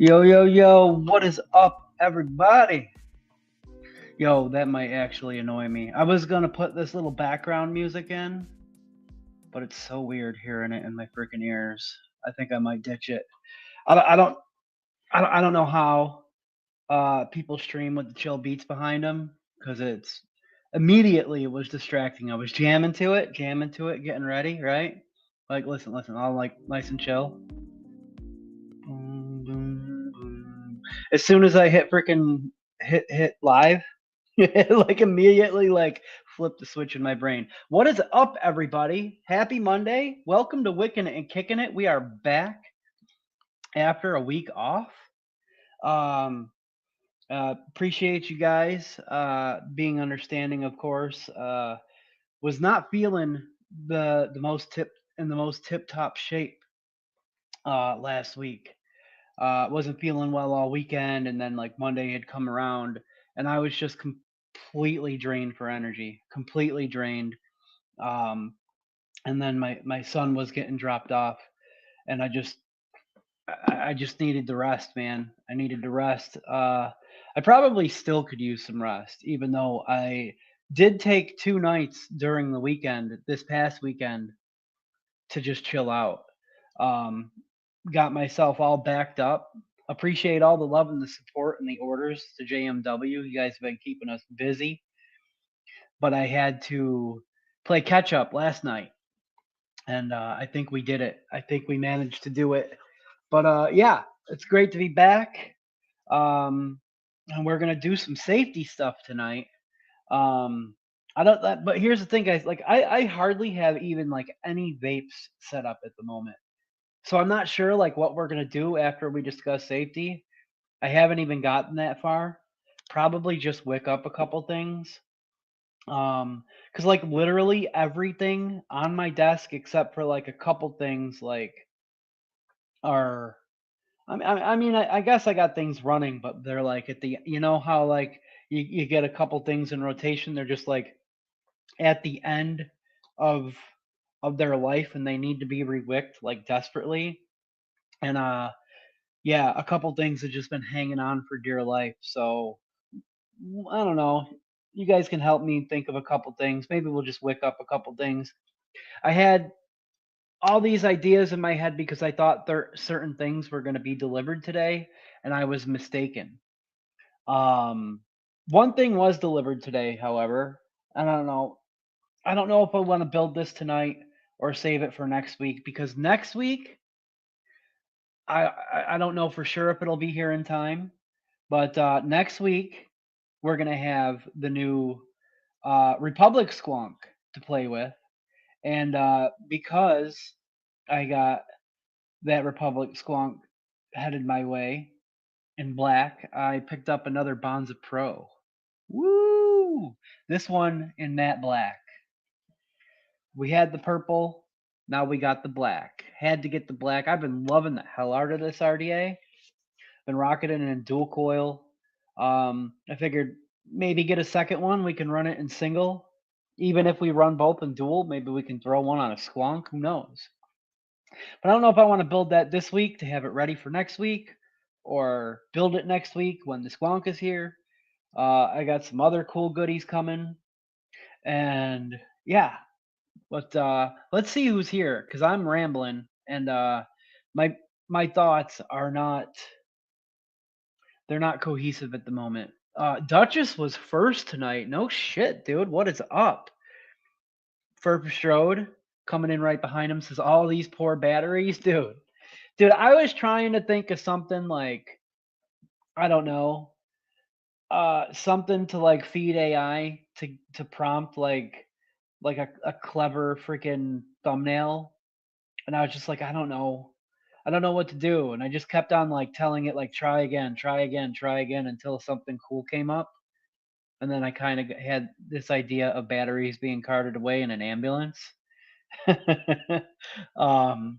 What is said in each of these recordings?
Yo, yo, yo, what is up, everybody? Yo, that might actually annoy me. I was gonna put this little background music in, but it's so weird hearing it in my freaking ears. I think I might ditch it. I, don't- I don't, I don't know how people stream with the chill beats behind them because it's immediately it was distracting. I was jamming to it, getting ready, right? Like, listen, all like nice and chill. Boom, boom, boom. As soon as I hit freaking hit live, like immediately like flip the switch in my brain. What is up, everybody? Happy Monday. Welcome to Wickin It and Kickin It. We are back after a week off. Um Appreciate you guys being understanding, of course. Was not feeling the most tip top shape last week. Wasn't feeling well all weekend, and then like Monday had come around, and I was just completely drained for energy, completely drained. Um, and then my son was getting dropped off, and I just needed the rest, man. I needed to rest. I probably still could use some rest, even though I did take 2 nights during the weekend, this past weekend, to just chill out. Um, got myself all backed up. Appreciate all the love and the support and the orders to JMW. You guys have been keeping us busy, but I had to play catch up last night, and I think we did it. I think we managed to do it. But yeah, it's great to be back. And we're gonna do some safety stuff tonight. Um, I don't. But here's the thing, guys. Like, I hardly have even like any vapes set up at the moment. So I'm not sure like what we're gonna do after we discuss safety. I haven't even gotten that far. Probably just wick up a couple things. Cause like literally everything on my desk except for like a couple things like are. I guess I got things running, but they're like at the. You know how like you get a couple things in rotation. They're just like at the end of of their life and they need to be rewicked like desperately. And yeah, a couple things have just been hanging on for dear life. So I don't know. You guys can help me think of a couple things. Maybe we'll just wick up a couple things. I had all these ideas in my head because I thought certain things were going to be delivered today, and I was mistaken. Um, One thing was delivered today, however. I don't know. I don't know if I want to build this tonight or save it for next week because next week I don't know for sure if it'll be here in time, but next week we're gonna have the new Republic Squonk to play with, and because I got that Republic Squonk headed my way in black, I picked up another Bonza Pro. Woo! This one in matte black. We had the purple, now we got the black. Had to get the black. I've been loving the hell out of this RDA. Been rocking it in dual coil. I figured maybe get a second one. We can run it in single. Even if we run both in dual, maybe we can throw one on a squonk. Who knows? But I don't know if I want to build that this week to have it ready for next week or build it next week when the squonk is here. I got some other cool goodies coming. And yeah, but let's see who's here because I'm rambling and my my thoughts are not they're not cohesive at the moment. Duchess was first tonight. No shit, dude. What is up? Ferb Strode coming in right behind him says all these poor batteries, dude. Dude, I was trying to think of something like I don't know, something to like feed AI to prompt like a clever freaking thumbnail, and I was just like, I don't know. I don't know what to do. And I just kept on like telling it like try again, try again, try again until something cool came up. And then I kind of had this idea of batteries being carted away in an ambulance. um,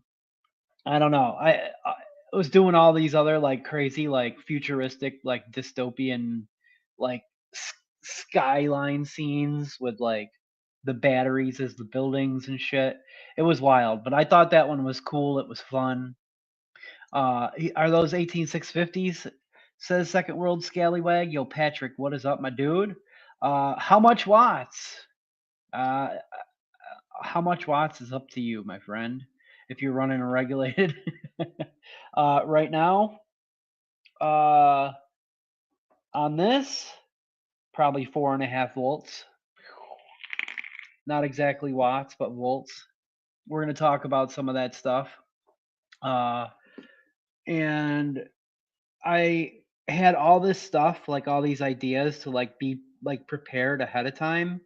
I don't know. I was doing all these other like crazy, like futuristic, like dystopian, like skyline scenes with like the batteries as the buildings and shit. It was wild, but I thought that one was cool. It was fun. Are those 18650s? Says Second World Scallywag. Yo, Patrick, what is up, my dude? How much watts? Uh, how much watts is up to you, my friend. If you're running a regulated, right now, uh, on this, probably 4.5 volts. Not exactly watts, but volts. We're going to talk about some of that stuff. And I had all this stuff, like all these ideas to like be like prepared ahead of time.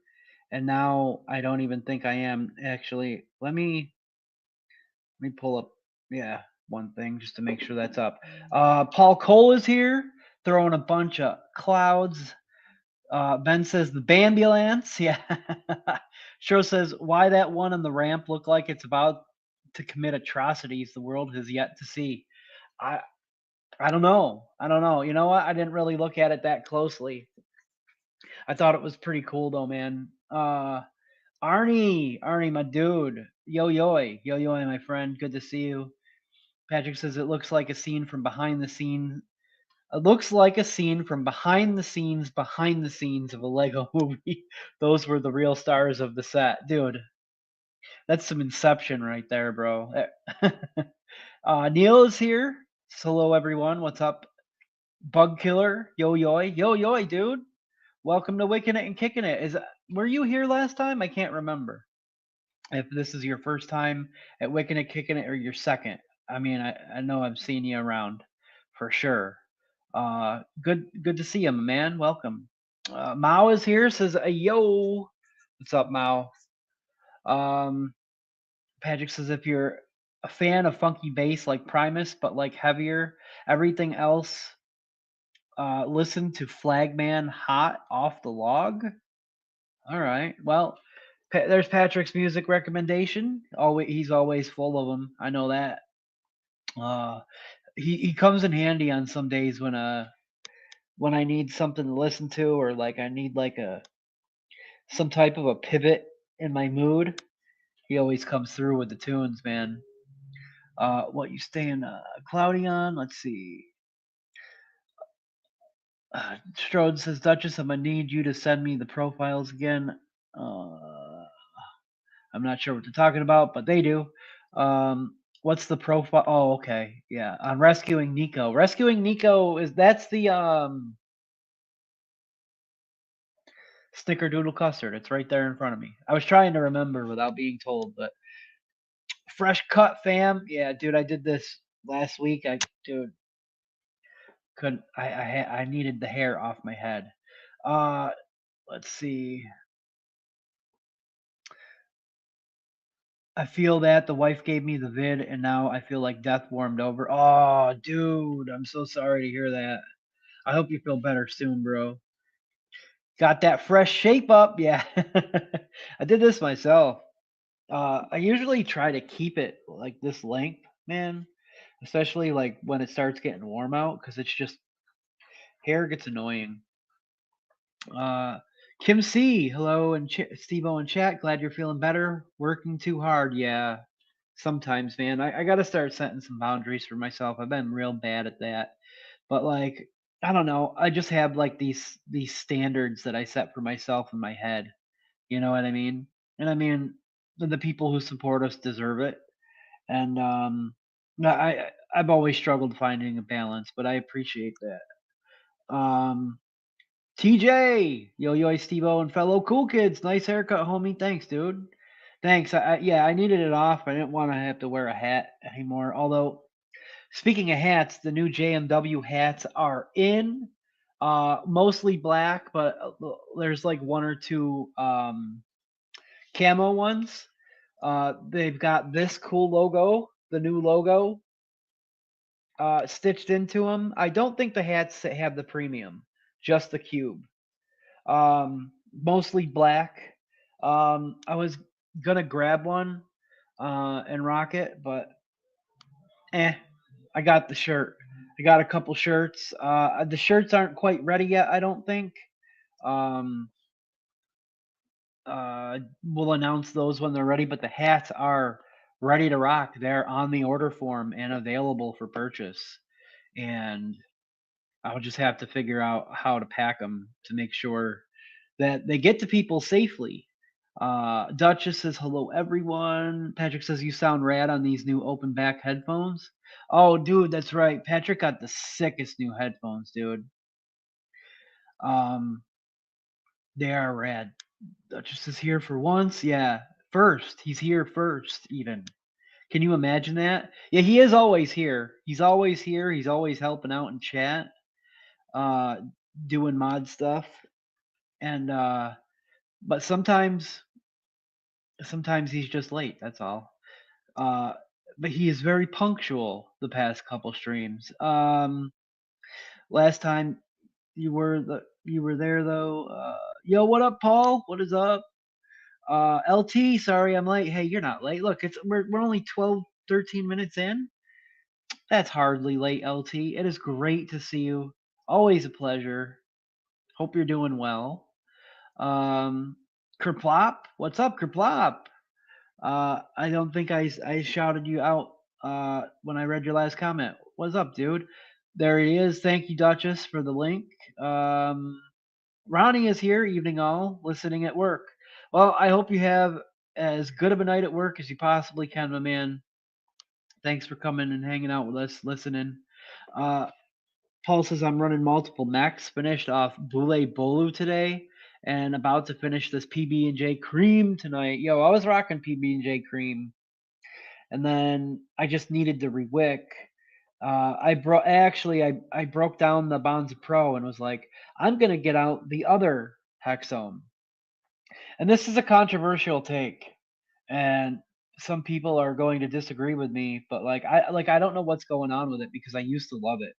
And now I don't even think I am actually. Let me pull up, yeah, one thing just to make sure that's up. Paul Cole is here, throwing a bunch of clouds. Ben says the Bambulance. Yeah. Stro says, why that one on the ramp look like it's about to commit atrocities the world has yet to see. I I don't know. I don't know. You know what? I didn't really look at it that closely. I thought it was pretty cool though, man. Arnie, my dude. Yo, my friend. Good to see you. Patrick says it looks like a scene from behind the scene. It looks like a scene from behind the scenes of a Lego movie. Those were the real stars of the set, dude. That's some Inception right there, bro. Neil is here. Hello, everyone. What's up? Bug Killer, yo, dude. Welcome to Wickin It and Kickin It. Were you here last time? I can't remember. If this is your first time at Wickin It Kickin It or your second. I mean, I know I've seen you around for sure. Good to see you, man. Welcome. Mao is here. Says, yo. What's up, Mao? Um, Patrick says if you're a fan of funky bass like Primus, but like heavier, everything else. Listen to Flagman Hot Off the Log. All right. Well, there's Patrick's music recommendation. He's always full of them. I know that. Uh, he comes in handy on some days when I need something to listen to, or like I need like some type of a pivot in my mood. He always comes through with the tunes, man. What you staying cloudy on? Let's see. Strode says, Duchess, I'm gonna need you to send me the profiles again. I'm not sure what they're talking about, but they do. What's the profile? Oh, okay, yeah. On rescuing Nico. Rescuing Nico that's the Snickerdoodle custard. It's right there in front of me. I was trying to remember without being told, but fresh cut, fam. Yeah, dude, I did this last week. Dude, couldn't. I needed the hair off my head. Uh, let's see. I feel that the wife gave me the vid, and now I feel like death warmed over. Oh, dude, I'm so sorry to hear that. I hope you feel better soon, bro. Got that fresh shape up, yeah. I did this myself. I usually try to keep it like this length, man, especially like when it starts getting warm out, because it's just hair gets annoying. Uh, Kim C, hello, and Steve-O in chat. Glad you're feeling better. Working too hard, yeah. Sometimes, man, I got to start setting some boundaries for myself. I've been real bad at that, but like, I don't know. I just have like these standards that I set for myself in my head. You know what I mean? And I mean, the people who support us deserve it. And no, I've always struggled finding a balance, but I appreciate that. TJ, yo, Steve-O, and fellow cool kids. Nice haircut, homie. Thanks, dude. Thanks. Yeah, I needed it off. I didn't want to have to wear a hat anymore. Although, speaking of hats, the new JMW hats are in. Mostly black, but there's like one or two camo ones. They've got this cool logo, the new logo, stitched into them. I don't think the hats have the premium, just the cube. Mostly black. I was gonna grab one and rock it, but I got the shirt. I got a couple shirts. The shirts aren't quite ready yet, I don't think. Um, we'll announce those when they're ready, but the hats are ready to rock. They're on the order form and available for purchase. And I'll just have to figure out how to pack them to make sure that they get to people safely. Duchess says, hello, everyone. Patrick says, you sound rad on these new open back headphones. Oh, dude, that's right. Patrick got the sickest new headphones, dude. They are rad. Duchess is here for once. Yeah, first. He's here first, even. Can you imagine that? Yeah, he is always here. He's always here. He's always helping out in chat, uh, doing mod stuff. And but sometimes he's just late. That's all. Uh, but he is very punctual the past couple streams. Last time you were there though. Yo, what up, Paul? What is up? LT, sorry I'm late. Hey, you're not late. Look, we're only 12, 13 minutes in. That's hardly late, LT. It is great to see you. Always a pleasure. Hope you're doing well. Kerplop, what's up, Kerplop? I don't think I shouted you out when I read your last comment. What's up, dude? There he is. Thank you, Duchess, for the link. Ronnie is here, evening all, listening at work. Well, I hope you have as good of a night at work as you possibly can, my man. Thanks for coming and hanging out with us, listening. Paul says I'm running multiple mechs. Finished off Boule Bolu today, and about to finish this PB&J Cream tonight. Yo, I was rocking PB&J Cream, and then I just needed to rewick. I broke down the Bonza Pro and was like, I'm gonna get out the other hexome. And this is a controversial take, and some people are going to disagree with me, but I don't know what's going on with it because I used to love it.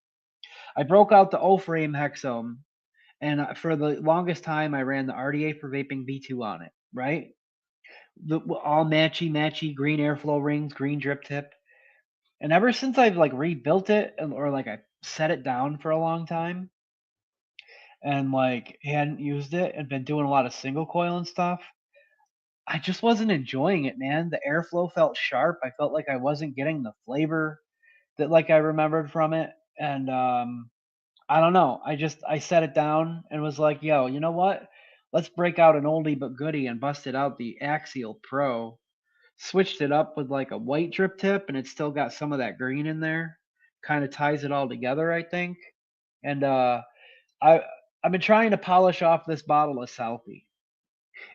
I broke out the O-frame hexome, and for the longest time I ran the RDA for vaping V2 on it, right? All matchy green airflow rings, green drip tip. And ever since I've like rebuilt it or like I set it down for a long time and like hadn't used it and been doing a lot of single coil and stuff, I just wasn't enjoying it, man. The airflow felt sharp. I felt like I wasn't getting the flavor that like I remembered from it. And I don't know. I set it down and was like, yo, you know what? Let's break out an oldie but goodie and busted out the Axial Pro. Switched it up with like a white drip tip, and it's still got some of that green in there. Kind of ties it all together, I think. And I I've been trying to polish off this bottle of Selfie.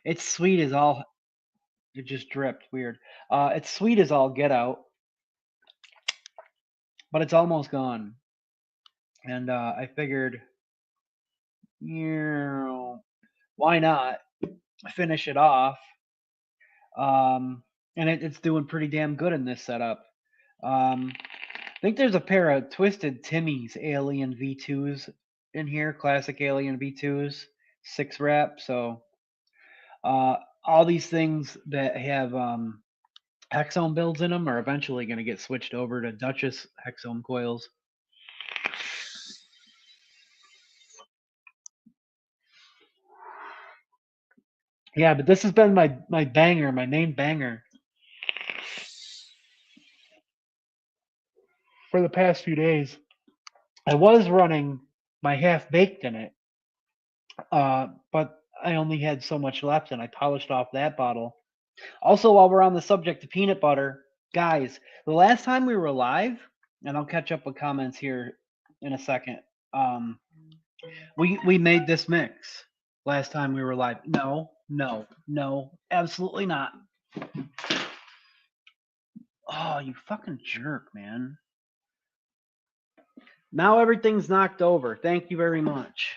It's sweet as all. It just dripped weird. It's sweet as all get out, but it's almost gone. And I figured, why not finish it off? And it's doing pretty damn good in this setup. I think there's a pair of Twisted Timmy's Alien V2s in here, classic Alien V2s, 6 wrap. So all these things that have hexome builds in them are eventually going to get switched over to Duchess hexome coils. Yeah, but this has been my banger, my main banger for the past few days. I was running my half baked in it, but I only had so much left, and I polished off that bottle. Also, while we're on the subject of peanut butter, guys, the last time we were live, and I'll catch up with comments here in a second. We made this mix last time we were live. No, absolutely not. Oh, you fucking jerk, man. Now everything's knocked over. Thank you very much.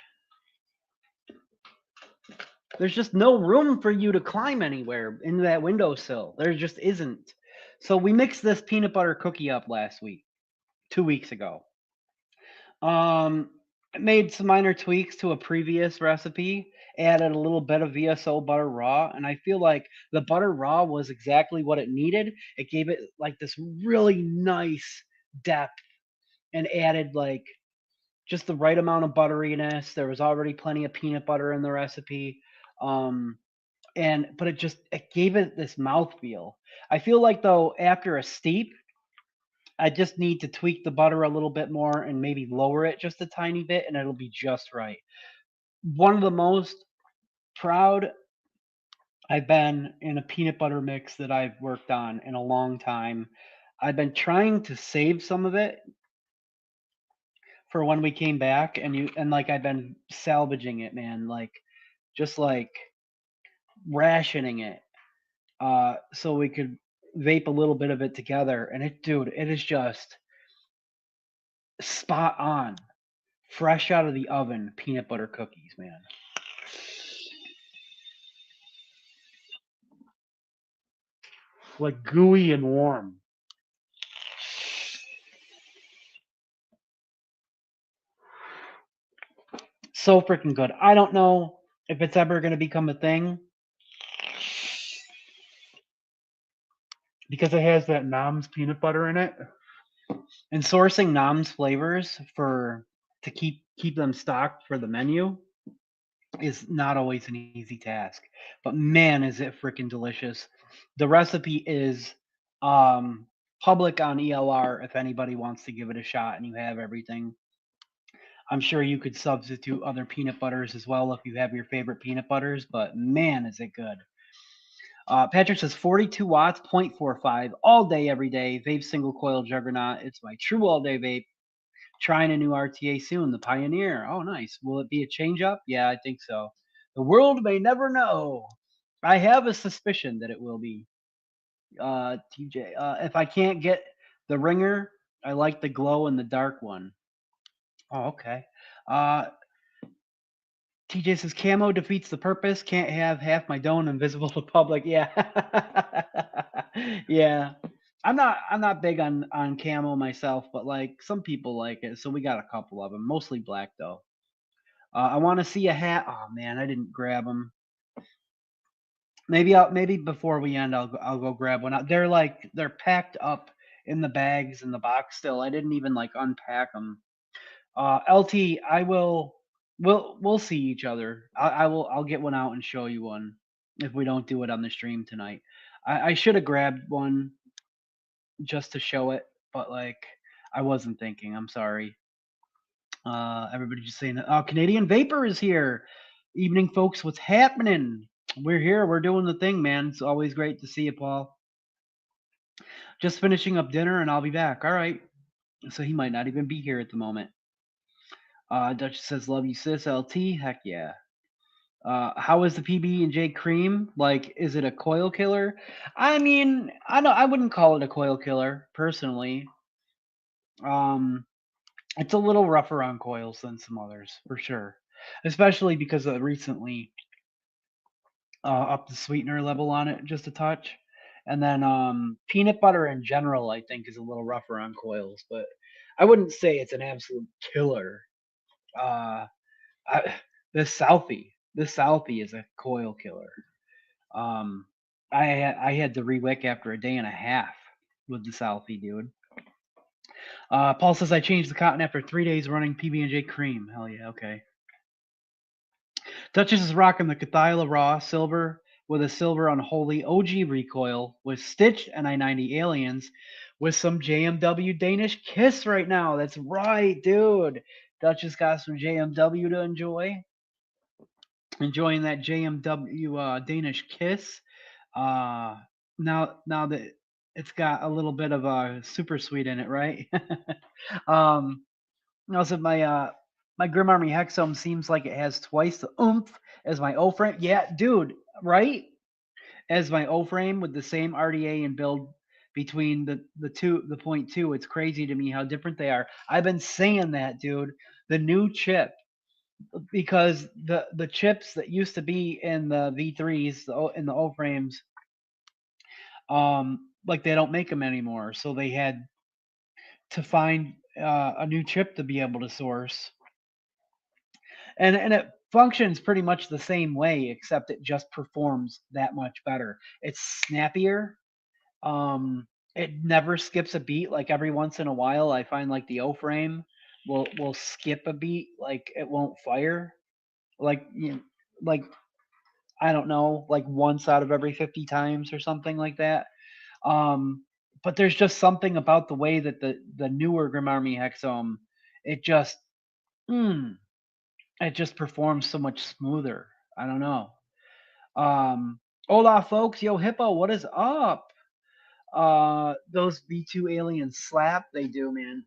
There's just no room for you to climb anywhere into that windowsill. There just isn't. So we mixed this peanut butter cookie up last week, 2 weeks ago. Made some minor tweaks to a previous recipe, added a little bit of VSO butter raw, and I feel like the butter raw was exactly what it needed. It gave it like this really nice depth and added like just the right amount of butteriness. There was already plenty of peanut butter in the recipe. but it gave it this mouthfeel. I feel like though after a steep, I just need to tweak the butter a little bit more and maybe lower it just a tiny bit, and it'll be just right. One of the most proud I've been in a peanut butter mix that I've worked on in a long time. I've been trying to save some of it for when we came back, and like I've been salvaging it, man, like just like rationing it, so we could vape a little bit of it together. And dude, it is just spot on, fresh out of the oven peanut butter cookies, man. Like gooey and warm. So freaking good. I don't know if it's ever going to become a thing because it has that Nam's peanut butter in it. And sourcing Nam's flavors for to keep them stocked for the menu is not always an easy task. But man, is it freaking delicious. The recipe is public on ELR if anybody wants to give it a shot and you have everything. I'm sure you could substitute other peanut butters as well if you have your favorite peanut butters, but man, is it good. Patrick says 42 watts, 0.45, all day, every day. Vape single coil juggernaut. It's my true all day vape. Trying a new RTA soon, the Pioneer. Oh, nice. Will it be a change up? Yeah, I think so. The world may never know. I have a suspicion that it will be. TJ, if I can't get the ringer, I like the glow in the dark one. Oh, okay. Uh, TJ says camo defeats the purpose. Can't have half my dome invisible to public. Yeah, yeah. I'm not big on camo myself, but like some people like it, so we got a couple of them. Mostly black though. I want to see a hat. Oh man, I didn't grab them. Maybe before we end, I'll go grab one out. They're packed up in the bags in the box still. I didn't even like unpack them. LT, I will. We'll see each other. I'll get one out and show you one if we don't do it on the stream tonight. I should have grabbed one just to show it, but like I wasn't thinking. I'm sorry. Everybody just saying, oh, Canadian Vapor is here. Evening, folks. What's happening? We're here. We're doing the thing, man. It's always great to see you, Paul. Just finishing up dinner, and I'll be back. All right. So he might not even be here at the moment. Dutch says, "Love you, sis." LT, heck yeah. How is the PB&J cream? Like, is it a coil killer? I mean, I wouldn't call it a coil killer personally. It's a little rougher on coils than some others for sure, especially because I recently up the sweetener level on it just a touch, and then peanut butter in general I think is a little rougher on coils, but I wouldn't say it's an absolute killer. Uh, I, this Southie is a coil killer. Um, I had to rewick after a day and a half with the Southie, dude. Paul says I changed the cotton after 3 days running PB&J cream. Hell yeah, okay. Duchess is rocking the Cathyla Raw Silver with a silver unholy OG recoil with Stitch NI90 Aliens with some JMW Danish Kiss right now. That's right, dude. Duchess got some JMW to enjoy. Enjoying that JMW Danish Kiss. Now that it's got a little bit of a super sweet in it, right? Also my Grim Army Hexome seems like it has twice the oomph as my O frame. Yeah, dude, right? As my O frame with the same RDA and build between the point two. It's crazy to me how different they are. I've been saying that, dude. The new chip, because the chips that used to be in the V3s in the O frames, like they don't make them anymore. So they had to find a new chip to be able to source, and it functions pretty much the same way, except it just performs that much better. It's snappier. It never skips a beat. Like every once in a while, I find like the O frame will skip a beat, like it won't fire. Like you know, like I don't know, like once out of every 50 times or something like that. Um, but there's just something about the way that the newer Grim Army Hexome, it just mm, it just performs so much smoother. I don't know. Um, Hola, folks. Yo, Hippo, what is up? Those V2 aliens slap. They do, man.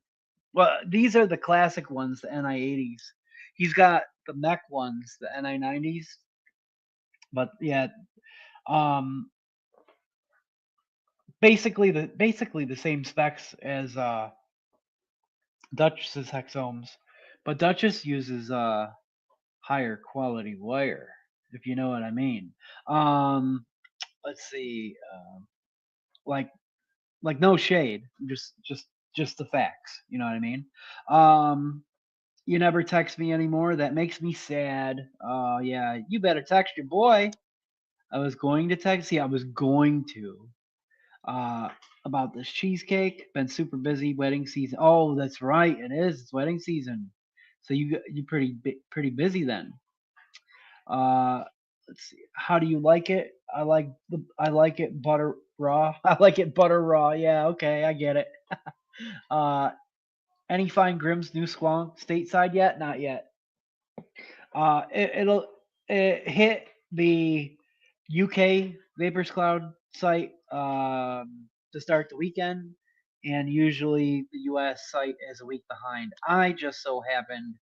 Well, these are the classic ones, the NI80s. He's got the mech ones, the NI90s. But yeah, um, basically the same specs as Duchess's hexomes, but Duchess uses higher quality wire, if you know what I mean. Um, let's see, like no shade, just the facts. You know what I mean? Um, you never text me anymore. That makes me sad. Yeah, you better text your boy. I was going to text you. I was going to. Uh, about this cheesecake. Been super busy. Wedding season. Oh, that's right. It is. It's wedding season. So you pretty busy then. Uh, let's see. How do you like it? I like it butter raw. I like it butter raw. Yeah, okay, I get it. Uh, any fine Grimm's new squonk stateside yet? Not yet. It hit the UK Vapors Cloud site to start the weekend, and usually the US site is a week behind. I just so happened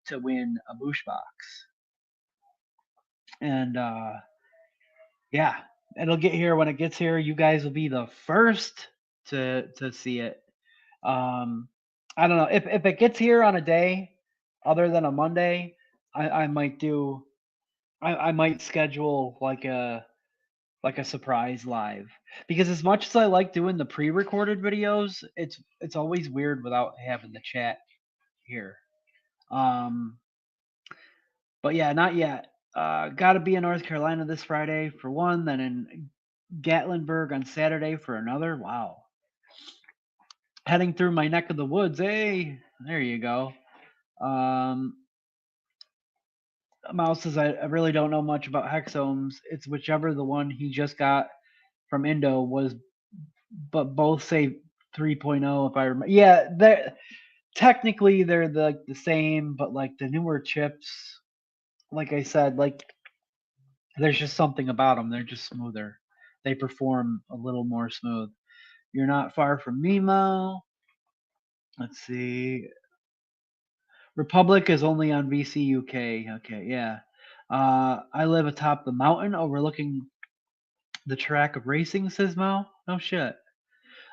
to win a Boosh box, and yeah, it'll get here when it gets here. You guys will be the first to see it. Um, I don't know if it gets here on a day other than a Monday. I might do. I might schedule like a surprise live, because as much as I like doing the pre-recorded videos, it's always weird without having the chat here. Um, but yeah, not yet. Got to be in North Carolina this Friday for one, then in Gatlinburg on Saturday for another. Wow. Heading through my neck of the woods. Hey, there you go. Um, Mouse says I really don't know much about hexomes. It's whichever the one he just got from Indo was, but both say 3.0 if I remember. Yeah, they technically they're the same, but like the newer chips, like I said, like there's just something about them. They're just smoother. They perform a little more smooth. You're not far from Nemo. Let's see. Republic is only on VC UK. Okay, yeah. I live atop the mountain overlooking the track of racing, says Mo. No shit.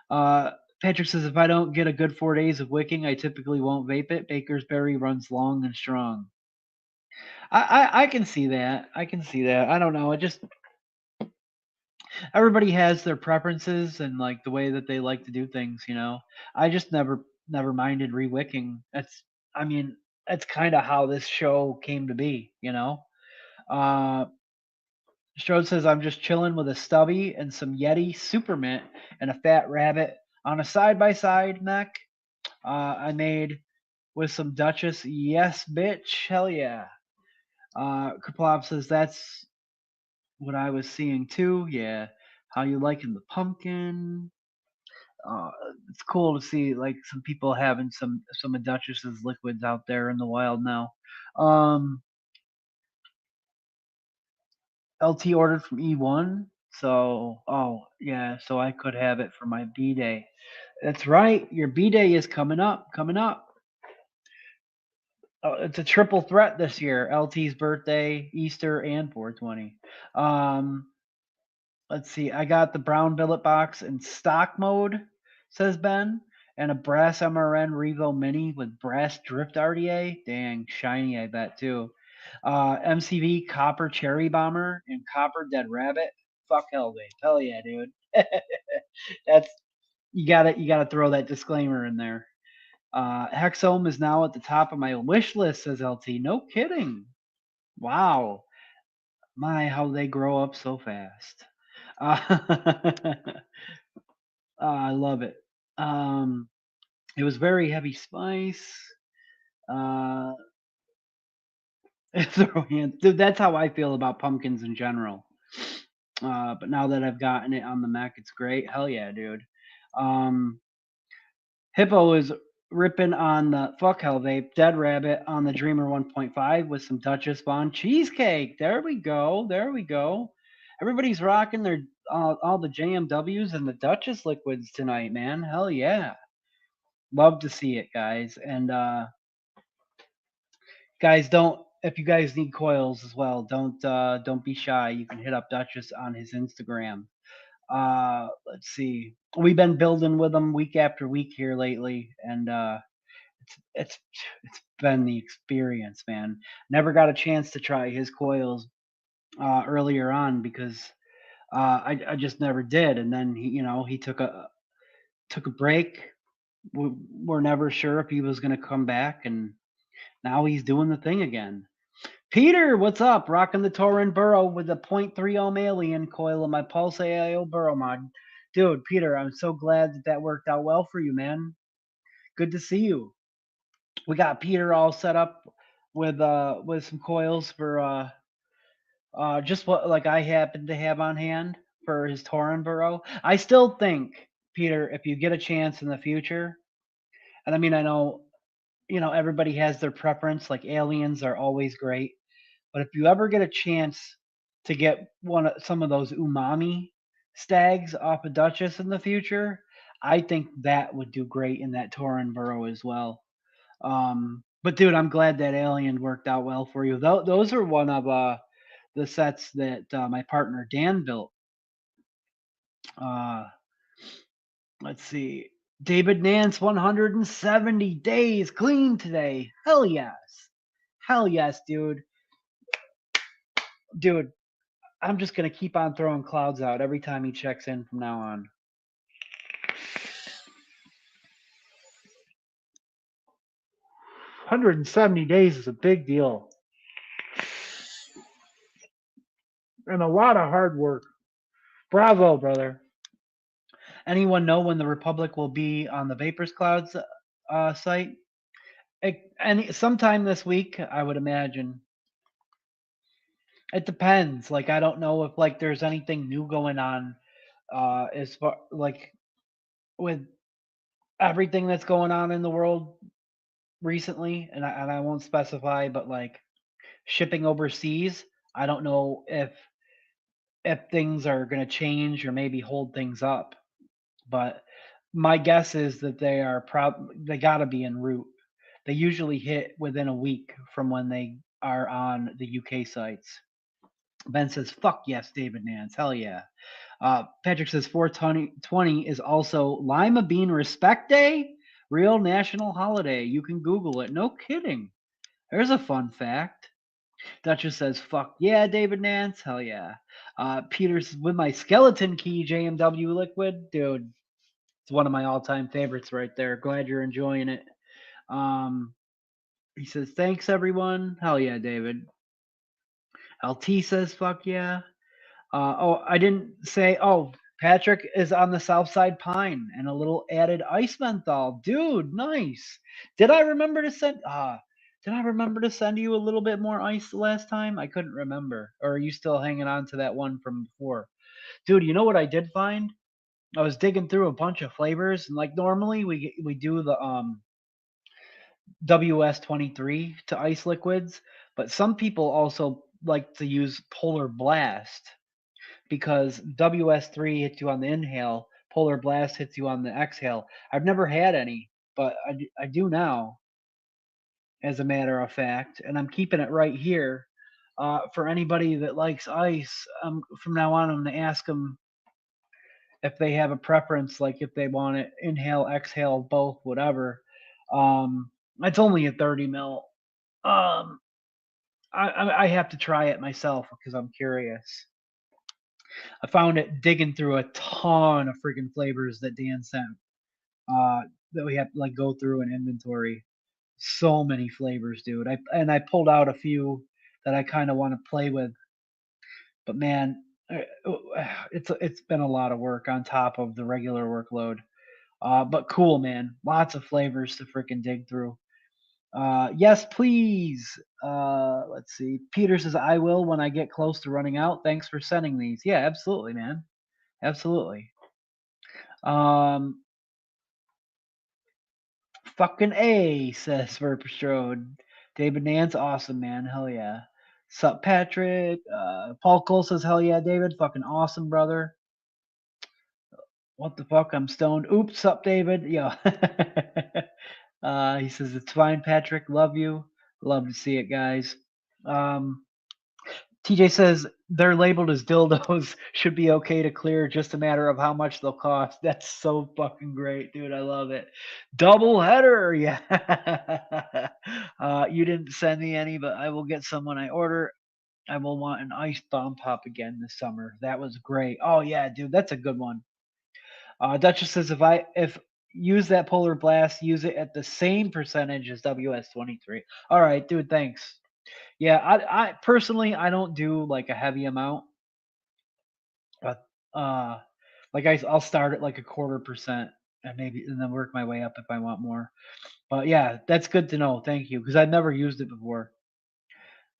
Uh, Patrick says if I don't get a good 4 days of wicking, I typically won't vape it. Bakersberry runs long and strong. I can see that. I can see that. I don't know. It just everybody has their preferences and like the way that they like to do things. I just never minded re-wicking. I mean that's kind of how this show came to be. Uh, Strode says I'm just chilling with a stubby and some Yeti Super Mint and a fat rabbit on a side by side mech. I made with some Duchess. Yes, bitch. Hell yeah. Kerplop says that's what I was seeing too. Yeah. How you liking the pumpkin? Uh, it's cool to see like some people having some of Duchess's liquids out there in the wild now. Um, LT ordered from E1, so yeah, so I could have it for my B day. That's right, your B day is coming up. Coming up. It's a triple threat this year: LT's birthday, Easter, and 420. Um, let's see. I got the brown billet box in stock mode, says Ben, and a brass MRN Revo Mini with brass drift RDA. Dang, shiny, I bet too. MCV Copper Cherry Bomber and Copper Dead Rabbit. Fuck hell yeah, dude. That's you gotta throw that disclaimer in there. Hexome is now at the top of my wish list, says LT. No kidding. Wow. My, how they grow up so fast. I love it. Um, it was very heavy spice. Uh, Throw hands, dude. That's how I feel about pumpkins in general. But now that I've gotten it on the Mac, it's great. Hell yeah, dude. Um, Hippo is ripping on the fuck hell vape. Dead Rabbit on the Dreamer 1.5 with some Duchess Bond cheesecake. There we go. There we go. Everybody's rocking their all the JMWs and the Duchess liquids tonight, man. Hell yeah. Love to see it, guys. And guys, don't if you guys need coils as well, don't be shy. You can hit up Duchess on his Instagram. Let's see. We've been building with him week after week here lately, and it's it's been the experience, man. Never got a chance to try his coils earlier on because I just never did, and then he took a break. We're never sure if he was going to come back, and now he's doing the thing again. Peter, what's up? Rocking the Torin Burrow with the .3 ohm alien coil of my Pulse AIO Burrow mod. Dude, Peter, I'm so glad that worked out well for you, man. Good to see you. We got Peter all set up with some coils for just what like I happen to have on hand for his Torin Burrow. I still think, Peter, if you get a chance in the future, and I mean I know everybody has their preference, like aliens are always great. But if you ever get a chance to get some of those umami stags off of Duchess in the future, I think that would do great in that Torin Burrow as well. But dude, I'm glad that alien worked out well for you. Those are one of the sets that my partner Dan built. Uh, let's see. David Nance, 170 days clean today. Hell yes. Hell yes, dude. Dude, I'm just gonna keep on throwing clouds out every time he checks in from now on. $170 is a big deal. And a lot of hard work. Bravo, brother. Anyone know when the Republic will be on the Vapors Clouds site? Sometime this week, I would imagine. It depends. Like I don't know if like there's anything new going on as far like with everything that's going on in the world recently, and I won't specify, but like shipping overseas, I don't know if things are going to change or maybe hold things up. But my guess is that they got to be en route. They usually hit within a week from when they are on the UK sites. Ben says, "Fuck yes, David Nance, hell yeah." Patrick says 420 is also Lima Bean Respect Day, real national holiday. You can Google it. No kidding. There's a fun fact. Duchess says, "Fuck yeah, David Nance, hell yeah." Peter's with my skeleton key JMW liquid, dude. It's one of my all-time favorites right there. Glad you're enjoying it. He says, "Thanks everyone, hell yeah, David." LT says, "Fuck yeah." I didn't say. Oh, Patrick is on the Southside Pine and a little added ice menthol, dude. Nice. Did I remember to send? Did I remember to send you a little bit more ice the last time? I couldn't remember. Or are you still hanging on to that one from before, dude? You know what I did find? I was digging through a bunch of flavors, and like normally we do the WS23 to ice liquids, but some people also like to use Polar Blast because WS3 hits you on the inhale, Polar Blast hits you on the exhale. I've never had any, but I do now, as a matter of fact, and I'm keeping it right here. For anybody that likes ice, from now on, I'm going to ask them if they have a preference, like if they want it inhale, exhale, both, whatever. It's only a 30 mil. Um, I have to try it myself because I'm curious. I found it digging through a ton of freaking flavors that Dan sent. That we have to like go through an inventory. So many flavors, dude. I pulled out a few that I kind of want to play with. But man, it's been a lot of work on top of the regular workload. But cool, man. Lots of flavors to freaking dig through. Yes, please. Let's see. Peter says, I will when I get close to running out. Thanks for sending these. Yeah, absolutely, man. Absolutely. Um, Fucking A, says Verperstrode. David Nance, awesome, man. Hell yeah. Sup, Patrick? Paul Cole says, hell yeah, David. Fucking awesome, brother. What the fuck? I'm stoned. Oops, sup, David? Yo. He says, it's fine, Patrick. Love you. Love to see it, guys. Um, TJ says they're labeled as dildos. Should be okay to clear. Just a matter of how much they'll cost. That's so fucking great, dude. I love it. Double header, yeah. You didn't send me any, but I will get some when I order. I will want an ice bomb pop again this summer. That was great. Oh yeah, dude, that's a good one. Duchess says if use that polar blast, use it at the same percentage as WS-23. All right, dude. Thanks. Yeah, I personally I don't do like a heavy amount, but like I'll start at like a 1/4% and maybe and then work my way up if I want more. But yeah, that's good to know. Thank you because I've never used it before.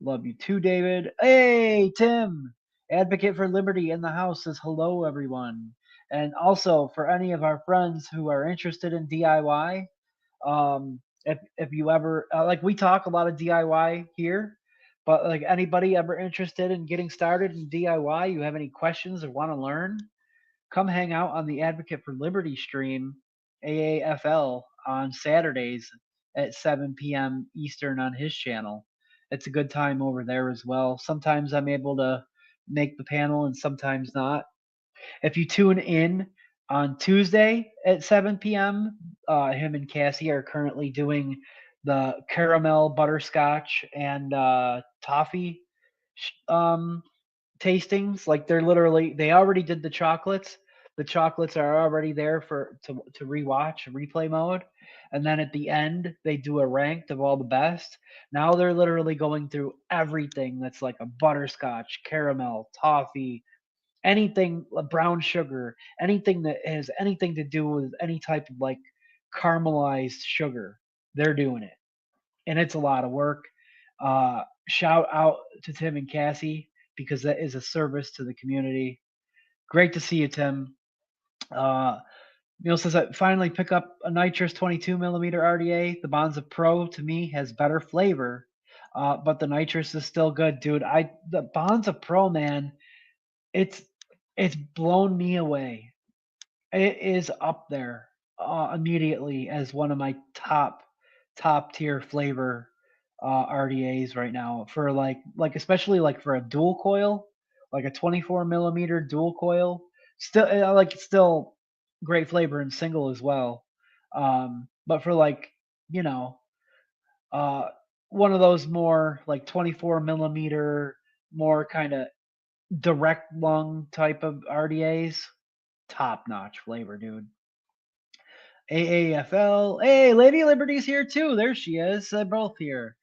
Love you too, David. Hey, Tim, Advocate for Liberty in the house says hello, everyone. And also for any of our friends who are interested in DIY, if you ever like we talk a lot of DIY here, but like anybody ever interested in getting started in DIY, you have any questions or want to learn, come hang out on the Advocate for Liberty stream, AAFL, on Saturdays at 7 p.m. Eastern on his channel. It's a good time over there as well. Sometimes I'm able to make the panel and sometimes not. If you tune in on Tuesday at 7 p.m., him and Cassie are currently doing the caramel butterscotch and toffee um, tastings. Like they already did the chocolates. The chocolates are already there to rewatch replay mode, and then at the end they do a ranked of all the best. Now they're literally going through everything that's like a butterscotch, caramel, toffee, anything brown sugar, anything that has anything to do with any type of like caramelized sugar. They're doing it, and it's a lot of work. Shout out to Tim and Cassie because that is a service to the community. Great to see you, Tim. Uh, Neil says I finally pick up a nitrous 22 millimeter RDA. The Bonza Pro to me has better flavor, but the nitrous is still good, dude. The Bonza Pro, man, it's it's blown me away. It is up there immediately as one of my top tier flavor RDAs right now for like especially like for a dual coil, like a 24 millimeter dual coil. Still, I like it's still great flavor in single as well. But for like you know uh, one of those more like 24 millimeter, more kind of direct lung type of RDAs, top notch flavor, dude. AAFL. Hey, Lady Liberty's here too. There she is. They're both here.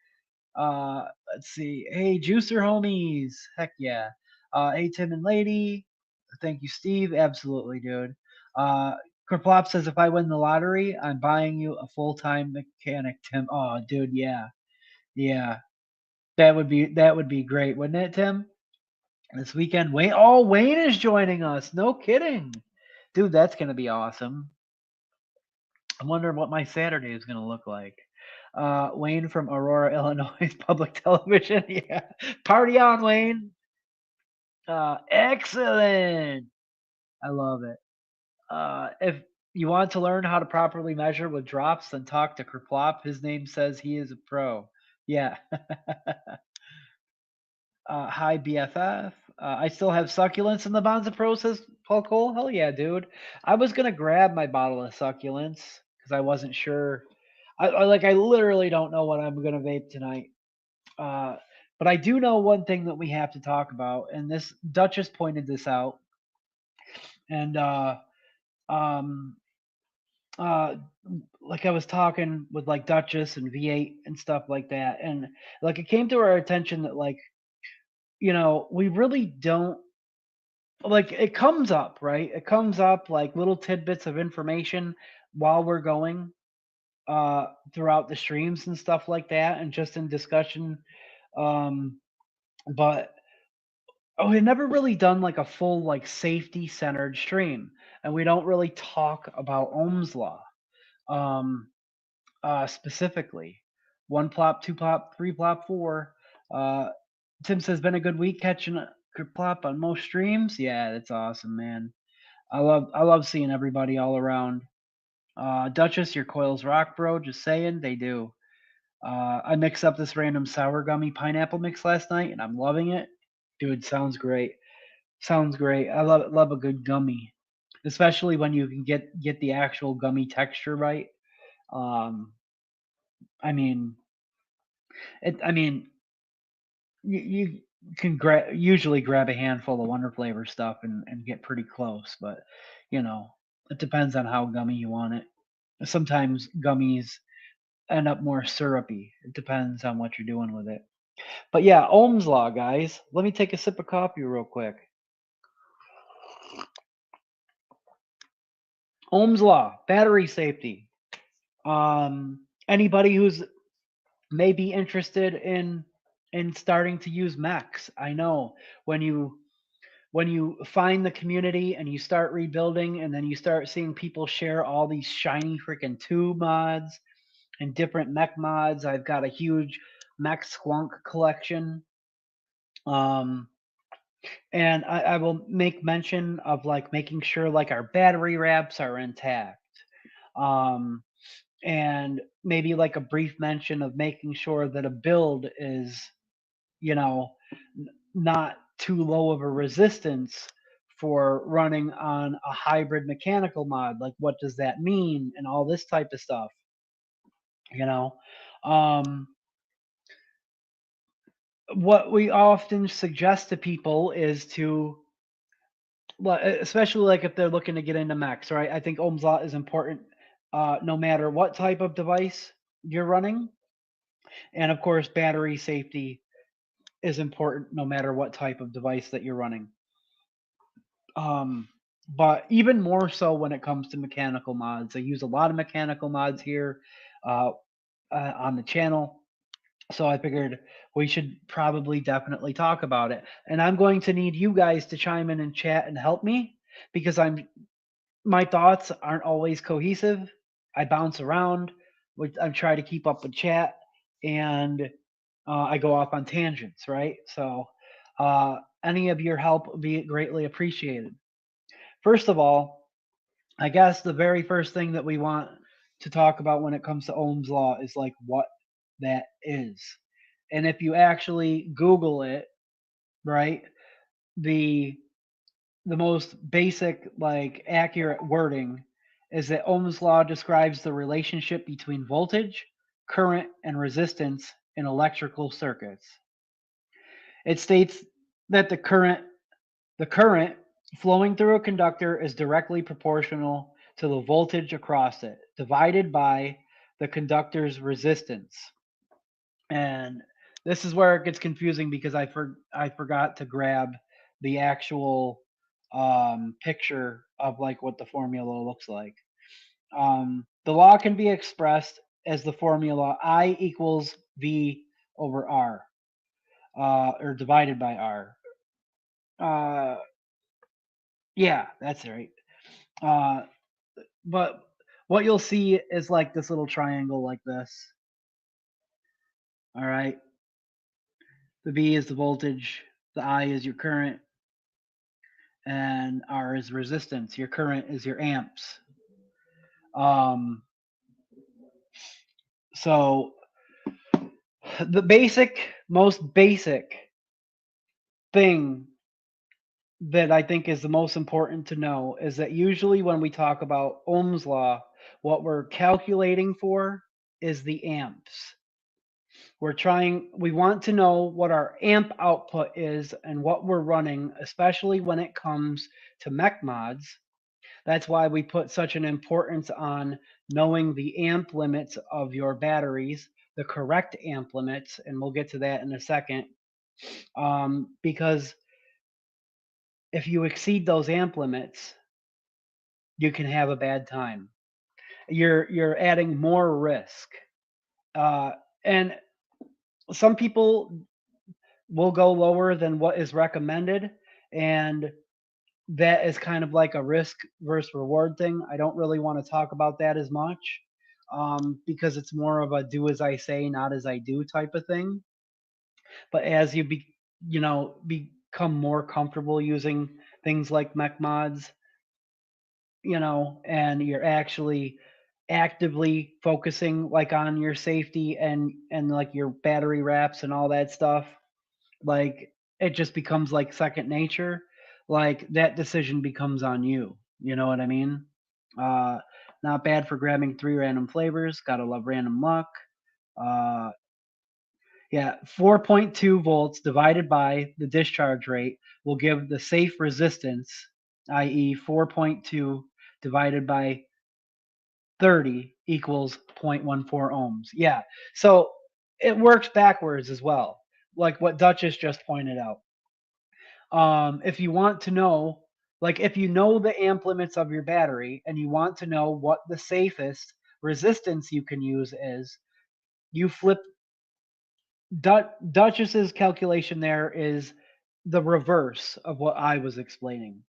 Let's see. Hey, Juicer homies. Heck yeah. Hey, Tim and Lady. Thank you, Steve. Absolutely, dude. Uh, Kerplop says if I win the lottery, I'm buying you a full time mechanic, Tim. Oh, dude, yeah, yeah. That would be great, wouldn't it, Tim? This weekend, Wayne. Oh, Wayne is joining us. No kidding, dude. That's gonna be awesome. I wonder what my Saturday is going to look like. Wayne from Aurora, Illinois, public television. Yeah. Party on, Wayne. Excellent. I love it. If you want to learn how to properly measure with drops, then talk to Kerplop. His name says he is a pro. Yeah. Hi, BFF. I still have succulents in the Bonza Pro, says Paul Cole. Hell yeah, dude. I was going to grab my bottle of succulents because I wasn't sure. I literally don't know what I'm going to vape tonight. Uh, but I do know one thing that we have to talk about, and this Duchess pointed this out, and um, uh, like I was talking with like Duchess and V8 and stuff like that, and like it came to our attention that like we really don't like it comes up, right? It comes up like little tidbits of information while we're going. throughout the streams and stuff like that, and just in discussion. But we never really done like a full like safety centered stream, and we don't really talk about Ohm's law um, specifically. One plop, two plop, three plop, four. Uh, Tim says been a good week catching a good plop on most streams. Yeah, that's awesome, man. I love seeing everybody all around. Duchess, your coils rock, bro. Just saying, they do. I mixed up this random sour gummy pineapple mix last night, and I'm loving it. Dude, sounds great. Sounds great. I love a good gummy, especially when you can get the actual gummy texture right. Um, I mean, I mean, you can usually grab a handful of Wonder Flavor stuff and get pretty close, but you know, it depends on how gummy you want it. Sometimes gummies end up more syrupy. It depends on what you're doing with it. But yeah, Ohm's law, guys. Let me take a sip of coffee real quick. Ohm's law, battery safety. Anybody who's maybe interested in starting to use mechs, I know when you find the community and you start rebuilding, and then you start seeing people share all these shiny freaking tube mods and different mech mods. I've got a huge mech squonk collection. Um, and I will make mention of like making sure like our battery wraps are intact. Um, and maybe like a brief mention of making sure that a build is, you know, not too low of a resistance for running on a hybrid mechanical mod. Like, what does that mean? And all this type of stuff, you know. Um, what we often suggest to people is to, especially like if they're looking to get into mechs, right? I think Ohm's law is important no matter what type of device you're running. And of course, battery safety is important no matter what type of device that you're running. But even more so when it comes to mechanical mods. I use a lot of mechanical mods here uh, on the channel. So I figured we should probably definitely talk about it. And I'm going to need you guys to chime in and chat and help me, because my thoughts aren't always cohesive. I bounce around. I try to keep up with chat, and I go off on tangents, right? So any of your help would be greatly appreciated. First of all, I guess the very first thing that we want to talk about when it comes to Ohm's law is like what that is. And if you actually Google it, right, the the most basic, like accurate wording is that Ohm's law describes the relationship between voltage, current, and resistance in electrical circuits. It states that the current flowing through a conductor is directly proportional to the voltage across it, divided by the conductor's resistance. And this is where it gets confusing, because I forgot to grab the actual picture of like what the formula looks like. The law can be expressed as the formula I equals V over R, or divided by R. Uh, yeah, that's right. Uh, but what you'll see is like this little triangle like this. All right. The V is the voltage, the I is your current, and R is resistance. Your current is your amps. Um, so the most basic thing that I think is the most important to know is that usually when we talk about Ohm's law, what we're calculating for is the amps. We want to know what our amp output is and what we're running, especially when it comes to mech mods. That's why we put such an importance on knowing the amp limits of your batteries, the correct amp limits, and we'll get to that in a second. Because if you exceed those amp limits, you can have a bad time. you're adding more risk. And some people will go lower than what is recommended, and that is kind of like a risk versus reward thing. I don't really want to talk about that as much, because it's more of a do as I say, not as I do type of thing. But as become more comfortable using things like mech mods, and you're actually actively focusing like on your safety and like your battery wraps and all that stuff, like it just becomes like second nature. Like that decision becomes on you. You know what I mean? Uh, Not bad for grabbing 3 random flavors. Gotta love random luck. Uh, yeah, 4.2 volts divided by the discharge rate will give the safe resistance, i.e., 4.2 divided by 30 equals 0.14 ohms. Yeah, so it works backwards as well, like what Duchess just pointed out. If you want to know, like if you know the amp limits of your battery and you want to know what the safest resistance you can use is, you flip Duchess's calculation there is the reverse of what I was explaining.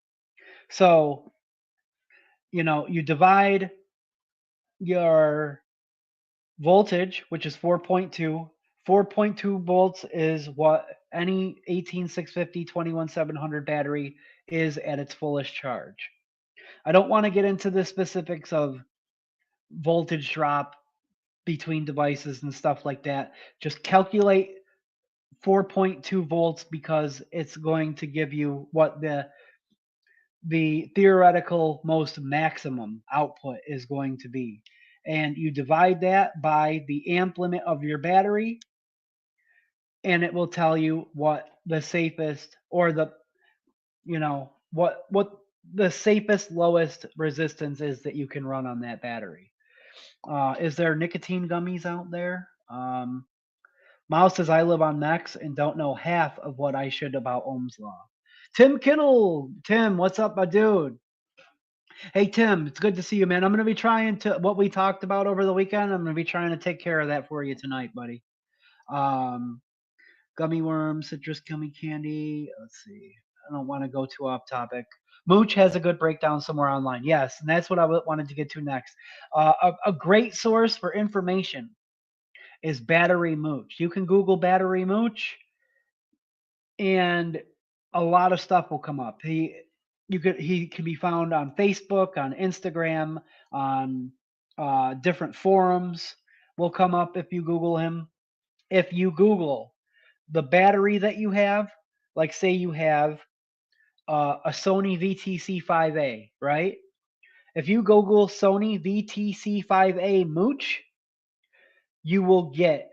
So, you divide your voltage, which is 4.2. 4.2 volts is what any 18650 21700 battery is at its fullest charge. I don't want to get into the specifics of voltage drop between devices and stuff like that. Just calculate 4.2 volts because it's going to give you what the theoretical most maximum output is going to be. And you divide that by the amp limit of your battery, and it will tell you what the safest or what the safest lowest resistance is that you can run on that battery. Is there nicotine gummies out there? Miles says I live on Max and don't know half of what I should about Ohm's law. Tim Kittle, Tim, what's up, my dude? Hey Tim, it's good to see you, man. I'm gonna be trying to what we talked about over the weekend. I'm gonna be trying to take care of that for you tonight, buddy. Um, Gummy worms, citrus gummy candy. Let's see. I don't want to go too off topic. Mooch has a good breakdown somewhere online. Yes, and that's what I wanted to get to next. A great source for information is Battery Mooch. You can Google Battery Mooch, and a lot of stuff will come up. He can be found on Facebook, on Instagram, on different forums. Will come up if you Google him. If you Google the battery that you have, like say you have a Sony VTC5A, right? If you Google Sony VTC5A Mooch, you will get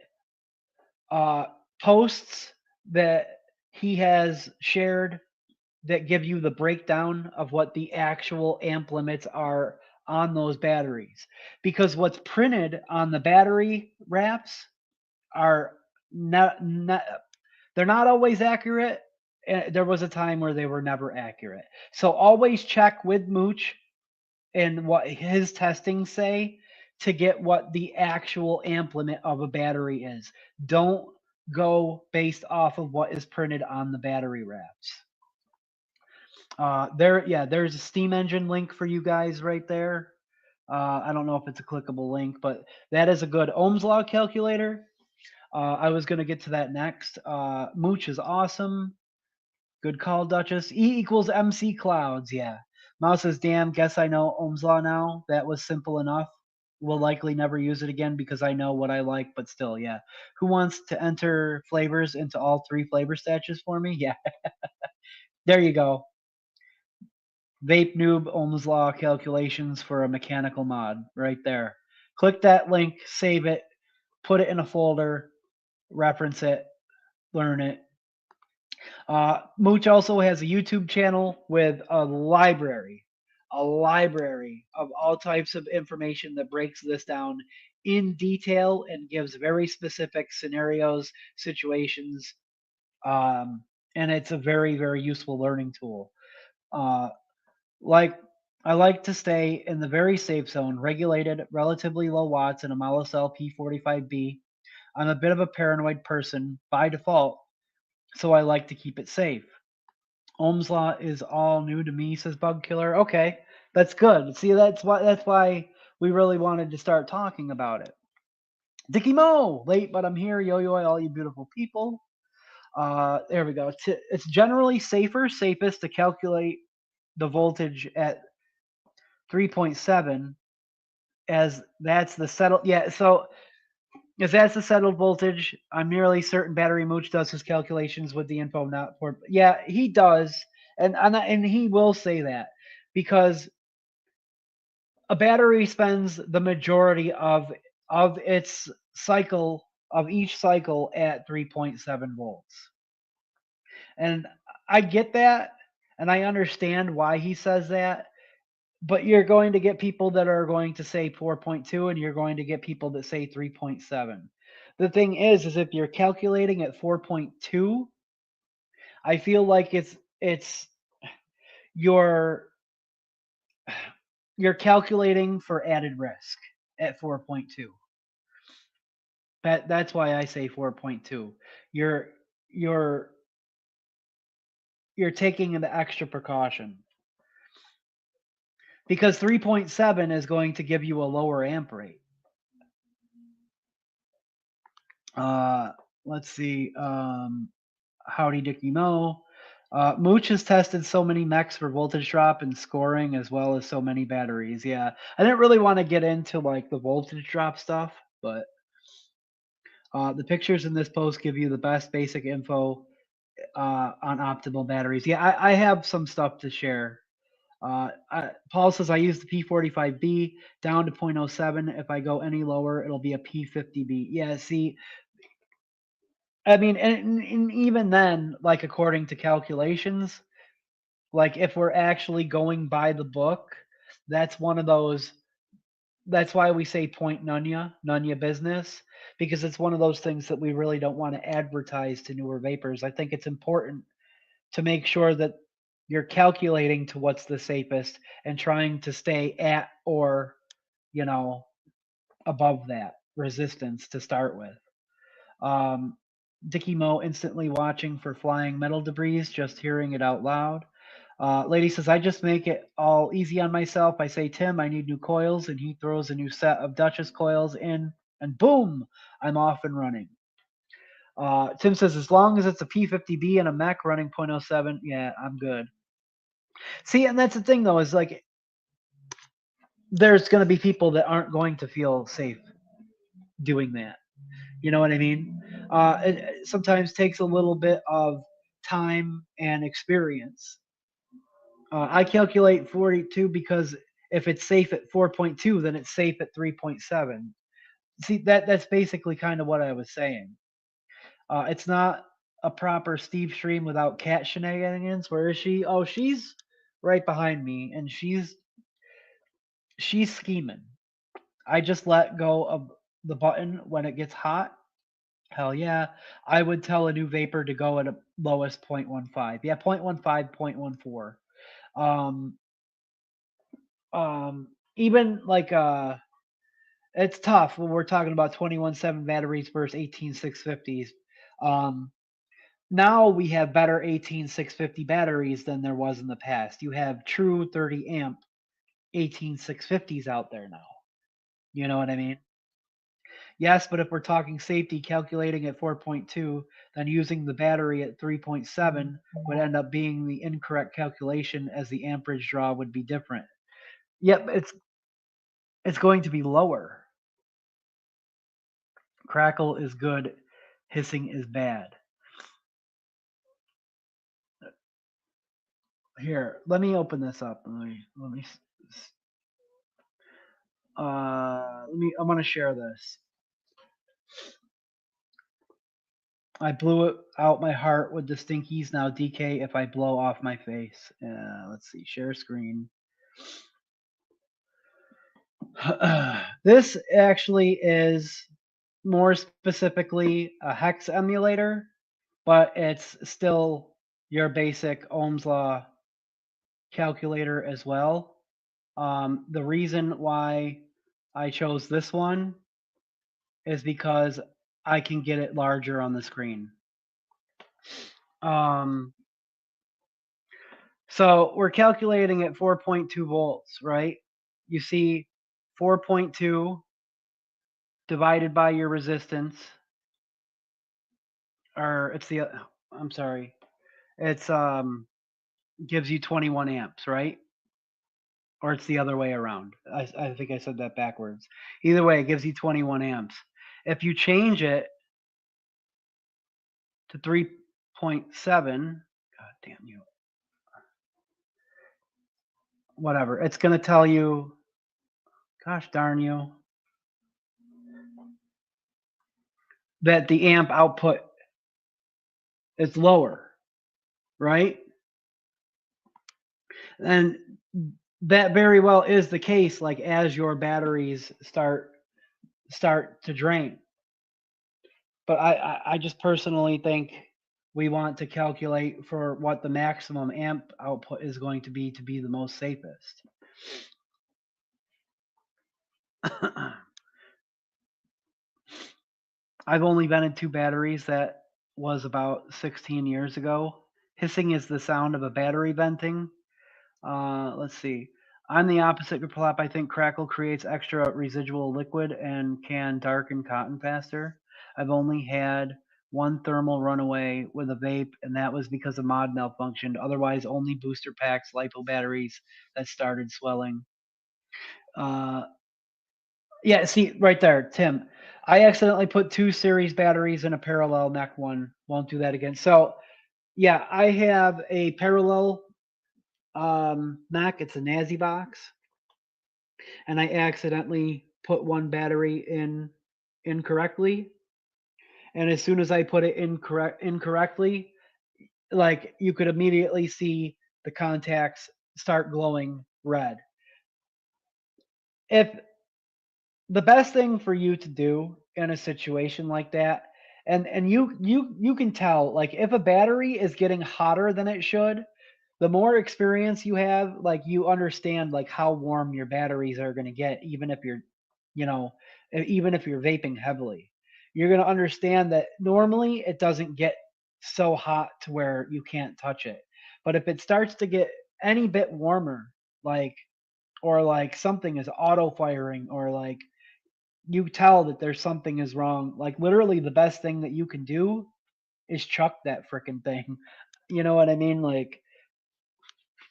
posts that he has shared that give you the breakdown of what the actual amp limits are on those batteries. Because what's printed on the battery wraps are not they're not always accurate. There was a time where they were never accurate. So always check with Mooch and what his testings say to get what the actual amp limit of a battery is. Don't go based off of what is printed on the battery wraps. There's a Steam Engine link for you guys right there. I don't know if it's a clickable link, but that is a good Ohm's law calculator. I was going to get to that next. Mooch is awesome. Good call, Duchess. E equals MC clouds. Yeah. Mouse says, damn, guess I know Ohm's law now. That was simple enough. Will likely never use it again because I know what I like, but still, yeah. Who wants to enter flavors into all 3 flavor stashes for me? Yeah. There you go. Vape noob Ohm's law calculations for a mechanical mod right there. Click that link, save it, put it in a folder, reference it, learn it. Mooch also has a YouTube channel with a library of all types of information that breaks this down in detail and gives very specific scenarios, situations, and it's a very, very useful learning tool. Like I like to stay in the very safe zone, regulated, relatively low watts in a Molicel P45B. I'm a bit of a paranoid person by default, so I like to keep it safe. Ohm's law is all new to me, says Bug Killer. Okay, that's good. See, that's why we really wanted to start talking about it. Dicky Mo, late but I'm here. Yo yo, all you beautiful people. There we go. It's generally safest to calculate the voltage at 3.7, as that's the settled. Yeah, so if that's the settled voltage, I'm nearly certain Battery Mooch does his calculations with the info not for. Yeah, he does, and he will say that because a battery spends the majority of its cycle of each cycle at 3.7 volts. And I get that, and I understand why he says that, but you're going to get people that are going to say 4.2, and you're going to get people that say 3.7. The thing is if you're calculating at 4.2, I feel like it's you're you're calculating for added risk at 4.2. That's why I say 4.2. You're you're you're taking an extra precaution because 3.7 is going to give you a lower amp rate. Let's see. Howdy Dicky Mo. Mooch has tested so many mechs for voltage drop and scoring, as well as so many batteries. Yeah, I didn't really want to get into like the voltage drop stuff, but the pictures in this post give you the best basic info on optimal batteries. Yeah, I have some stuff to share. Paul says I use the P45B down to 0.07. If I go any lower, it'll be a P50B. Yeah, see, I mean, and even then, like according to calculations, like if we're actually going by the book, that's one of those. That's why we say point Nunya business, because it's one of those things that we really don't want to advertise to newer vapors. I think it's important to make sure that you're calculating to what's the safest and trying to stay at or, you know, above that resistance to start with. Um, Dicky Mo instantly watching for flying metal debris, just hearing it out loud. Lady says, I just make it all easy on myself. I say, Tim, I need new coils, and he throws a new set of Duchess coils in, and boom, I'm off and running. Tim says, as long as it's a P50B and a mech running 0.07, yeah, I'm good. See, and that's the thing, though, is like there's going to be people that aren't going to feel safe doing that. You know what I mean? It sometimes takes a little bit of time and experience. I calculate 42 because if it's safe at 4.2, then it's safe at 3.7. See, that's basically kind of what I was saying. It's not a proper Steve stream without cat shenanigans. Where is she? Oh, she's right behind me, and she's scheming. I just let go of the button when it gets hot. Hell yeah. I would tell a new vapor to go at a lowest 0.15. Yeah, 0.15, 0.14. Um, even like it's tough when we're talking about 21.7 batteries versus 18.650s. Um, now we have better 18.650 batteries than there was in the past. You have true 30 amp 18.650s out there now. You know what I mean? Yes, but if we're talking safety, calculating at 4.2, then using the battery at 3.7 would end up being the incorrect calculation, as the amperage draw would be different. Yep, it's going to be lower. Crackle is good, hissing is bad. Here, let me open this up. I want to share this. I blew it out my heart with the stinkies. Now DK if I blow off my face. Let's see. Share screen. This actually is more specifically a hex emulator, but it's still your basic Ohm's law calculator as well. The reason why I chose this one is because I can get it larger on the screen. So we're calculating at 4.2 volts, right? You see 4.2 divided by your resistance, or it's the, I'm sorry, it's gives you 21 amps, right? Or it's the other way around. I think I said that backwards. Either way, it gives you 21 amps. If you change it to 3.7, God damn you, whatever, it's going to tell you, gosh darn you, that the amp output is lower, right? And that very well is the case, like as your batteries start to drain. But I just personally think we want to calculate for what the maximum amp output is going to be the most safest. I've only vented 2 batteries. That was about 16 years ago. Hissing is the sound of a battery venting. Let's see. I'm the opposite group flap. I think crackle creates extra residual liquid and can darken cotton faster. I've only had one thermal runaway with a vape, and that was because a mod malfunctioned. Otherwise, only booster packs, LiPo batteries that started swelling. Yeah, see, right there, Tim. I accidentally put 2 series batteries in a parallel neck one. Won't do that again. So, yeah, I have a parallel neck. It's a Nazi box, and I accidentally put one battery in incorrectly. And as soon as I put it incorrectly, like you could immediately see the contacts start glowing red. If the best thing for you to do in a situation like that, and you can tell, like if a battery is getting hotter than it should, the more experience you have, like you understand like how warm your batteries are going to get, even if you're, you know, even if you're vaping heavily, you're going to understand that normally it doesn't get so hot to where you can't touch it. But if it starts to get any bit warmer, like, or like something is auto firing, or like you tell that there's something is wrong, like literally the best thing that you can do is chuck that freaking thing. You know what I mean? Like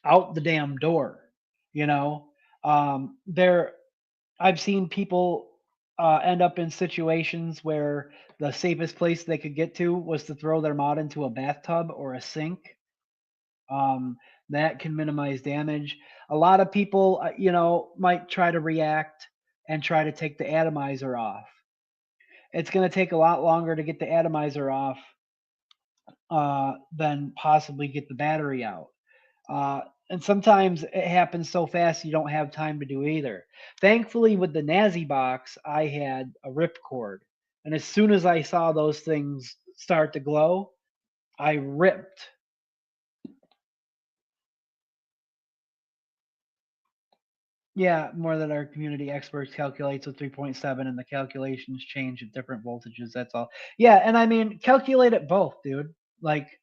out the damn door, you know? There, I've seen people end up in situations where the safest place they could get to was to throw their mod into a bathtub or a sink. That can minimize damage. A lot of people, might try to react and try to take the atomizer off. It's going to take a lot longer to get the atomizer off than possibly get the battery out. And sometimes it happens so fast you don't have time to do either. Thankfully, with the Nazi box, I had a ripcord. And as soon as I saw those things start to glow, I ripped. Yeah, more than our community experts calculates with 3.7, and the calculations change at different voltages. That's all. Yeah, and I mean, calculate it both, dude. Like,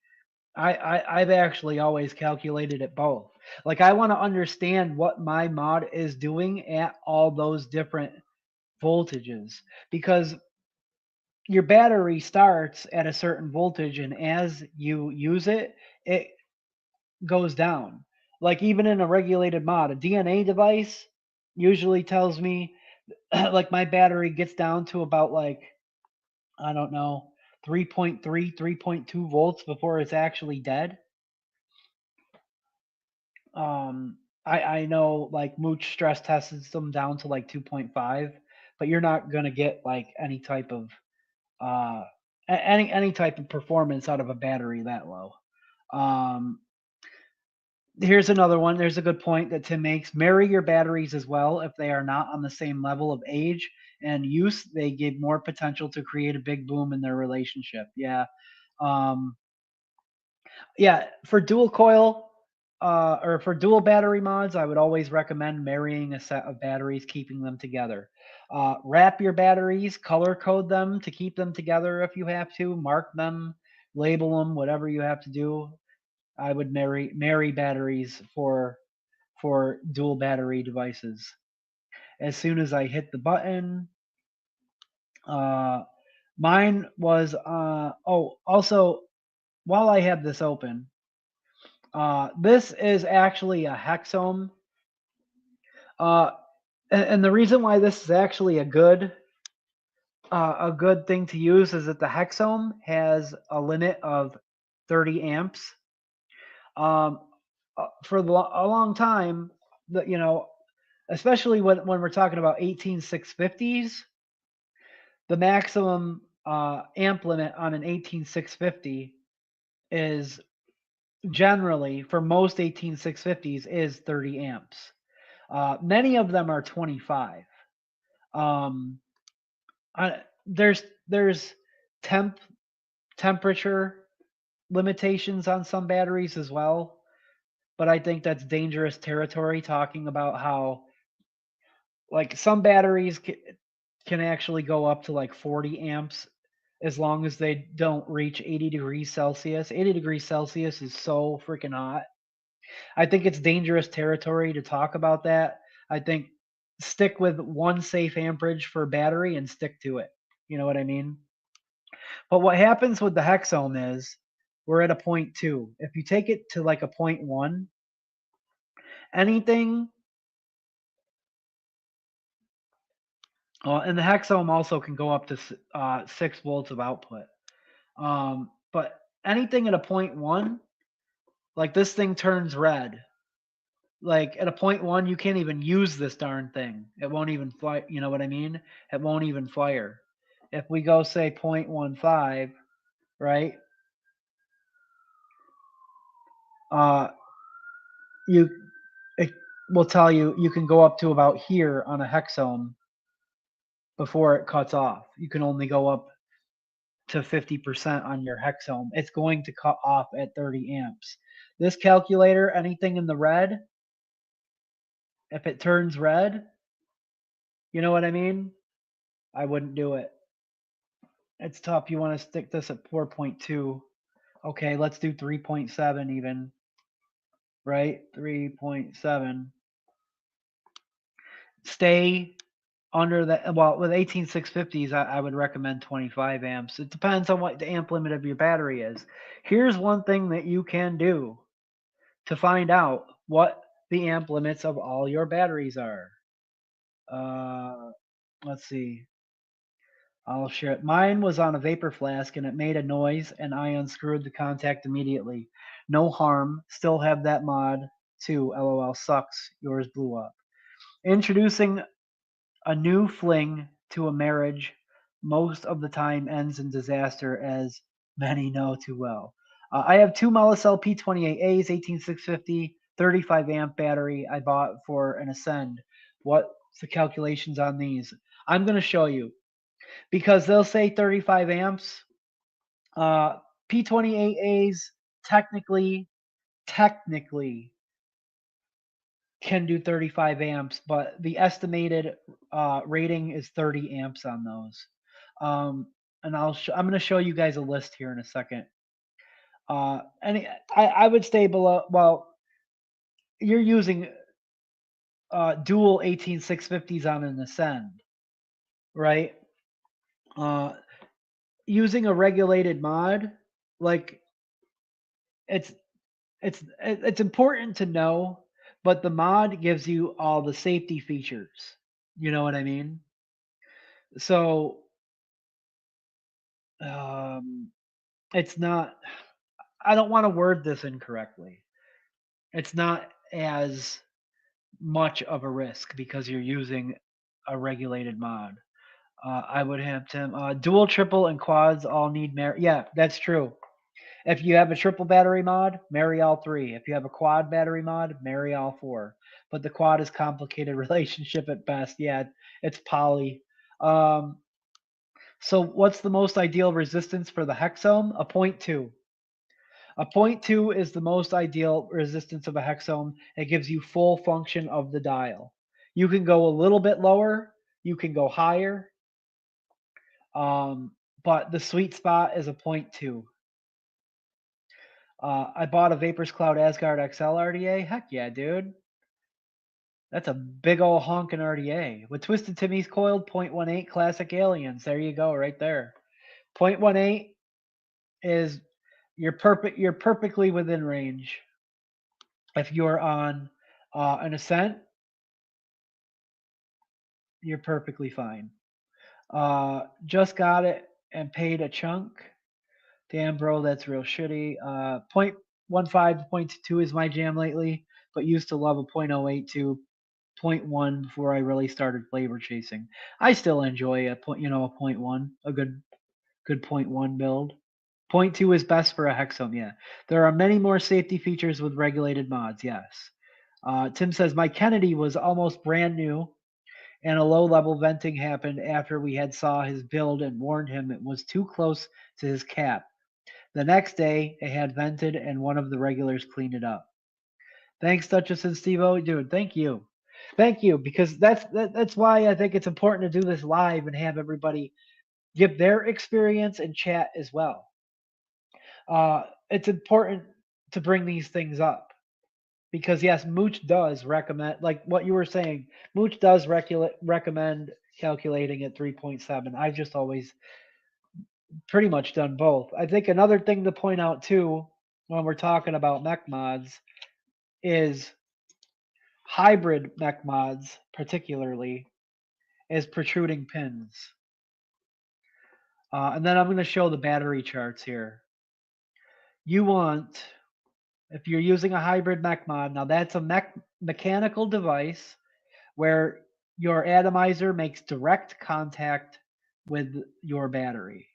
I've actually always calculated it both. Like I want to understand what my mod is doing at all those different voltages, because your battery starts at a certain voltage, and as you use it, it goes down. Like even in a regulated mod, a DNA device usually tells me like my battery gets down to about like, I don't know, 3.3, 3.2 volts before it's actually dead. I know like Mooch stress tests them down to like 2.5, but you're not gonna get like any type of uh any type of performance out of a battery that low. Um, Here's another one. There's a good point that Tim makes. Marry your batteries as well. If they are not on the same level of age and use, they give more potential to create a big boom in their relationship. Yeah. Um, yeah. For dual coil, or for dual battery mods, I would always recommend marrying a set of batteries, keeping them together. Wrap your batteries, color code them to keep them together if you have to, mark them, label them, whatever you have to do. I would marry batteries for dual battery devices. As soon as I hit the button, mine was oh, also, while I have this open, this is actually a hexohm. Uh, and the reason why this is actually a good thing to use is that the hexohm has a limit of 30 amps. For a long time, especially when we're talking about 18650s, the maximum amp limit on an 18650 is generally, for most 18650s, is 30 amps. Many of them are 25. There's temperature limitations on some batteries as well, but I think that's dangerous territory, talking about how like some batteries can actually go up to like 40 amps as long as they don't reach 80 degrees Celsius. 80 degrees Celsius is so freaking hot. I think it's dangerous territory to talk about that. I think stick with one safe amperage for battery and stick to it. You know what I mean? But what happens with the hexohm is we're at a 0.2. If you take it to like a 0.1, anything, and the hexohm also can go up to 6 volts of output. But anything at a 0.1, like this thing turns red. Like at a 0.1, you can't even use this darn thing. It won't even fly. You know what I mean? It won't even fire. If we go say 0.15, right? You it will tell you can go up to about here on a hexohm before it cuts off. You can only go up to 50% on your hexohm. It's going to cut off at 30 amps. This calculator, anything in the red, if it turns red, you know what I mean? I wouldn't do it. It's tough. You want to stick this at 4.2. Okay, let's do 3.7 even. Right? 3.7. Stay under that. Well, with 18650s, I would recommend 25 amps. It depends on what the amp limit of your battery is. Here's one thing that you can do to find out what the amp limits of all your batteries are. Let's see. I'll share it. Mine was on a vapor flask and it made a noise and I unscrewed the contact immediately. No harm. Still have that mod too. LOL sucks. Yours blew up. Introducing a new fling to a marriage most of the time ends in disaster, as many know too well. I have two Molicel P28As, 18650, 35 amp battery I bought for an Ascend. What's the calculations on these? I'm going to show you because they'll say 35 amps. P28As technically can do 35 amps, but the estimated rating is 30 amps on those. And I'm going to show you guys a list here in a second. And I would stay below. Well, you're using dual 18650s on an Ascend, right? Using a regulated mod, like it's important to know, but the mod gives you all the safety features. You know what I mean? So it's not, I don't want to word this incorrectly. It's not as much of a risk because you're using a regulated mod. I would have to dual, triple, and quads all need yeah, that's true. If you have a triple battery mod, marry all three. If you have a quad battery mod, marry all four. But the quad is complicated relationship at best. Yeah, it's poly. So what's the most ideal resistance for the hexohm? A 0.2. A 0.2 is the most ideal resistance of a hex ohm. It gives you full function of the dial. You can go a little bit lower, you can go higher, but the sweet spot is a 0.2. I bought a Vapors Cloud Asgard XL RDA. Heck yeah, dude. That's a big old honking RDA. With Twisted Timmy's coiled 0.18 classic aliens. There you go, right there. 0.18 is you're perfectly within range. If you're on an ascent, you're perfectly fine. Just got it and paid a chunk. Damn, bro, that's real shitty. 0.15 to 0.2 is my jam lately, but used to love a 0.08 to 0.1 before I really started flavor chasing. I still enjoy a 0.1, a good 0.1 build. 0.2 is best for a hex ohm, yeah. There are many more safety features with regulated mods, yes. Tim says, my Kennedy was almost brand new, and a low-level venting happened after we had saw his build and warned him it was too close to his cap. The next day, it had vented, and one of the regulars cleaned it up. Thanks, Duchess and Steve-O. Dude, thank you. Thank you, because that's why I think it's important to do this live and have everybody give their experience and chat as well. It's important to bring these things up because yes, Mooch does recommend, like what you were saying, Mooch does recommend calculating at 3.7. I've just always pretty much done both. I think another thing to point out too when we're talking about mech mods is hybrid mech mods, particularly, is protruding pins. And then I'm going to show the battery charts here. You want, if you're using a hybrid mech mod, now that's a mechanical device where your atomizer makes direct contact with your battery.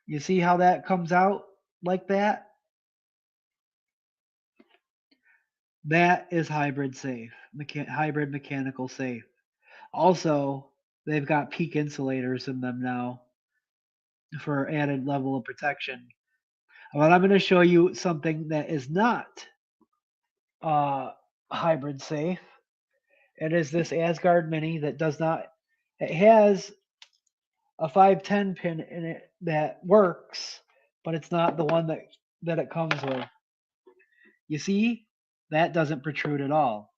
You see how that comes out like that? That is hybrid safe, hybrid mechanical safe. Also, they've got peak insulators in them now for added level of protection. But I'm going to show you something that is not hybrid safe. It is this Asgard Mini that does not, it has a 510 pin in it that works, but it's not the one that it comes with. You see, that doesn't protrude at all.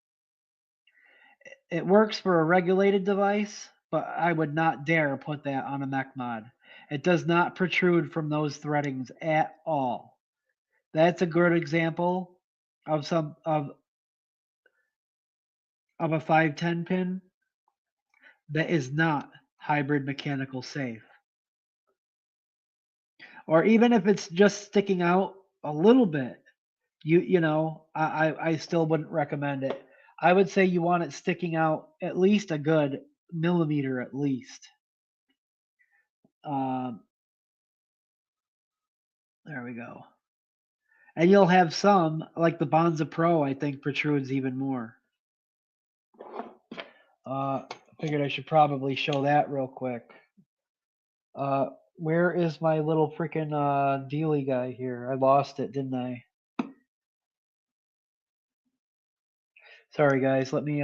It works for a regulated device, but I would not dare put that on a mech mod. It does not protrude from those threadings at all. That's a good example of a 510 pin that is not hybrid mechanical safe. Or even if it's just sticking out a little bit, I still wouldn't recommend it. I would say you want it sticking out at least a good millimeter at least. There we go. And you'll have some, like the Bonza Pro, I think protrudes even more. Figured I should probably show that real quick. Where is my little freaking dealy guy here? I lost it, didn't I? Sorry guys, let me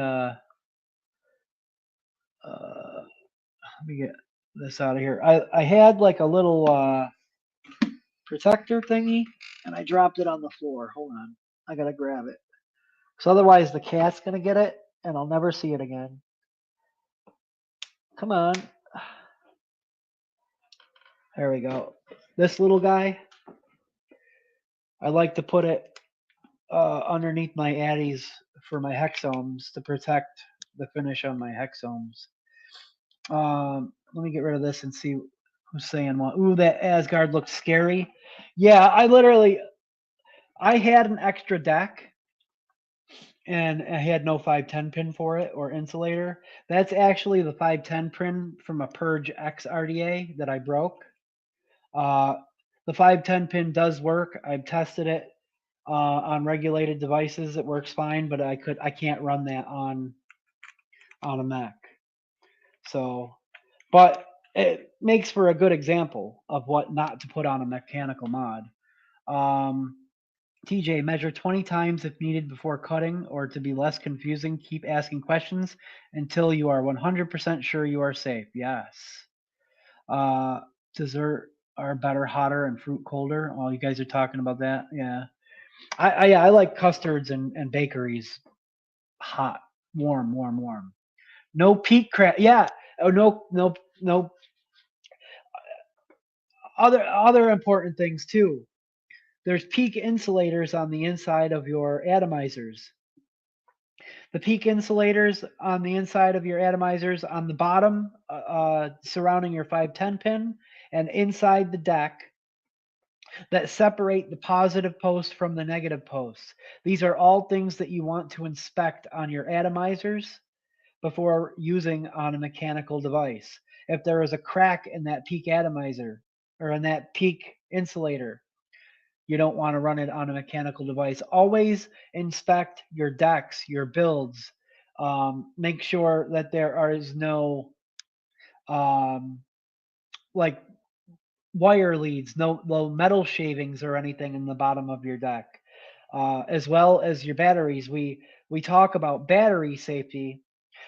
get this out of here. I had like a little protector thingy and I dropped it on the floor. Hold on. I gotta grab it. So otherwise the cat's gonna get it and I'll never see it again. Come on. There we go. This little guy, I like to put it underneath my addies for my hex ohms to protect the finish on my hex ohms. Let me get rid of this and see who's saying what. Ooh, that Asgard looks scary. Yeah, I had an extra deck and I had no 510 pin for it or insulator. That's actually the 510 pin from a Purge X RDA that I broke. The 510 pin does work. I've tested it on regulated devices. It works fine, but I can't run that on a Mac. So, but it makes for a good example of what not to put on a mechanical mod. TJ, measure 20 times if needed before cutting, or to be less confusing, keep asking questions until you are 100% sure you are safe. Yes. Dessert are better hotter and fruit colder. Oh, you guys are talking about that? Yeah. I like custards and bakeries hot, warm, warm, warm. No peak crack. Yeah. Oh, no. Other important things too. There's peak insulators on the inside of your atomizers. The peak insulators on the inside of your atomizers on the bottom, surrounding your 510 pin, and inside the deck that separate the positive post from the negative posts. These are all things that you want to inspect on your atomizers before using on a mechanical device. If there is a crack in that peak atomizer or in that peak insulator, you don't want to run it on a mechanical device. Always inspect your decks, your builds. Make sure that there is no like wire leads, no metal shavings or anything in the bottom of your deck, as well as your batteries. We talk about battery safety,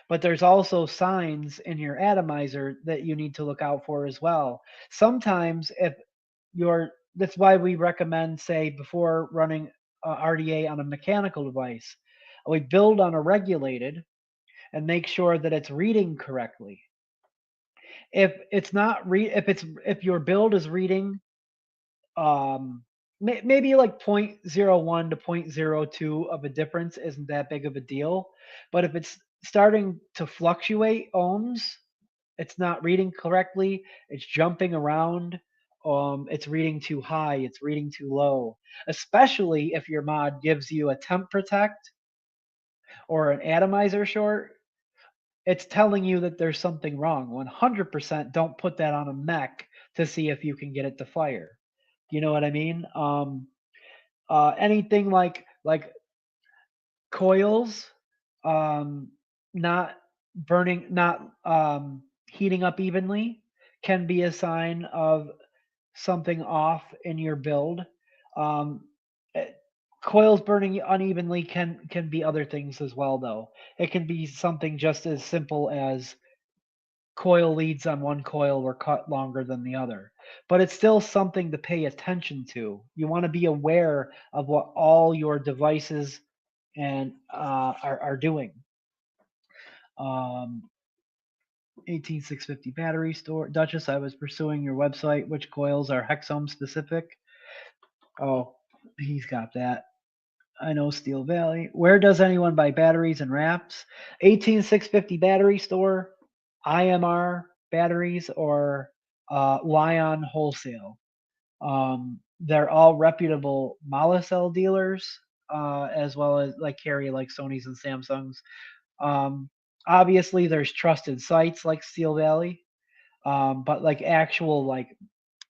but there's also signs in your atomizer that you need to look out for as well. Sometimes if you're that's why we recommend, say, before running RDA on a mechanical device, we build on a regulated and make sure that it's reading correctly. If it's not if your build is reading maybe like 0.01 to 0.02 of a difference isn't that big of a deal, but if it's starting to fluctuate ohms, it's not reading correctly, it's jumping around, it's reading too high, it's reading too low, especially if your mod gives you a temp protect or an atomizer short. It's telling you that there's something wrong. 100% don't put that on a mech to see if you can get it to fire. You know what I mean? Anything like coils, not burning, not heating up evenly, can be a sign of something off in your build. Um, eh, Coils burning unevenly can be other things as well, though. It can be something just as simple as coil leads on one coil were cut longer than the other. But it's still something to pay attention to. You want to be aware of what all your devices and are doing. 18650 battery store. Duchess, I was pursuing your website. Which coils are Hexohm specific? Oh, he's got that. I know Steel Valley. Where does anyone buy batteries and wraps? 18650 battery store, IMR batteries, or Lion Wholesale. They're all reputable Molicel dealers, as well as like carry like Sony's and Samsung's. Obviously, there's trusted sites like Steel Valley, but like actual like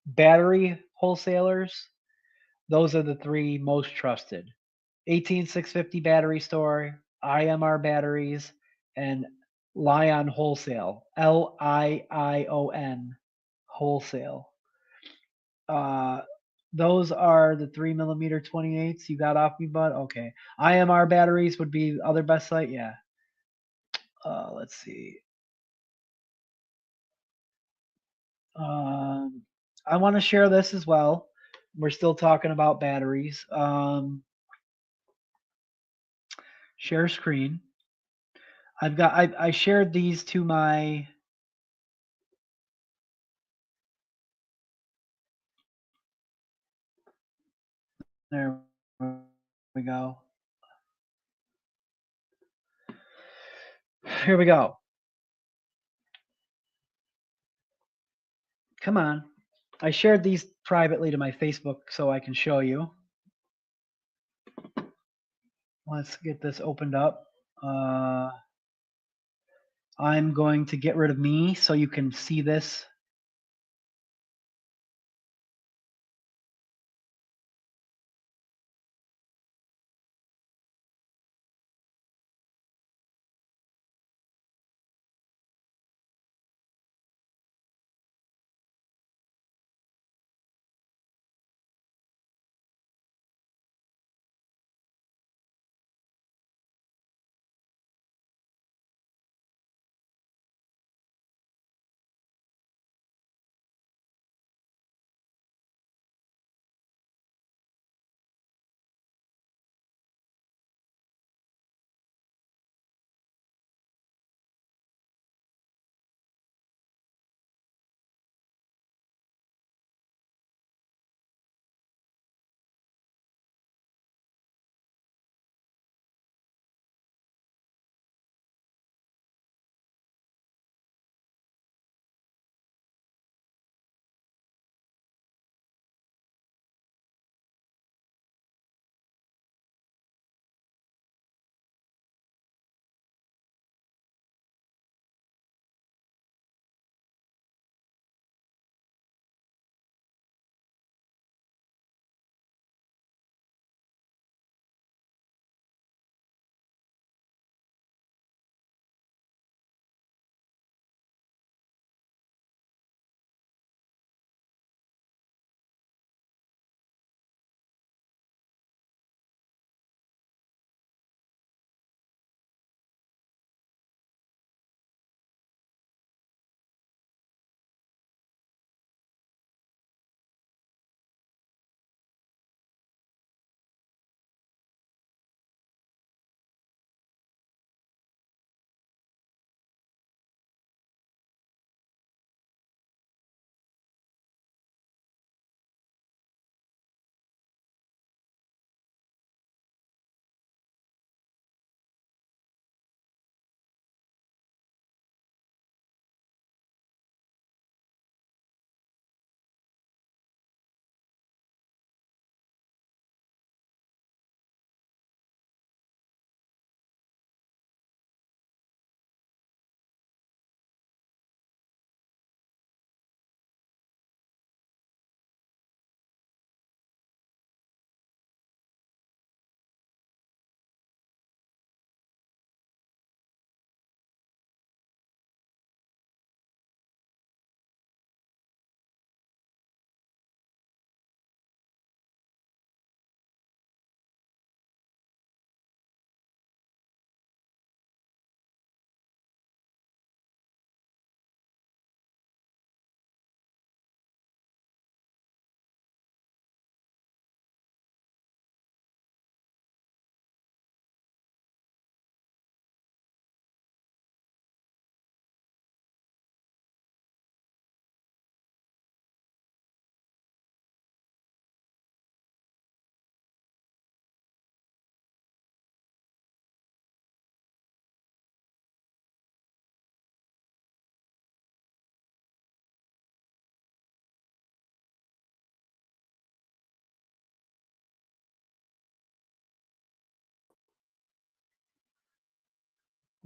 battery wholesalers, those are the three most trusted. 18650 battery store, IMR batteries, and Lion Wholesale, Lion Wholesale. Those are the 3mm 28s you got off me, bud. Okay. IMR batteries would be the other best site. Yeah. Let's see. I want to share this as well. We're still talking about batteries. Share screen. I shared these to my there we go. Here we go. Come on. I shared these privately to my Facebook so I can show you. Let's get this opened up. I'm going to get rid of me so you can see this.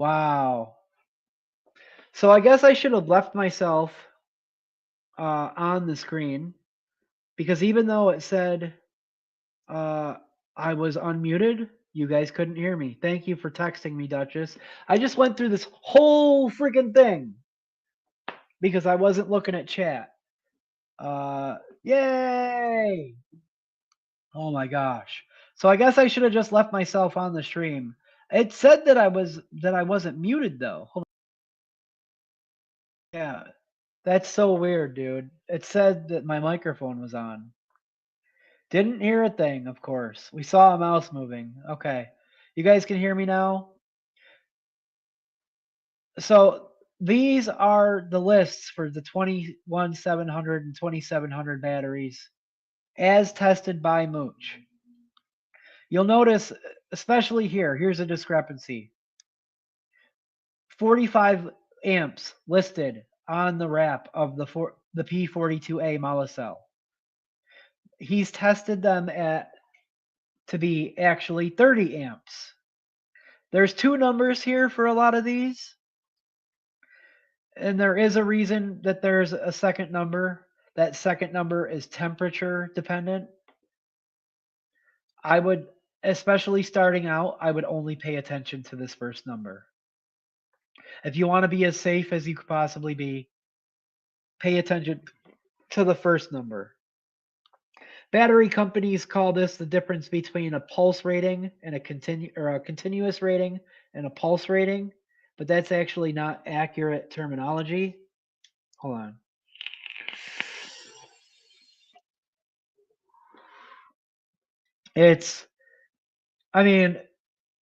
Wow. So I guess I should have left myself on the screen because even though it said uh, I was unmuted, you guys couldn't hear me. Thank you for texting me, Duchess. I just went through this whole freaking thing because I wasn't looking at chat. Yay! Oh my gosh. So I guess I should have just left myself on the stream. It said that I wasn't muted though. Hold on. Yeah. That's so weird, dude. It said that my microphone was on. Didn't hear a thing, of course. We saw a mouse moving. Okay. You guys can hear me now? So these are the lists for the 21700 and 2700 batteries as tested by Mooch. You'll notice, especially here, here's a discrepancy. 45 amps listed on the wrap of the P42A Molicel. He's tested them to be actually 30 amps. There's two numbers here for a lot of these. And there is a reason that there's a second number. That second number is temperature dependent. I would, especially starting out, I would only pay attention to this first number. If you want to be as safe as you could possibly be, pay attention to the first number. Battery companies call this the difference between a pulse rating and a continuous rating and a pulse rating, but that's actually not accurate terminology. Hold on. I mean,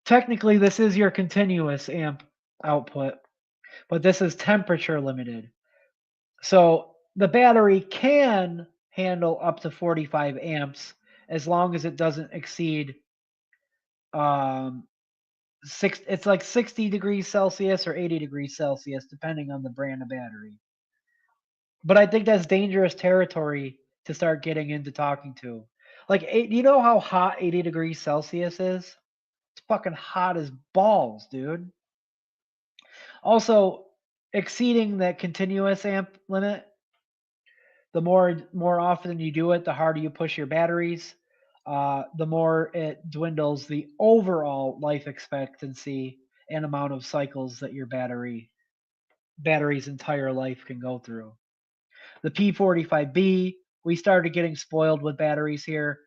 technically this is your continuous amp output, but this is temperature limited. So the battery can handle up to 45 amps as long as it doesn't exceed it's like 60 degrees Celsius or 80 degrees Celsius, depending on the brand of battery. But I think that's dangerous territory to start getting into talking to. Like, you know how hot 80 degrees Celsius is? It's fucking hot as balls, dude. Also, exceeding that continuous amp limit, the more often you do it, the harder you push your batteries, the more it dwindles the overall life expectancy and amount of cycles that your battery's entire life can go through. The P45B, we started getting spoiled with batteries here.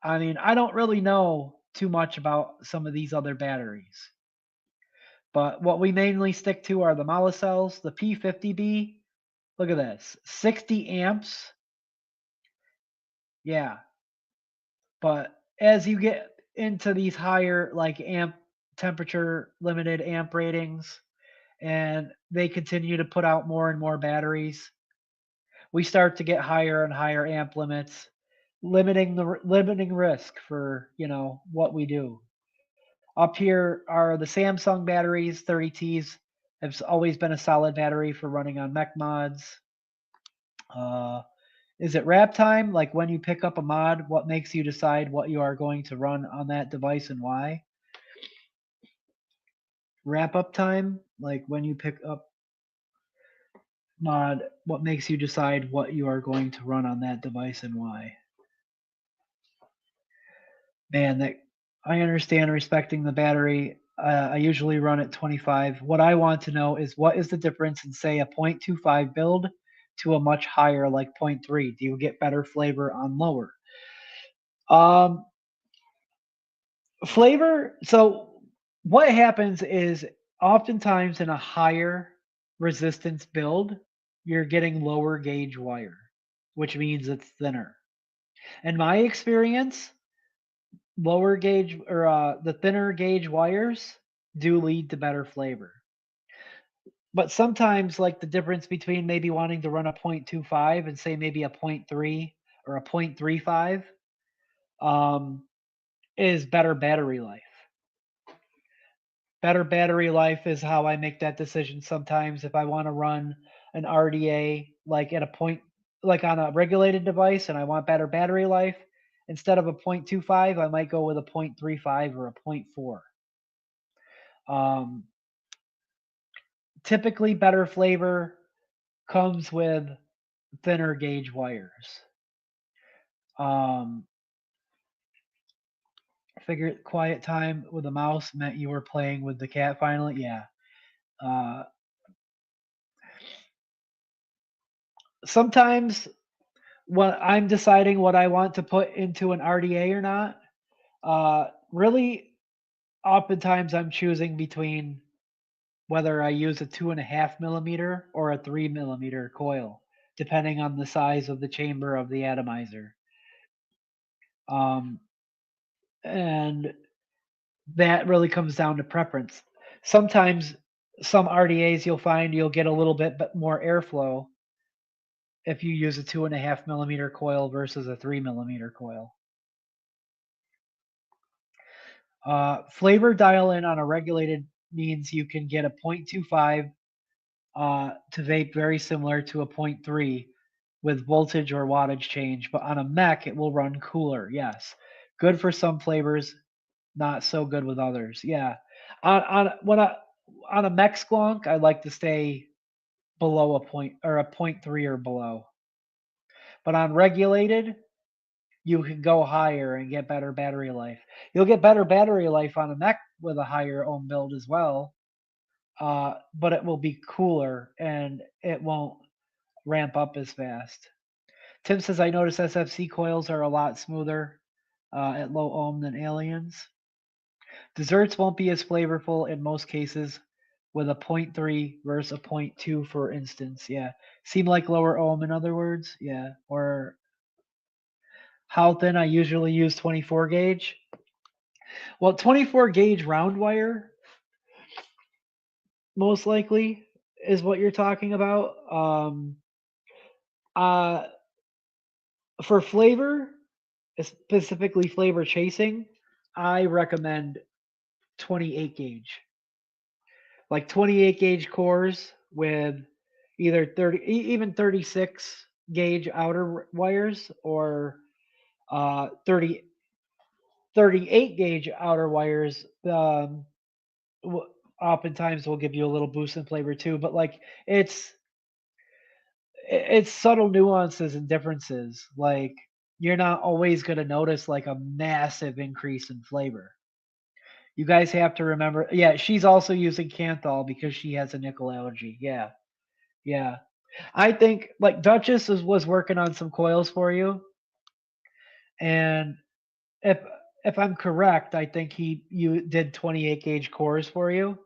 I mean, I don't really know too much about some of these other batteries. But what we mainly stick to are the Molicels, the P50B. Look at this, 60 amps. Yeah. But as you get into these higher like amp temperature limited amp ratings and they continue to put out more and more batteries, we start to get higher and higher amp limits, limiting risk for, what we do. Up here are the Samsung batteries, 30Ts. Have always been a solid battery for running on mech mods. Is it wrap time? Like when you pick up a mod, what makes you decide what you are going to run on that device and why? Wrap up time? Like when you pick up mod, what makes you decide what you are going to run on that device and why? Man, that I understand respecting the battery. I usually run at 25. What I want to know is what is the difference in, say, a 0.25 build to a much higher, like 0.3? Do you get better flavor on lower? Flavor. So what happens is oftentimes in a higher resistance build, you're getting lower gauge wire, which means it's thinner. In my experience, lower gauge or the thinner gauge wires do lead to better flavor. But sometimes, like the difference between maybe wanting to run a 0.25 and say maybe a 0.3 or a 0.35 is better battery life. Better battery life is how I make that decision sometimes. If I want to run an RDA like at a point, like on a regulated device, and I want better battery life, instead of a 0.25, I might go with a 0.35 or a 0.4. typically better flavor comes with thinner gauge wires. Um, Figured quiet time with the mouse meant you were playing with the cat finally. Yeah. Uh, Sometimes when I'm deciding what I want to put into an RDA or not, really, oftentimes I'm choosing between whether I use a 2.5 millimeter or a 3 millimeter coil, depending on the size of the chamber of the atomizer. Um, and that really comes down to preference. Sometimes some RDAs you'll find you'll get a little bit more airflow if you use a 2.5 millimeter coil versus a 3 millimeter coil. Flavor dial in on a regulated means you can get a 0.25 to vape very similar to a 0.3 with voltage or wattage change, but on a mech it will run cooler. Yes, good for some flavors, not so good with others. Yeah, on a mech squonk, I like to stay below a point or a 0.3 or below. But on regulated, you can go higher and get better battery life. You'll get better battery life on a mech with a higher ohm build as well, but it will be cooler and it won't ramp up as fast. Tim says, I notice SFC coils are a lot smoother at low ohm than aliens. Desserts won't be as flavorful in most cases with a 0.3 versus a 0.2, for instance. Yeah. Seem like lower ohm, in other words. Yeah. Or how thin I usually use 24 gauge. Well, 24 gauge round wire, most likely, is what you're talking about. Uh, for flavor, specifically flavor chasing, I recommend 28 gauge. Like 28 gauge cores with either 30, even 36 gauge outer wires or 30, 38 gauge outer wires. Oftentimes will give you a little boost in flavor too, but like it's it's subtle nuances and differences. Like you're not always going to notice like a massive increase in flavor. You guys have to remember. Yeah, she's also using Canthol because she has a nickel allergy. Yeah, yeah. I think like Duchess was working on some coils for you, and if if I'm correct, I think you did 28 gauge cores for you,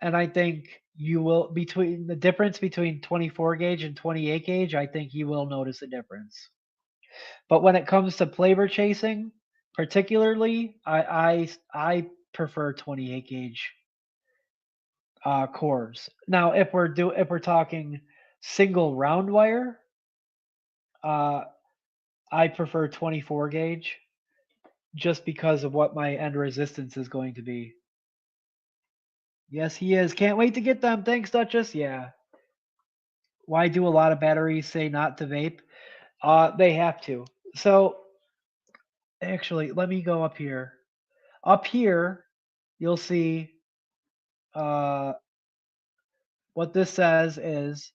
and I think you will between the difference between 24 gauge and 28 gauge. I think you will notice a difference. But when it comes to flavor chasing, particularly, I prefer 28 gauge cores. Now, if we're talking single round wire, uh, I prefer 24 gauge just because of what my end resistance is going to be. Yes, he is. Can't wait to get them. Thanks, Duchess. Yeah. Why do a lot of batteries say not to vape? They have to. So actually, let me go up here. Up here, you'll see uh, what this says is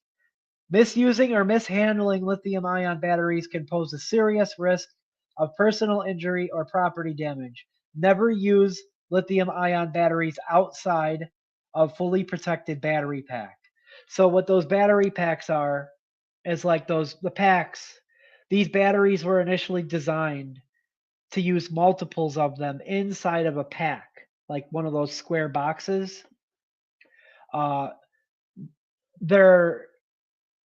misusing or mishandling lithium ion batteries can pose a serious risk of personal injury or property damage. Never use lithium ion batteries outside of fully protected battery pack. So what those battery packs are is like the packs. These batteries were initially designed to use multiples of them inside of a pack, like one of those square boxes. Uh, their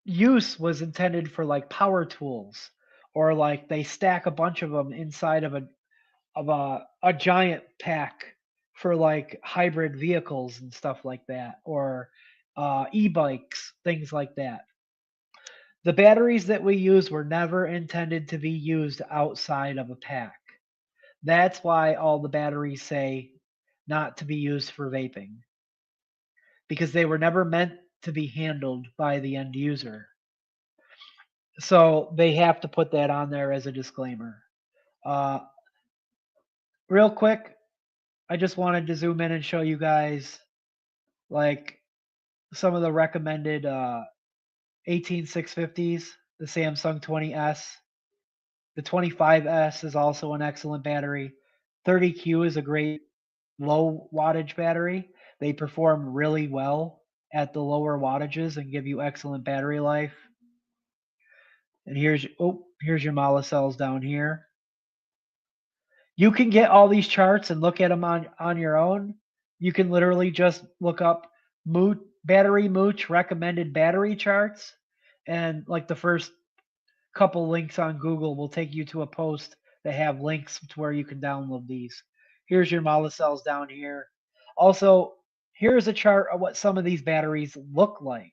use was intended for like power tools, or like they stack a bunch of them inside of a giant pack for like hybrid vehicles and stuff like that, or e-bikes, things like that. The batteries that we use were never intended to be used outside of a pack. That's why all the batteries say not to be used for vaping, because they were never meant to be handled by the end user. So they have to put that on there as a disclaimer. Uh, Real quick, I just wanted to zoom in and show you guys like some of the recommended 18650s, the Samsung 20S. The 25S is also an excellent battery. 30Q is a great low wattage battery. They perform really well at the lower wattages and give you excellent battery life. And here's your Mala cells down here. You can get all these charts and look at them on your own. You can literally just look up battery mooch recommended battery charts, and like the first couple links on Google will take you to a post that have links to where you can download these. Here's your Mala cells down here. Also, here's a chart of what some of these batteries look like,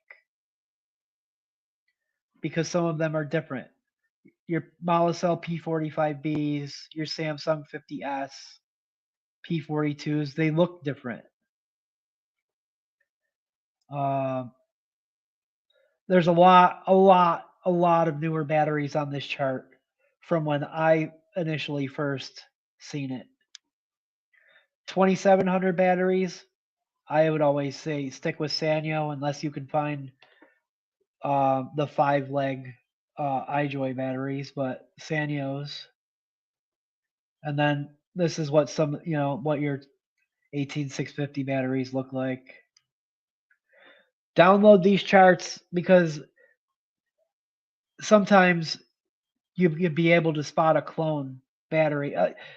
because some of them are different. Your Molicel P45Bs, your Samsung 50S, P42s, they look different. Uh, there's a lot of newer batteries on this chart from when I initially first seen it. 2700 batteries, I would always say stick with Sanyo unless you can find the 5-leg iJoy batteries, but Sanyos. And then this is what what your 18650 batteries look like. Download these charts because sometimes you'd be able to spot a clone battery.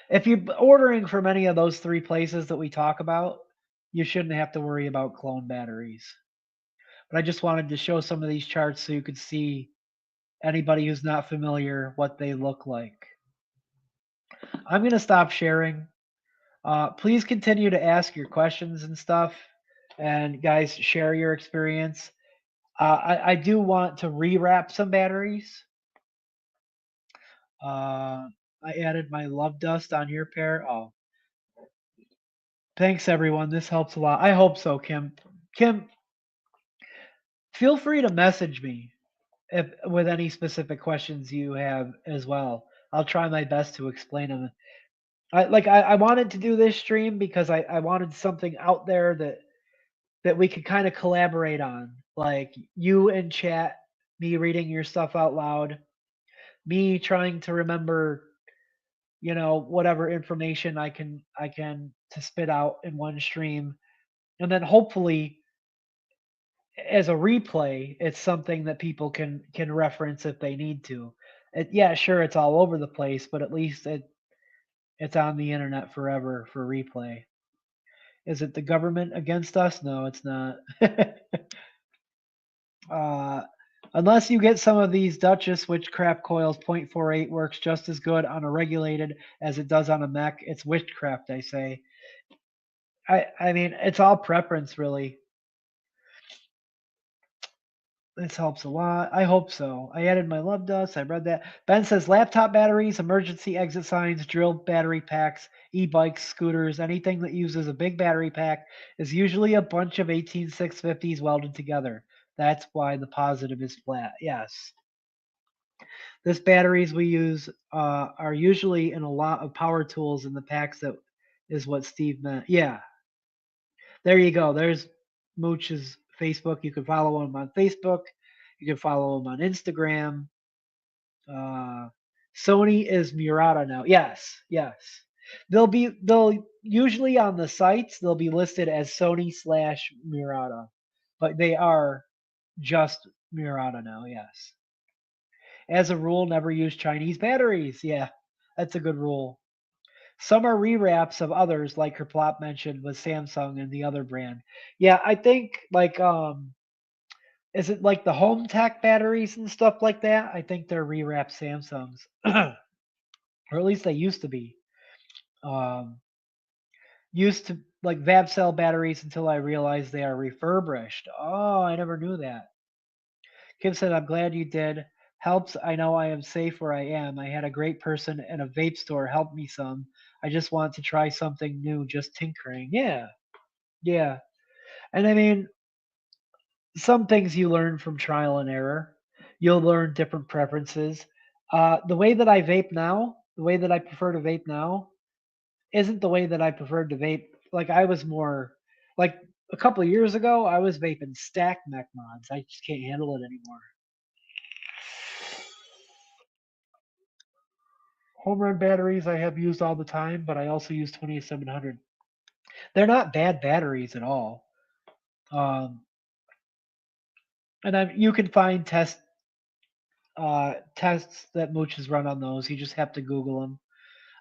If you're ordering from any of those 3 places that we talk about, you shouldn't have to worry about clone batteries. But I just wanted to show some of these charts so you could see, anybody who's not familiar, what they look like. I'm going to stop sharing. Please continue to ask your questions and stuff. And guys, share your experience. I do want to rewrap some batteries. I added my love dust on your pair. Oh, thanks everyone. This helps a lot. I hope so, Kim. Kim, feel free to message me if with any specific questions you have as well. I'll try my best to explain them. I wanted to do this stream because I wanted something out there that we could kind of collaborate on. Like you in chat, me reading your stuff out loud, me trying to remember, whatever information I can to spit out in one stream. And then hopefully as a replay, it's something that people can reference if they need to. Yeah, sure, it's all over the place, but at least it's on the internet forever for replay. Is it the government against us? No, it's not. Unless you get some of these Duchess witchcraft coils, 0.48 works just as good on a regulated as it does on a mech. It's witchcraft, I say. I mean, it's all preference, really. This helps a lot. I hope so. I added my love dust. I read that. Ben says laptop batteries, emergency exit signs, drilled battery packs, e-bikes, scooters, anything that uses a big battery pack is usually a bunch of 18650s welded together. That's why the positive is flat. Yes. This batteries we use are usually in a lot of power tools in the packs. That is what Steve meant. Yeah. There you go. There's Mooch's Facebook. You can follow him on Facebook. You can follow him on Instagram. Sony is Murata now. Yes, yes. They'll usually on the sites they'll be listed as Sony/Murata, but they are just Murata now. Yes. As a rule, never use Chinese batteries. Yeah, that's a good rule. Some are rewraps of others, like Kerplop mentioned with Samsung and the other brand. Yeah, I think like is it like the home tech batteries and stuff like that? I think they're rewrapped Samsungs. Or at least they used to be. Used to like Vabcell batteries until I realized they are refurbished. Oh, I never knew that. Kim said, I'm glad you did. Helps. I know I am safe where I am. I had a great person in a vape store help me some. I just want to try something new, just tinkering. Yeah. Yeah. And I mean, some things you learn from trial and error. You'll learn different preferences. The way that I vape now, the way that I prefer to vape now, isn't the way that I preferred to vape. Like I was more like A couple of years ago, I was vaping stack mech mods. I just can't handle it anymore. Home run batteries I have used all the time, but I also use 2700. They're not bad batteries at all. Um, and you can find tests that Mooch has run on those. You just have to Google them.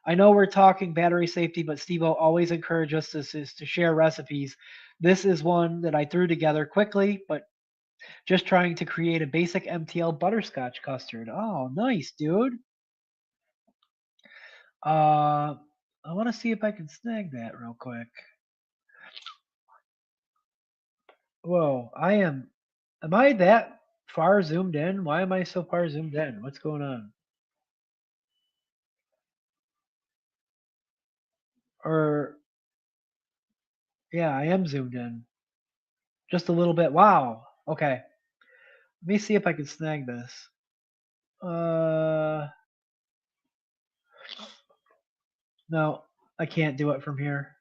I know we're talking battery safety, but Steve-O always encourages us is to share recipes. This is one that I threw together quickly, but just trying to create a basic MTL butterscotch custard. Oh, nice, dude. I want to see if I can snag that real quick. Whoa, am I that far zoomed in? Why am I so far zoomed in? What's going on? Or, yeah, I am zoomed in. Just a little bit. Wow. Okay. Let me see if I can snag this. No, I can't do it from here.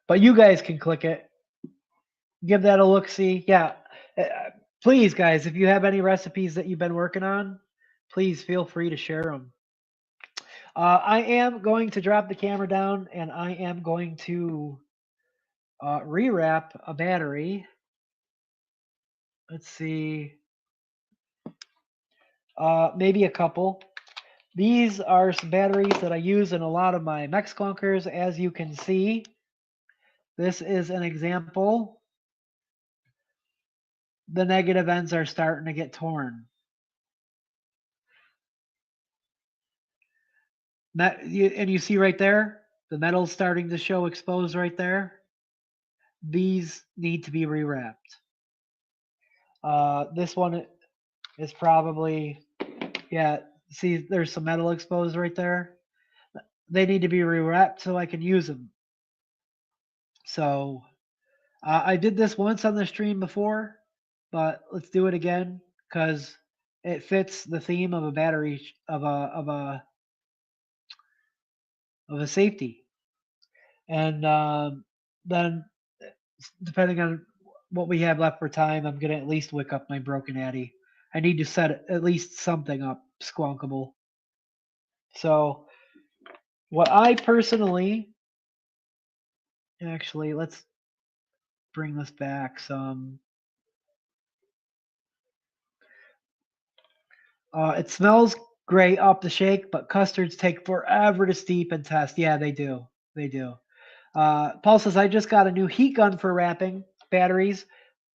But you guys can click it. Give that a look. See, yeah. Please, guys, if you have any recipes that you've been working on, please feel free to share them. I am going to drop the camera down, and I am going to rewrap a battery. Let's see. Maybe a couple. These are some batteries that I use in a lot of my mech clunkers. As you can see, this is an example. The negative ends are starting to get torn. And you see right there, the metal's starting to show exposed right there. These need to be rewrapped. This one is probably, yeah, see there's some metal exposed right there. They need to be rewrapped so I can use them. So I did this once on the stream before, but let's do it again because it fits the theme of a battery of a safety. And then depending on what we have left for time, I'm gonna at least wick up my broken Addy. I need to set at least something up squonkable. So what I personally actually let's bring this back some. It smells great off the shake, but custards take forever to steep and test. Yeah, they do. They do. Paul says, I just got a new heat gun for wrapping batteries.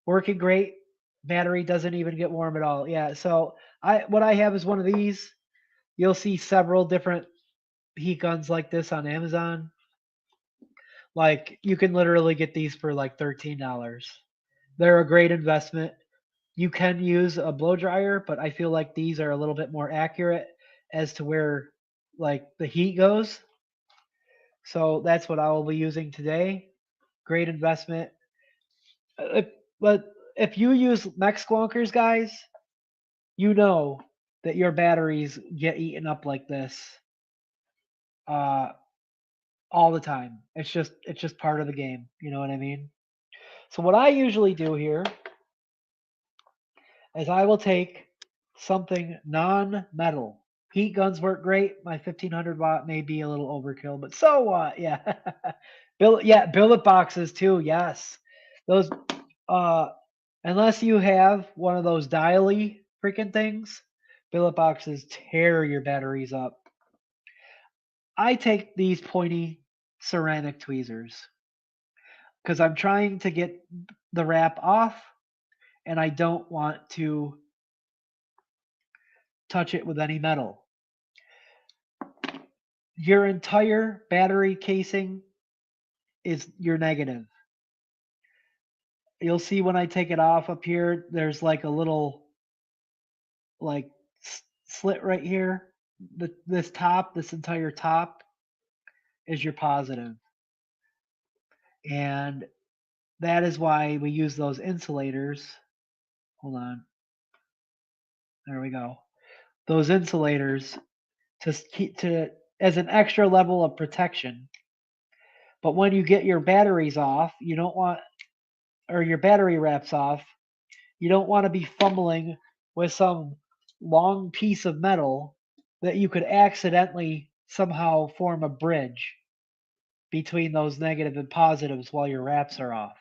Working great. Battery doesn't even get warm at all. Yeah, so what I have is one of these. You'll see several different heat guns like this on Amazon. Like you can literally get these for like $13. They're a great investment. You can use a blow dryer, but I feel like these are a little bit more accurate as to where like the heat goes. So that's what I will be using today. Great investment. But if you use mech squonkers, guys, you know that your batteries get eaten up like this uh, all the time. It's just part of the game. You know what I mean? So what I usually do here is I will take something non-metal. Heat guns work great. My 1500 watt may be a little overkill, but so what? Yeah. Billet boxes too. Yes. Those uh unless you have one of those dial-y freaking things, billet boxes tear your batteries up. I take these pointy ceramic tweezers because I'm trying to get the wrap off and I don't want to touch it with any metal. Your entire battery casing is your negative. You'll see when I take it off up here, there's like a little like slit right here. This entire top is your positive. And that is why we use those insulators. Hold on. There we go. Those insulators to as an extra level of protection. But when you get your batteries off, you don't want, or your battery wraps off, you don't want to be fumbling with some long piece of metal that you could accidentally somehow form a bridge between those negative and positives while your wraps are off,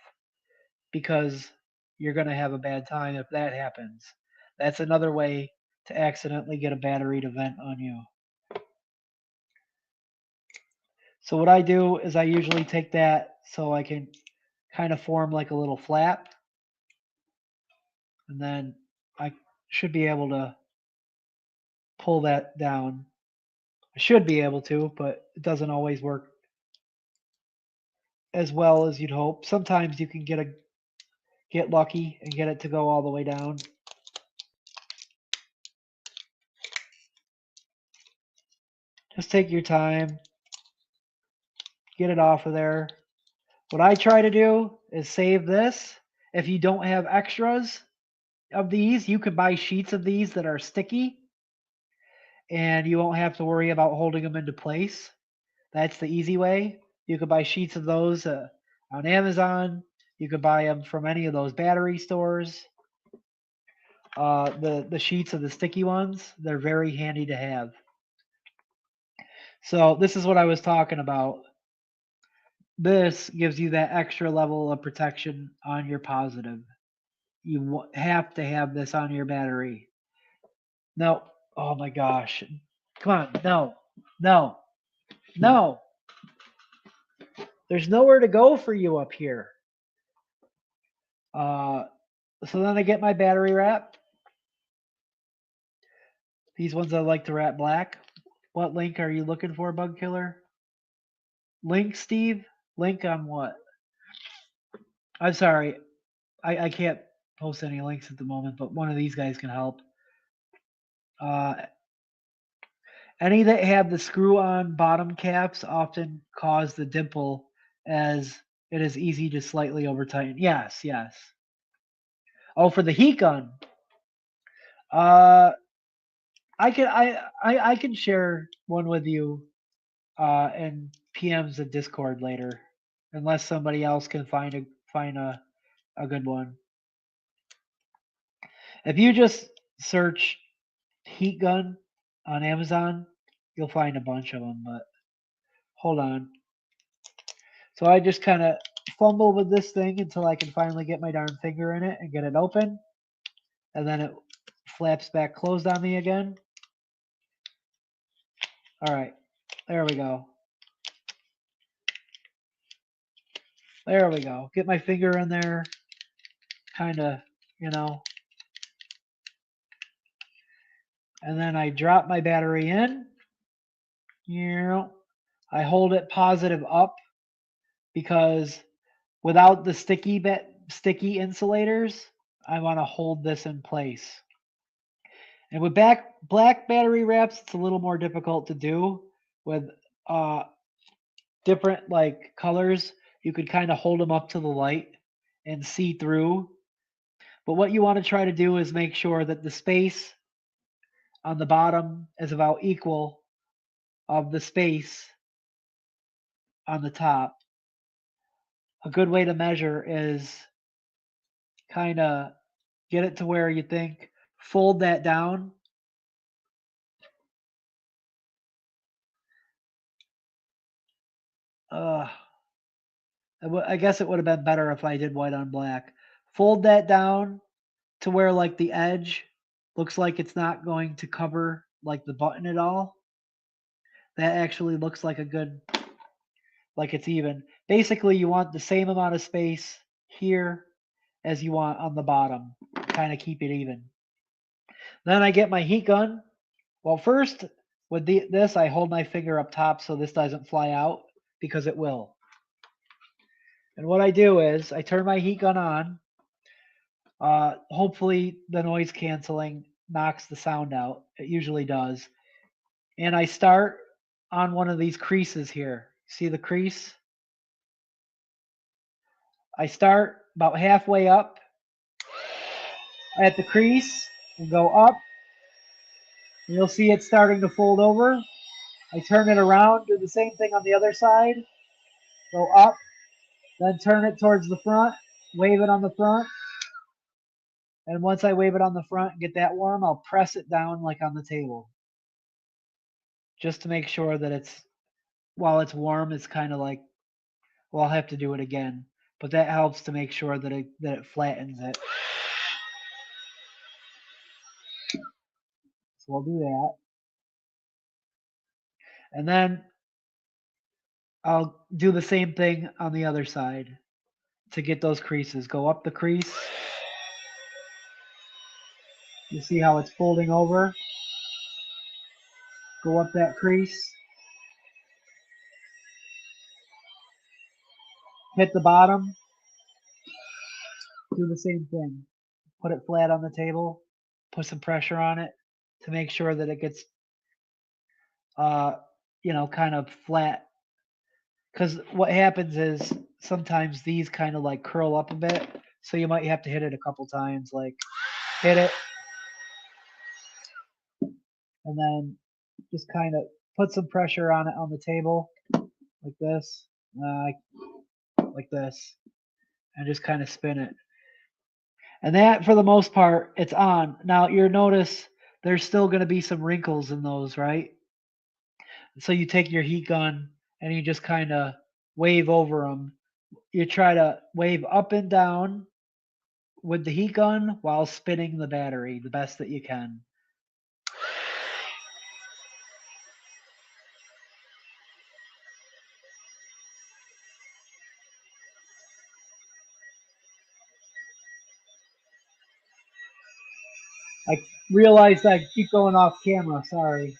because you're going to have a bad time if that happens. That's another way to accidentally get a battery to vent on you. So what I do is I usually take that so I can kind of form like a little flap, and then I should be able to pull that down. I should be able to, but it doesn't always work as well as you'd hope. Sometimes you can get lucky and get it to go all the way down. Just take your time, get it off of there. What I try to do is save this. If you don't have extras of these, you could buy sheets of these that are sticky, and you won't have to worry about holding them into place. That's the easy way. You could buy sheets of those on Amazon. You could buy them from any of those battery stores. The sheets of the sticky ones, they're very handy to have. So this is what I was talking about. This gives you that extra level of protection on your positive. You have to have this on your battery. No. Oh my gosh. Come on. No. No. No. There's nowhere to go for you up here. So then I get my battery wrap. These ones I like to wrap black. What link are you looking for, Bug Killer? Link, Steve? Link on what? I'm sorry. I can't post any links at the moment, but one of these guys can help. Any that have the screw-on bottom caps often cause the dimple, as it is easy to slightly over-tighten. Yes, yes. Oh, for the heat gun. I can share one with you and PMs of Discord later, unless somebody else can find a good one. If you just search heat gun on Amazon, you'll find a bunch of them. But hold on. So I just kind of fumble with this thing until I can finally get my darn finger in it and get it open, and then it flaps back closed on me again. All right, there we go. There we go. Get my finger in there, kind of, you know. And then I drop my battery in. I hold it positive up because without the sticky insulators, I want to hold this in place. And with black battery wraps, it's a little more difficult to do. With different like colors, you could kind of hold them up to the light and see through. But what you want to try to do is make sure that the space on the bottom is about equal of the space on the top. A good way to measure is kind of get it to where you think, fold that down. I guess it would have been better if I did white on black. Fold that down to where like the edge looks like it's not going to cover like the button at all. That actually looks like a good, like it's even. Basically, you want the same amount of space here as you want on the bottom. Kind of keep it even. Then I get my heat gun. Well, first with this, I hold my finger up top so this doesn't fly out, because it will. And what I do is I turn my heat gun on. Hopefully the noise canceling knocks the sound out. It usually does. And I start on one of these creases here. See the crease? I start about halfway up at the crease and go up. And you'll see it starting to fold over. I turn it around, do the same thing on the other side. Go up, then turn it towards the front, wave it on the front. And once I wave it on the front and get that warm, I'll press it down like on the table. Just to make sure that it's, while it's warm, it's kind of like, well, I'll have to do it again. But that helps to make sure that it flattens it. So we'll do that. And then I'll do the same thing on the other side to get those creases. Go up the crease. You see how it's folding over? Go up that crease. Hit the bottom. Do the same thing. Put it flat on the table. Put some pressure on it to make sure that it gets, kind of flat. Because what happens is sometimes these kind of like curl up a bit. So you might have to hit it a couple times. Like hit it. And then just kind of put some pressure on it on the table. Like this. Like this. And just kind of spin it. And that, for the most part, it's on. Now, you'll notice there's still going to be some wrinkles in those, right? So you take your heat gun and you just kind of wave over them. You try to wave up and down with the heat gun while spinning the battery the best that you can. I realized I keep going off camera, sorry.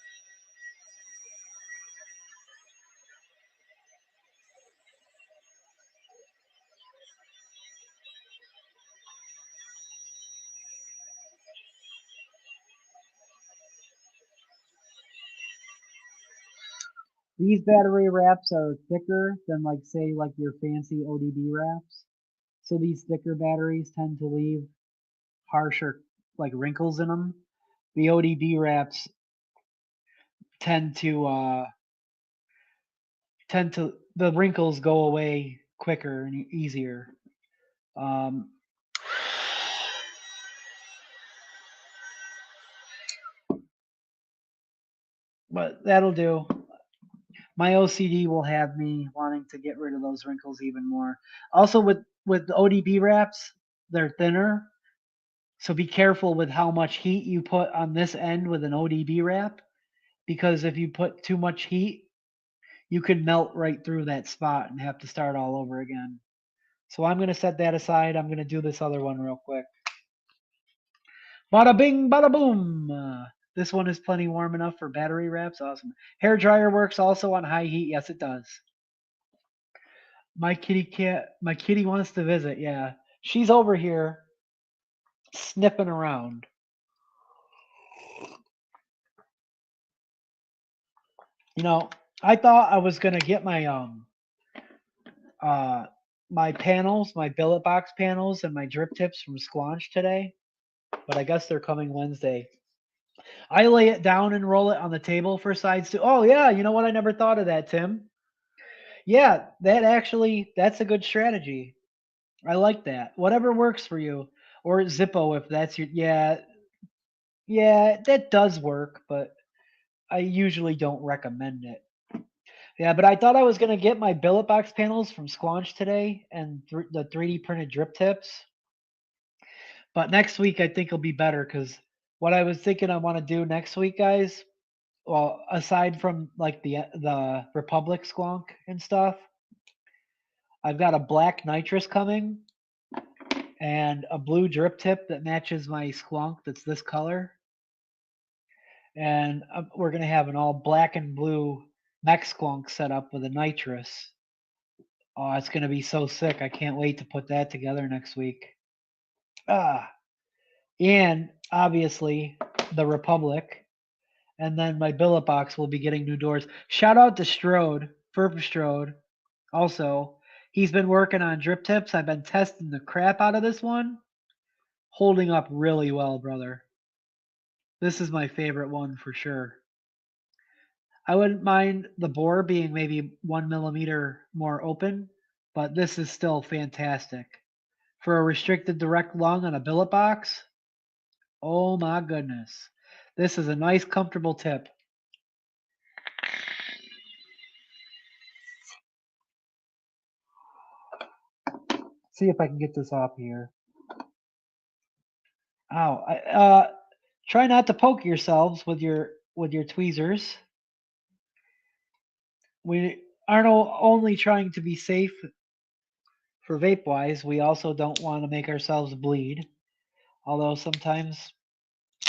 These battery wraps are thicker than say your fancy ODB wraps. So these thicker batteries tend to leave harsher wrinkles in them. The ODB wraps tend to the wrinkles go away quicker and easier. But that'll do. My OCD will have me wanting to get rid of those wrinkles even more. Also, with the ODB wraps, they're thinner, so be careful with how much heat you put on this end with an ODB wrap, because if you put too much heat, you could melt right through that spot and have to start all over again. So I'm going to set that aside. I'm going to do this other one real quick. Bada bing, bada boom. This one is plenty warm enough for battery wraps. Awesome. Hair dryer works also on high heat. Yes, it does. My kitty wants to visit. Yeah, she's over here sniffing around. I thought I was gonna get my my panels, my billet box panels, and my drip tips from Squanch today, but I guess they're coming Wednesday. I lay it down and roll it on the table for sides too. Oh yeah, you know what? I never thought of that, Tim. Yeah, that's a good strategy. I like that. Whatever works for you. Or Zippo if that's your yeah, that does work, but I usually don't recommend it. Yeah, but I thought I was gonna get my billet box panels from Squanch today and the 3D printed drip tips. But next week I think will be better because what I was thinking I want to do next week, guys. Well, aside from the Republic squonk and stuff, I've got a black nitrous coming and a blue drip tip that matches my squonk that's this color. And we're going to have an all black and blue mech squonk set up with a nitrous. Oh, it's going to be so sick. I can't wait to put that together next week. And obviously the Republic. And then my billet box will be getting new doors. Shout out to Strode, Strode. Also, he's been working on drip tips. I've been testing the crap out of this one. Holding up really well, brother. This is my favorite one for sure. I wouldn't mind the bore being maybe 1 millimeter more open, but this is still fantastic. For a restricted direct lung on a billet box, oh my goodness. This is a nice, comfortable tip. See if I can get this off here. Ow. Try not to poke yourselves with your tweezers. We aren't only trying to be safe for vape wise, we also don't want to make ourselves bleed. Although sometimes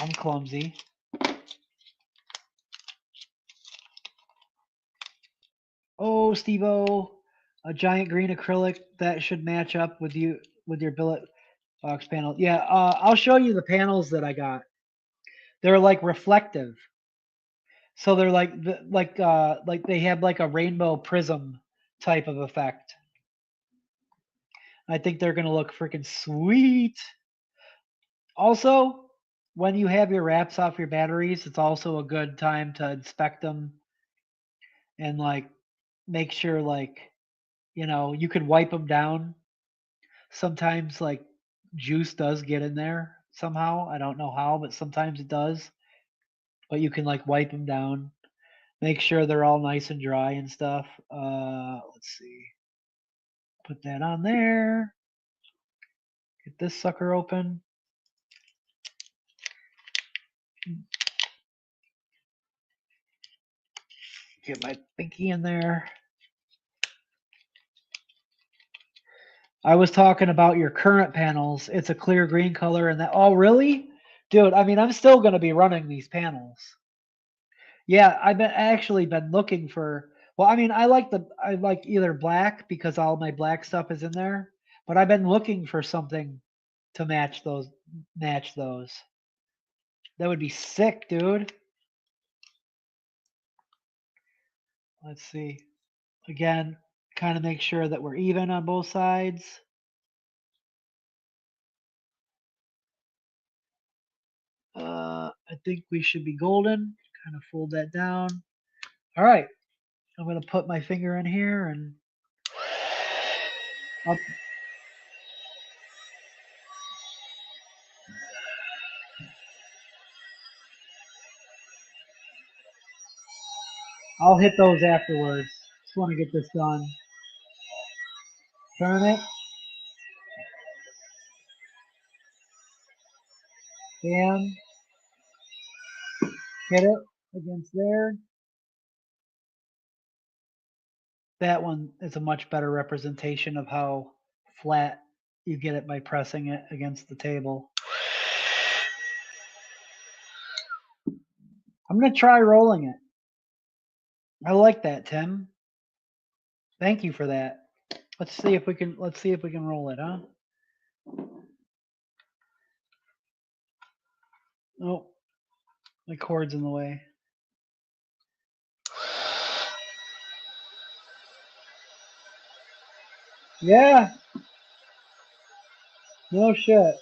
I'm clumsy. Oh, Steve-O, a giant green acrylic that should match up with you with your billet box panel. Yeah, I'll show you the panels that I got. They're like reflective, so they're like they have like a rainbow prism type of effect. I think they're gonna look freaking sweet. Also, when you have your wraps off your batteries, it's also a good time to inspect them and like make sure you could wipe them down. Sometimes like juice does get in there somehow. I don't know how, but sometimes it does. But you can like wipe them down, make sure they're all nice and dry and stuff. Let's see. Put that on there. Get this sucker open. Get my pinky in there. I was talking about your current panels. It's a clear green color and that. Oh, really? Dude, I mean, I'm still going to be running these panels. Yeah, I've actually been looking for. Well, I mean, I like either black because all my black stuff is in there, but I've been looking for something to match those. That would be sick, dude. Let's see. Again, kind of make sure that we're even on both sides. I think we should be golden. Kind of fold that down. All right. I'm going to put my finger in here and I'll hit those afterwards. Just want to get this done. Turn it. Bam. Hit it against there. That one is a much better representation of how flat you get it by pressing it against the table. I'm going to try rolling it. I like that, Tim. Thank you for that. Let's see if we can roll it, huh? Oh, my cord's in the way. Yeah. No shit.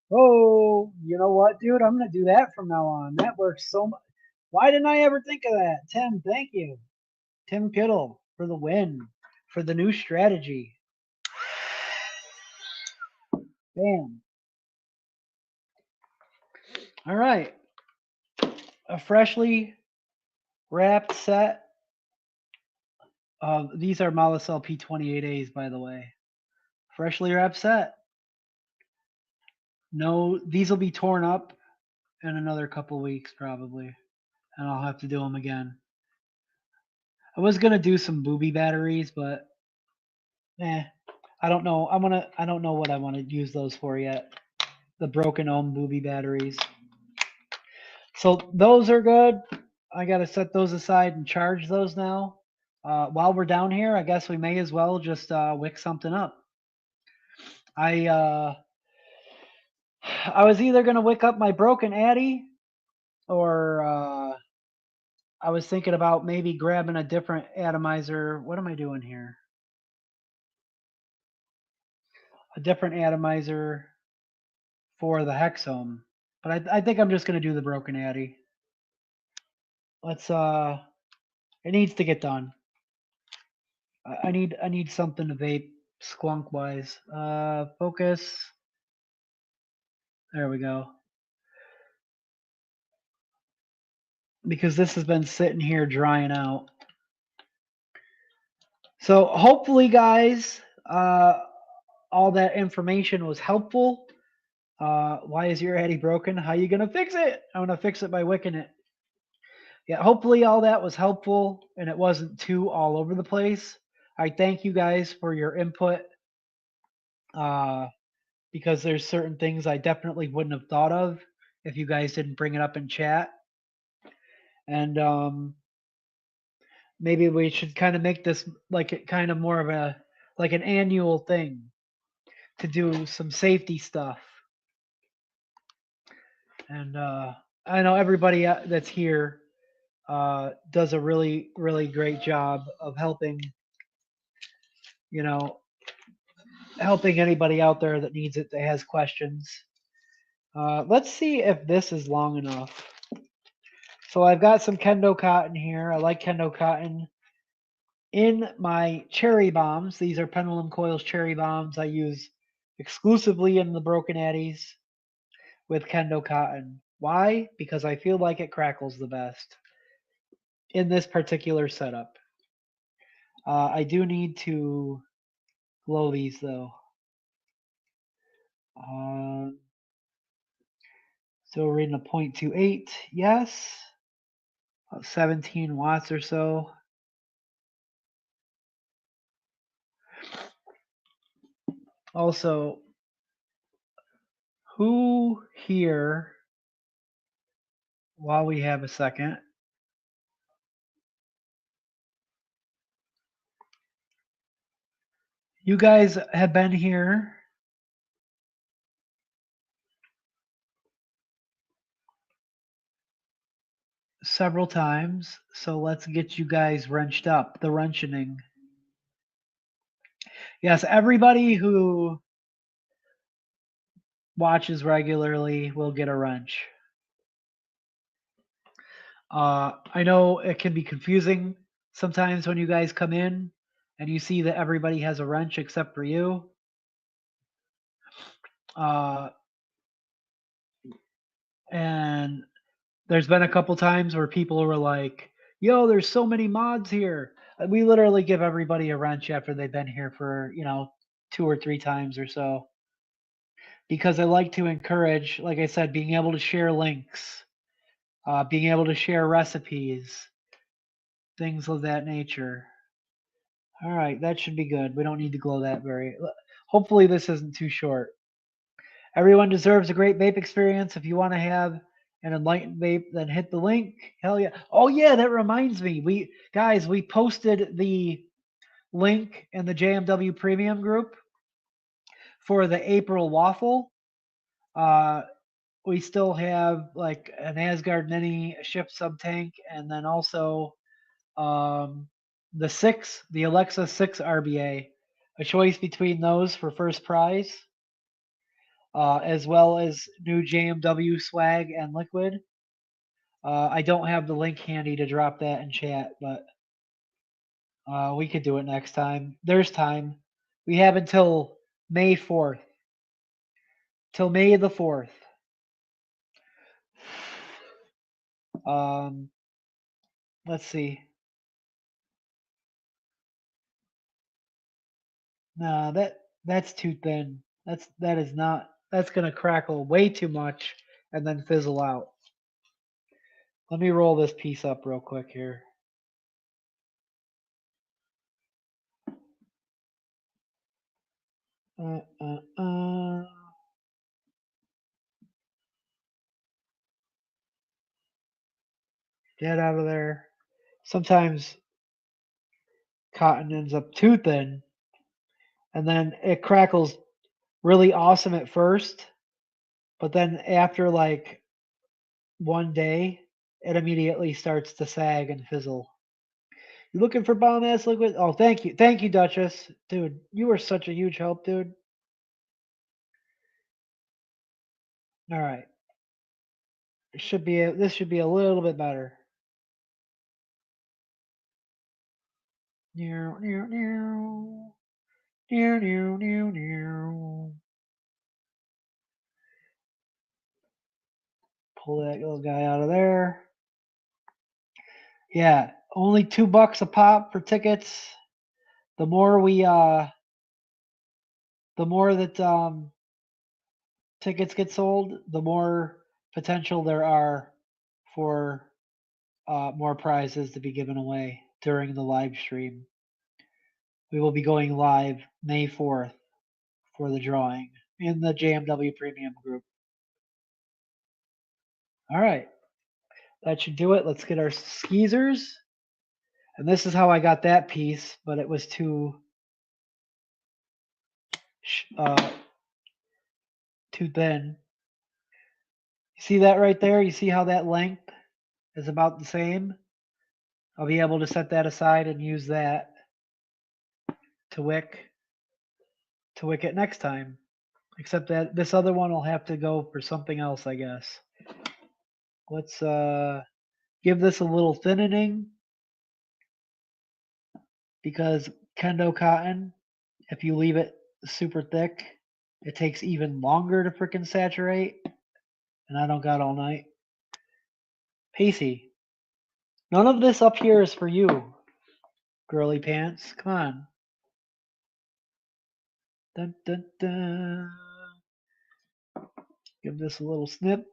Oh, you know what, dude? I'm gonna do that from now on. That works so much. Why didn't I ever think of that? Tim, thank you. Tim Kittle for the win, for the new strategy. Bam. All right. A freshly wrapped set. These are Molicel P28As, by the way. Freshly wrapped set. No, these will be torn up in another couple weeks probably, and I'll have to do them again. I was gonna do some booby batteries, but I don't know. I don't know what I want to use those for yet. The broken ohm booby batteries. So those are good. I gotta set those aside and charge those now. While we're down here, I guess we may as well just wick something up. I was either gonna wick up my broken Addy, or I was thinking about maybe grabbing a different atomizer. What am I doing here? a different atomizer for the hexohm. But I think I'm just gonna do the broken addy. Let's it needs to get done. I need something to vape squonk wise. Focus. There we go. Because this has been sitting here drying out. So hopefully, guys, all that information was helpful. Why is your Addy broken? How you gonna fix it? I'm gonna fix it by wicking it. Yeah, hopefully all that was helpful and it wasn't too all over the place. I thank you guys for your input. Because there's certain things I definitely wouldn't have thought of if you guys didn't bring it up in chat. And maybe we should kind of make this like kind of more of a like an annual thing to do some safety stuff. And I know everybody that's here does a really, really great job of helping, you know, helping anybody out there that needs it that has questions. Let's see if this is long enough. So I've got some kendo cotton here. I like kendo cotton in my cherry bombs. These are Pendulum Coils cherry bombs I use exclusively in the broken addies with kendo cotton. Why? Because I feel like it crackles the best in this particular setup. I do need to glow these though. Still reading a 0.28, yes. About 17 watts or so. Also, who here, while we have a second, you guys have been here several times, so let's get you guys wrenched up, the wrenching. Yes, everybody who watches regularly will get a wrench. I know it can be confusing sometimes when you guys come in and you see that everybody has a wrench except for you. And there's been a couple times where people were like, yo, there's so many mods here. We literally give everybody a wrench after they've been here for, 2 or 3 times or so. Because I like to encourage, like I said, being able to share links, being able to share recipes, things of that nature. All right, that should be good. We don't need to glow that very. Hopefully, this isn't too short. Everyone deserves a great vape experience. If you want to have an enlightened vape, then hit the link. Hell yeah! Oh yeah, that reminds me. We posted the link in the JMW Premium group for the April waffle. We still have like an Asgard Mini, a Shift Sub Tank, and then also the Alexa 6 RBA. A choice between those for first prize, as well as new JMW swag and liquid. I don't have the link handy to drop that in chat, but we could do it next time. There's time. We have until May 4th. Till May the 4th. Let's see. Nah, that's too thin. That's gonna crackle way too much and then fizzle out. Let me roll this piece up real quick here. Get out of there. Sometimes cotton ends up too thin, and then it crackles really awesome at first, but then after like one day, it immediately starts to sag and fizzle. You looking for bomb ass liquid? Oh, thank you, Duchess, dude. You were such a huge help, dude. All right. This should be a little bit better. Near, near, near. Near, near, near, near. Pull that little guy out of there. Yeah, only $2 a pop for tickets. The more that tickets get sold, the more potential there are for more prizes to be given away during the live stream. We will be going live May 4th for the drawing in the JMW Premium group. All right, that should do it. Let's get our skeezers. And this is how I got that piece, but it was too thin. You see that right there? You see how that length is about the same? I'll be able to set that aside and use that to wick it next time. Except that this other one will have to go for something else, I guess. Let's give this a little thinning, because Kendo cotton, if you leave it super thick, it takes even longer to frickin' saturate, and I don't got all night. Pacey, none of this up here is for you, girly pants. Come on. Dun, dun, dun. Give this a little snip.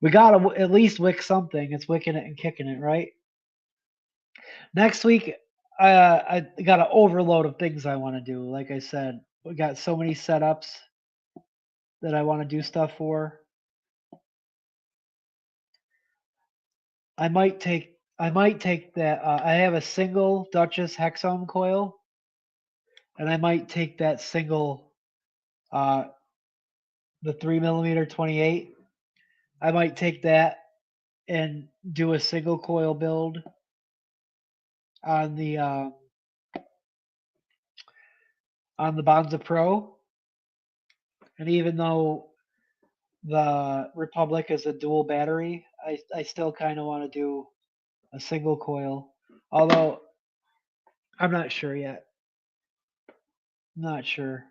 We gotta at least wick something. It's wicking it and kicking it, right? Next week, I got an overload of things I want to do. Like I said, we got so many setups that I want to do stuff for. I might take that. I have a single Duchess Hexohm coil, and I might take that single, the 3mm 28. I might take that and do a single coil build on the Bonza Pro. And even though the Republic is a dual battery, I still kind of want to do a single coil. Although I'm not sure yet. Not sure.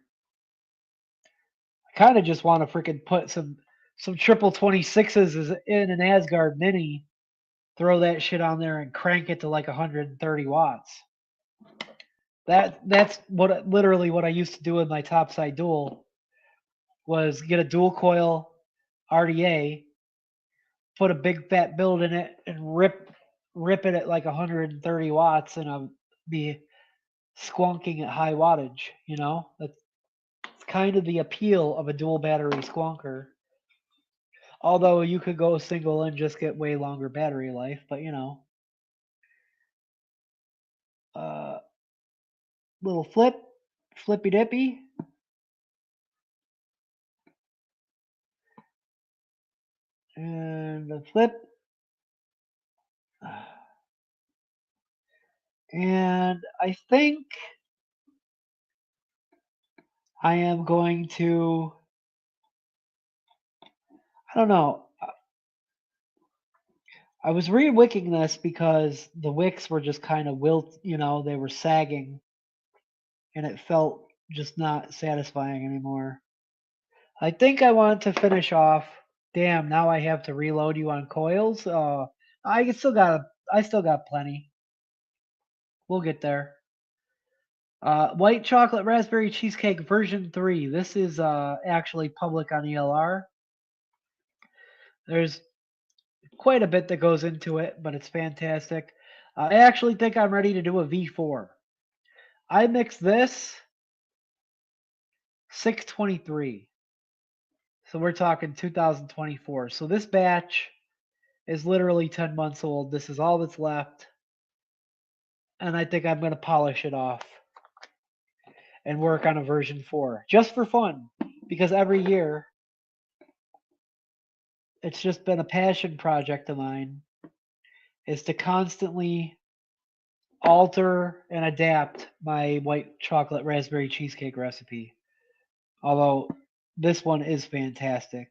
I kind of just want to freaking put some triple 26s in an Asgard Mini, throw that shit on there and crank it to like 130 watts. That's literally what I used to do with my topside dual, was get a dual coil RDA, put a big fat build in it, and rip it at like 130 watts, and I'll be squonking at high wattage. You know, that's kind of the appeal of a dual battery squonker. Although you could go single and just get way longer battery life, but you know, little flippy dippy. And a flip. And I think I am going to, I don't know. I was re-wicking this because the wicks were just kind of they were sagging, and it felt just not satisfying anymore. I think I want to finish off. Damn, now I have to reload you on coils. I still got plenty. We'll get there. White chocolate raspberry cheesecake version 3. This is actually public on ELR. There's quite a bit that goes into it, but it's fantastic. I actually think I'm ready to do a V4. I mixed this 6/23. So we're talking 2024. So this batch is literally 10 months old. This is all that's left. And I think I'm going to polish it off and work on a version 4 just for fun, because every year it's just been a passion project of mine, is to constantly alter and adapt my white chocolate raspberry cheesecake recipe. Although This one is fantastic.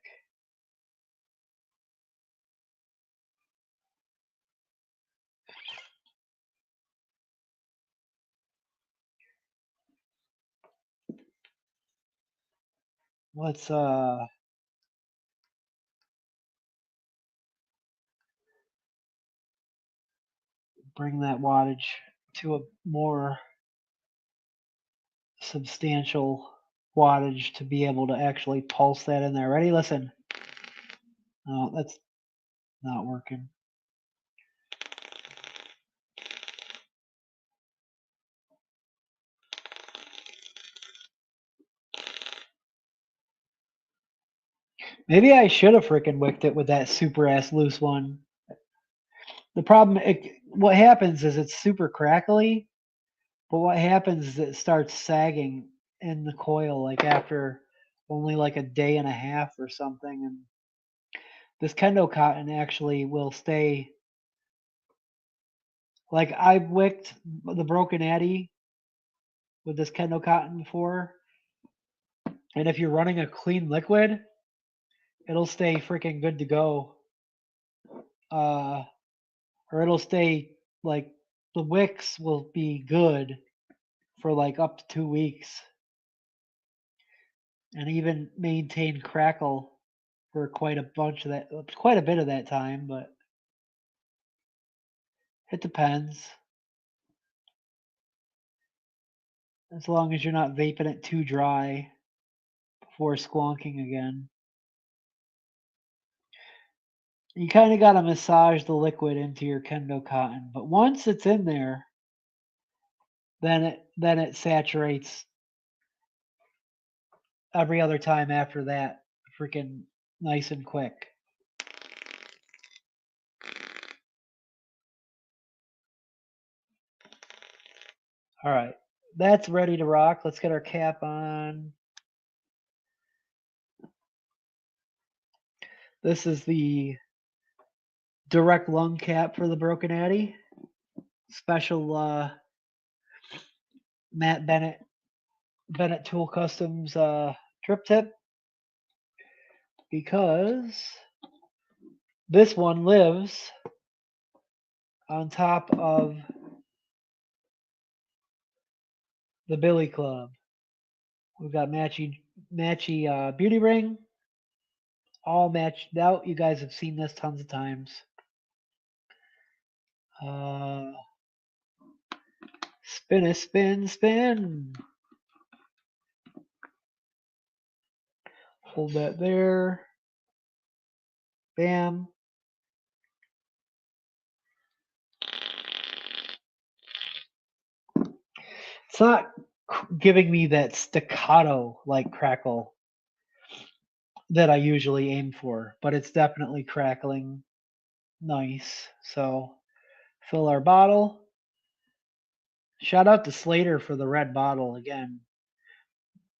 Let's bring that wattage to a more substantial wattage to be able to actually pulse that in there. Ready? Listen. No, that's not working. Maybe I should have freaking wicked it with that super ass loose one. The problem, what happens is it's super crackly, but what happens is it starts sagging in the coil like after only like a day and a half or something. And this kendo cotton actually will stay. Like I've wicked the broken Addy with this kendo cotton before, and if you're running a clean liquid, it'll stay freaking good to go. Or it'll stay like the wicks will be good for like up to 2 weeks, and even maintain crackle for quite a bit of that time. But it depends. As long as you're not vaping it too dry before squonking again. You kind of got to massage the liquid into your kendo cotton, but once it's in there, then it saturates every other time after that, freaking nice and quick. All right, that's ready to rock. Let's get our cap on. This is the direct lung cap for the Broken Addy. Special Matt Bennett Tool Customs drip tip, because this one lives on top of the Billy Club. We've got matchy beauty ring, all matched out. You guys have seen this tons of times. Spin a spin, spin. Hold that there. Bam. It's not giving me that staccato like crackle that I usually aim for, but it's definitely crackling nice. So fill our bottle. Shout out to Slater for the red bottle again.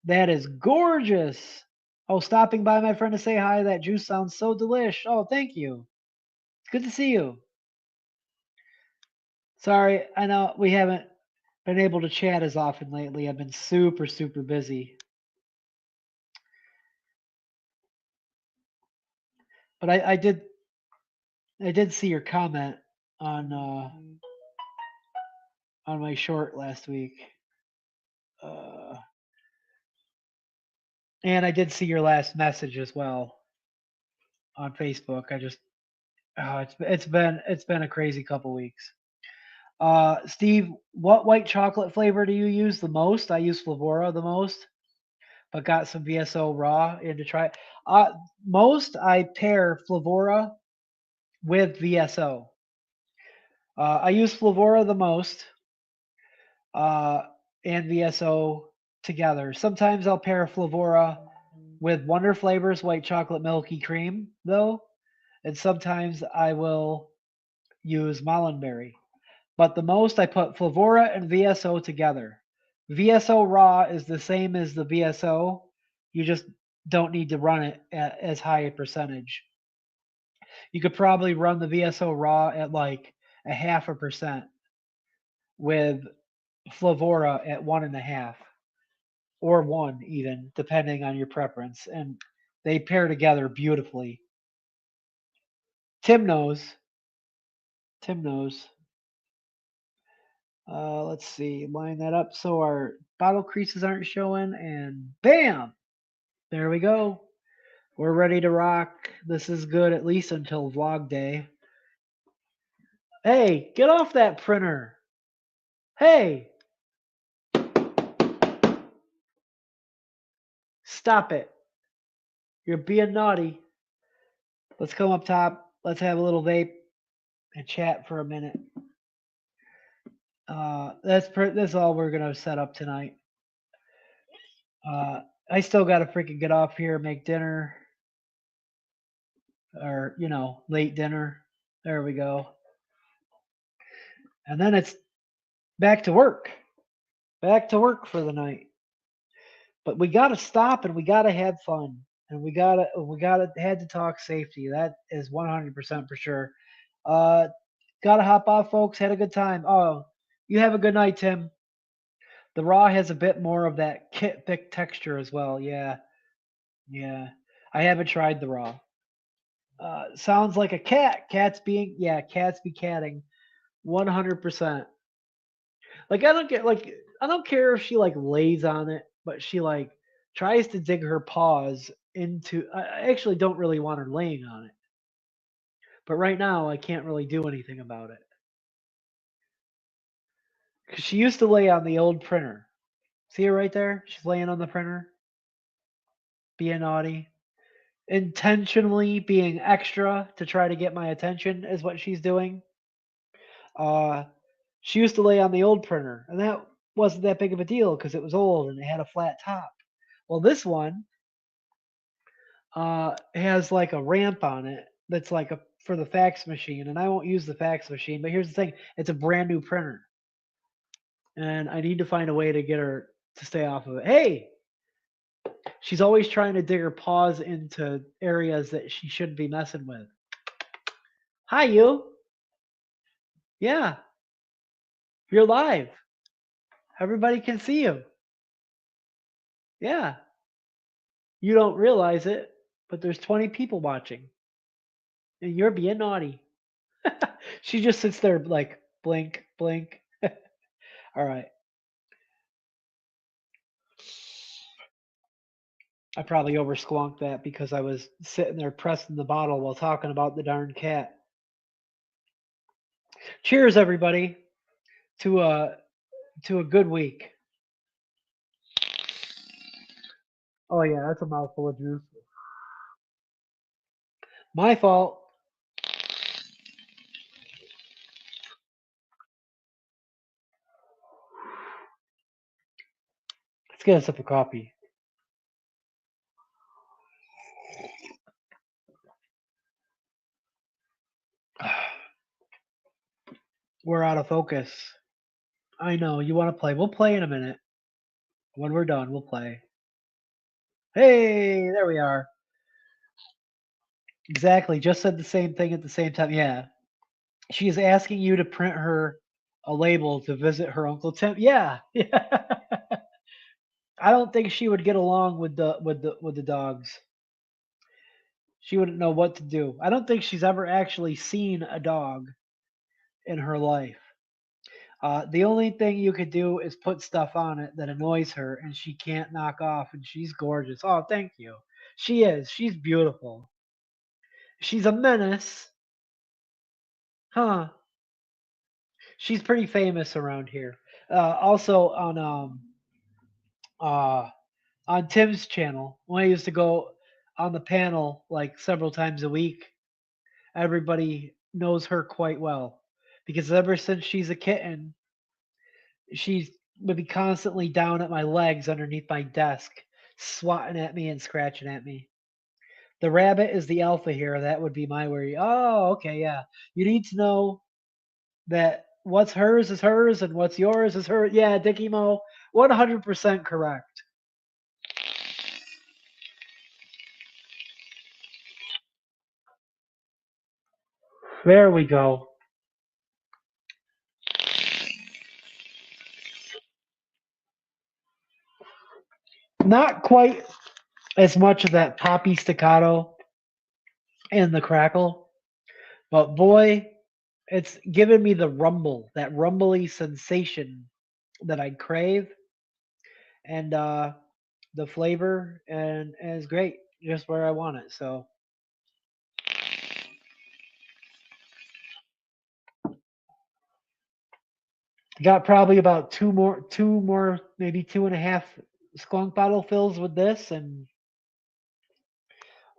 That is gorgeous. Oh, stopping by, my friend, to say hi. That juice sounds so delish. Oh, thank you. It's good to see you. Sorry, I know we haven't been able to chat as often lately. I've been super, super busy. But I did see your comment on my short last week. And I did see your last message as well on Facebook. I just it's been a crazy couple weeks. Steve, what white chocolate flavor do you use the most? I use Flavora the most, but got some VSO raw in to try. Most I pair Flavora with VSO. I use Flavora the most, and VSO together. Sometimes I'll pair Flavora with Wonder Flavors white chocolate milky cream, though, and sometimes I will use Mollenberry. But the most I put Flavora and VSO together. VSO raw is the same as the VSO. You just don't need to run it at as high a percentage. You could probably run the VSO raw at like a 0.5% with Flavora at 1.5. or one even, depending on your preference, and they pair together beautifully. Tim knows. Tim knows. Let's see, line that up so our bottle creases aren't showing, and bam! There we go. We're ready to rock. This is good at least until vlog day. Hey, get off that printer. Hey, stop it. You're being naughty. Let's come up top. Let's have a little vape and chat for a minute. That's all we're gonna set up tonight. I still gotta freaking get off here, make dinner, or late dinner. There we go. And then it's back to work. Back to work for the night. But we gotta stop and we gotta have fun. And we gotta had to talk safety. That is 100% for sure. Uh gotta hop off, folks. Had a good time. Oh, you have a good night, Tim. The raw has a bit more of that kit thick texture as well. Yeah. Yeah. I haven't tried the raw. Sounds like a cat. Cats be catting. 100%. Like I don't care if she like lays on it, but she like tries to dig her paws into. I actually don't really want her laying on it, but right now I can't really do anything about it because she used to lay on the old printer. See her right there? She's laying on the printer, being naughty, intentionally being extra to try to get my attention is what she's doing. Uh, she used to lay on the old printer, and that wasn't that big of a deal because it was old and it had a flat top. Well, this one has like a ramp on it that's like a for the fax machine, and I won't use the fax machine. But here's the thing: it's a brand new printer, and I need to find a way to get her to stay off of it. Hey, she's always trying to dig her paws into areas that she shouldn't be messing with. Hi, you. Yeah, you're live. Everybody can see you. Yeah, you don't realize it, but there's 20 people watching, and you're being naughty. She just sits there like blink, blink. All right. I probably over squonked that because I was sitting there pressing the bottle while talking about the darn cat. Cheers, everybody, to a good week. Oh yeah, that's a mouthful of juice. My fault. Let's get us up a coffee. We're out of focus. I know you want to play. We'll play in a minute. When we're done, we'll play. Hey, there we are. Exactly. Just said the same thing at the same time. Yeah. She's asking you to print her a label to visit her Uncle Tim. Yeah. Yeah. I don't think she would get along with the dogs. She wouldn't know what to do. I don't think she's ever actually seen a dog in her life. The only thing you could do is put stuff on it that annoys her and she can't knock off, and she's gorgeous. Oh, thank you. She is. She's beautiful. She's a menace. Huh. She's pretty famous around here. Also uh on Tim's channel, when I used to go on the panel like several times a week, everybody knows her quite well because ever since she's a kitten, she would be constantly down at my legs underneath my desk, swatting at me and scratching at me. The rabbit is the alpha here. That would be my worry. Oh, okay, yeah. You need to know that what's hers is hers and what's yours is hers. Yeah, Dickie Mo, 100% correct. There we go. Not quite as much of that poppy staccato and the crackle, but boy, it's giving me the rumble, that rumbly sensation that I crave, and the flavor and is great, just where I want it. So got probably about two more, maybe 2.5 skunk bottle fills with this, and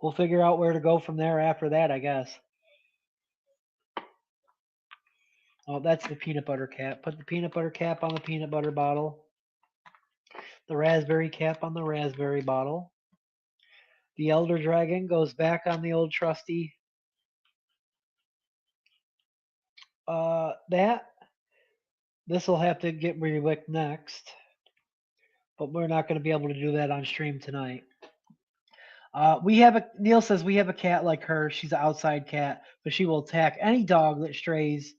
we'll figure out where to go from there after that, I guess. Oh, that's the peanut butter cap. Put the peanut butter cap on the peanut butter bottle. The raspberry cap on the raspberry bottle. The Elder Dragon goes back on the old trusty. That. This will have to get re-wicked next, but we're not going to be able to do that on stream tonight. Neil says we have a cat like her. She's an outside cat, but she will attack any dog that strays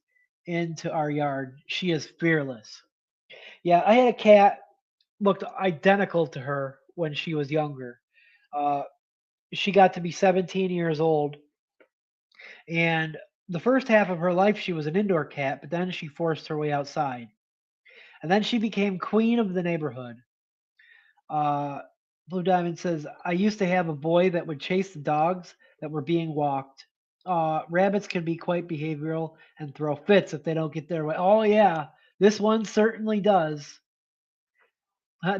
into our yard. She is fearless. Yeah, I had a cat looked identical to her when she was younger. Uh, she got to be 17 years old, and the first half of her life she was an indoor cat, but then she forced her way outside, and then she became queen of the neighborhood. Uh, Blue Diamond says, I used to have a boy that would chase the dogs that were being walked. Rabbits can be quite behavioral and throw fits if they don't get their way. Oh, yeah, this one certainly does.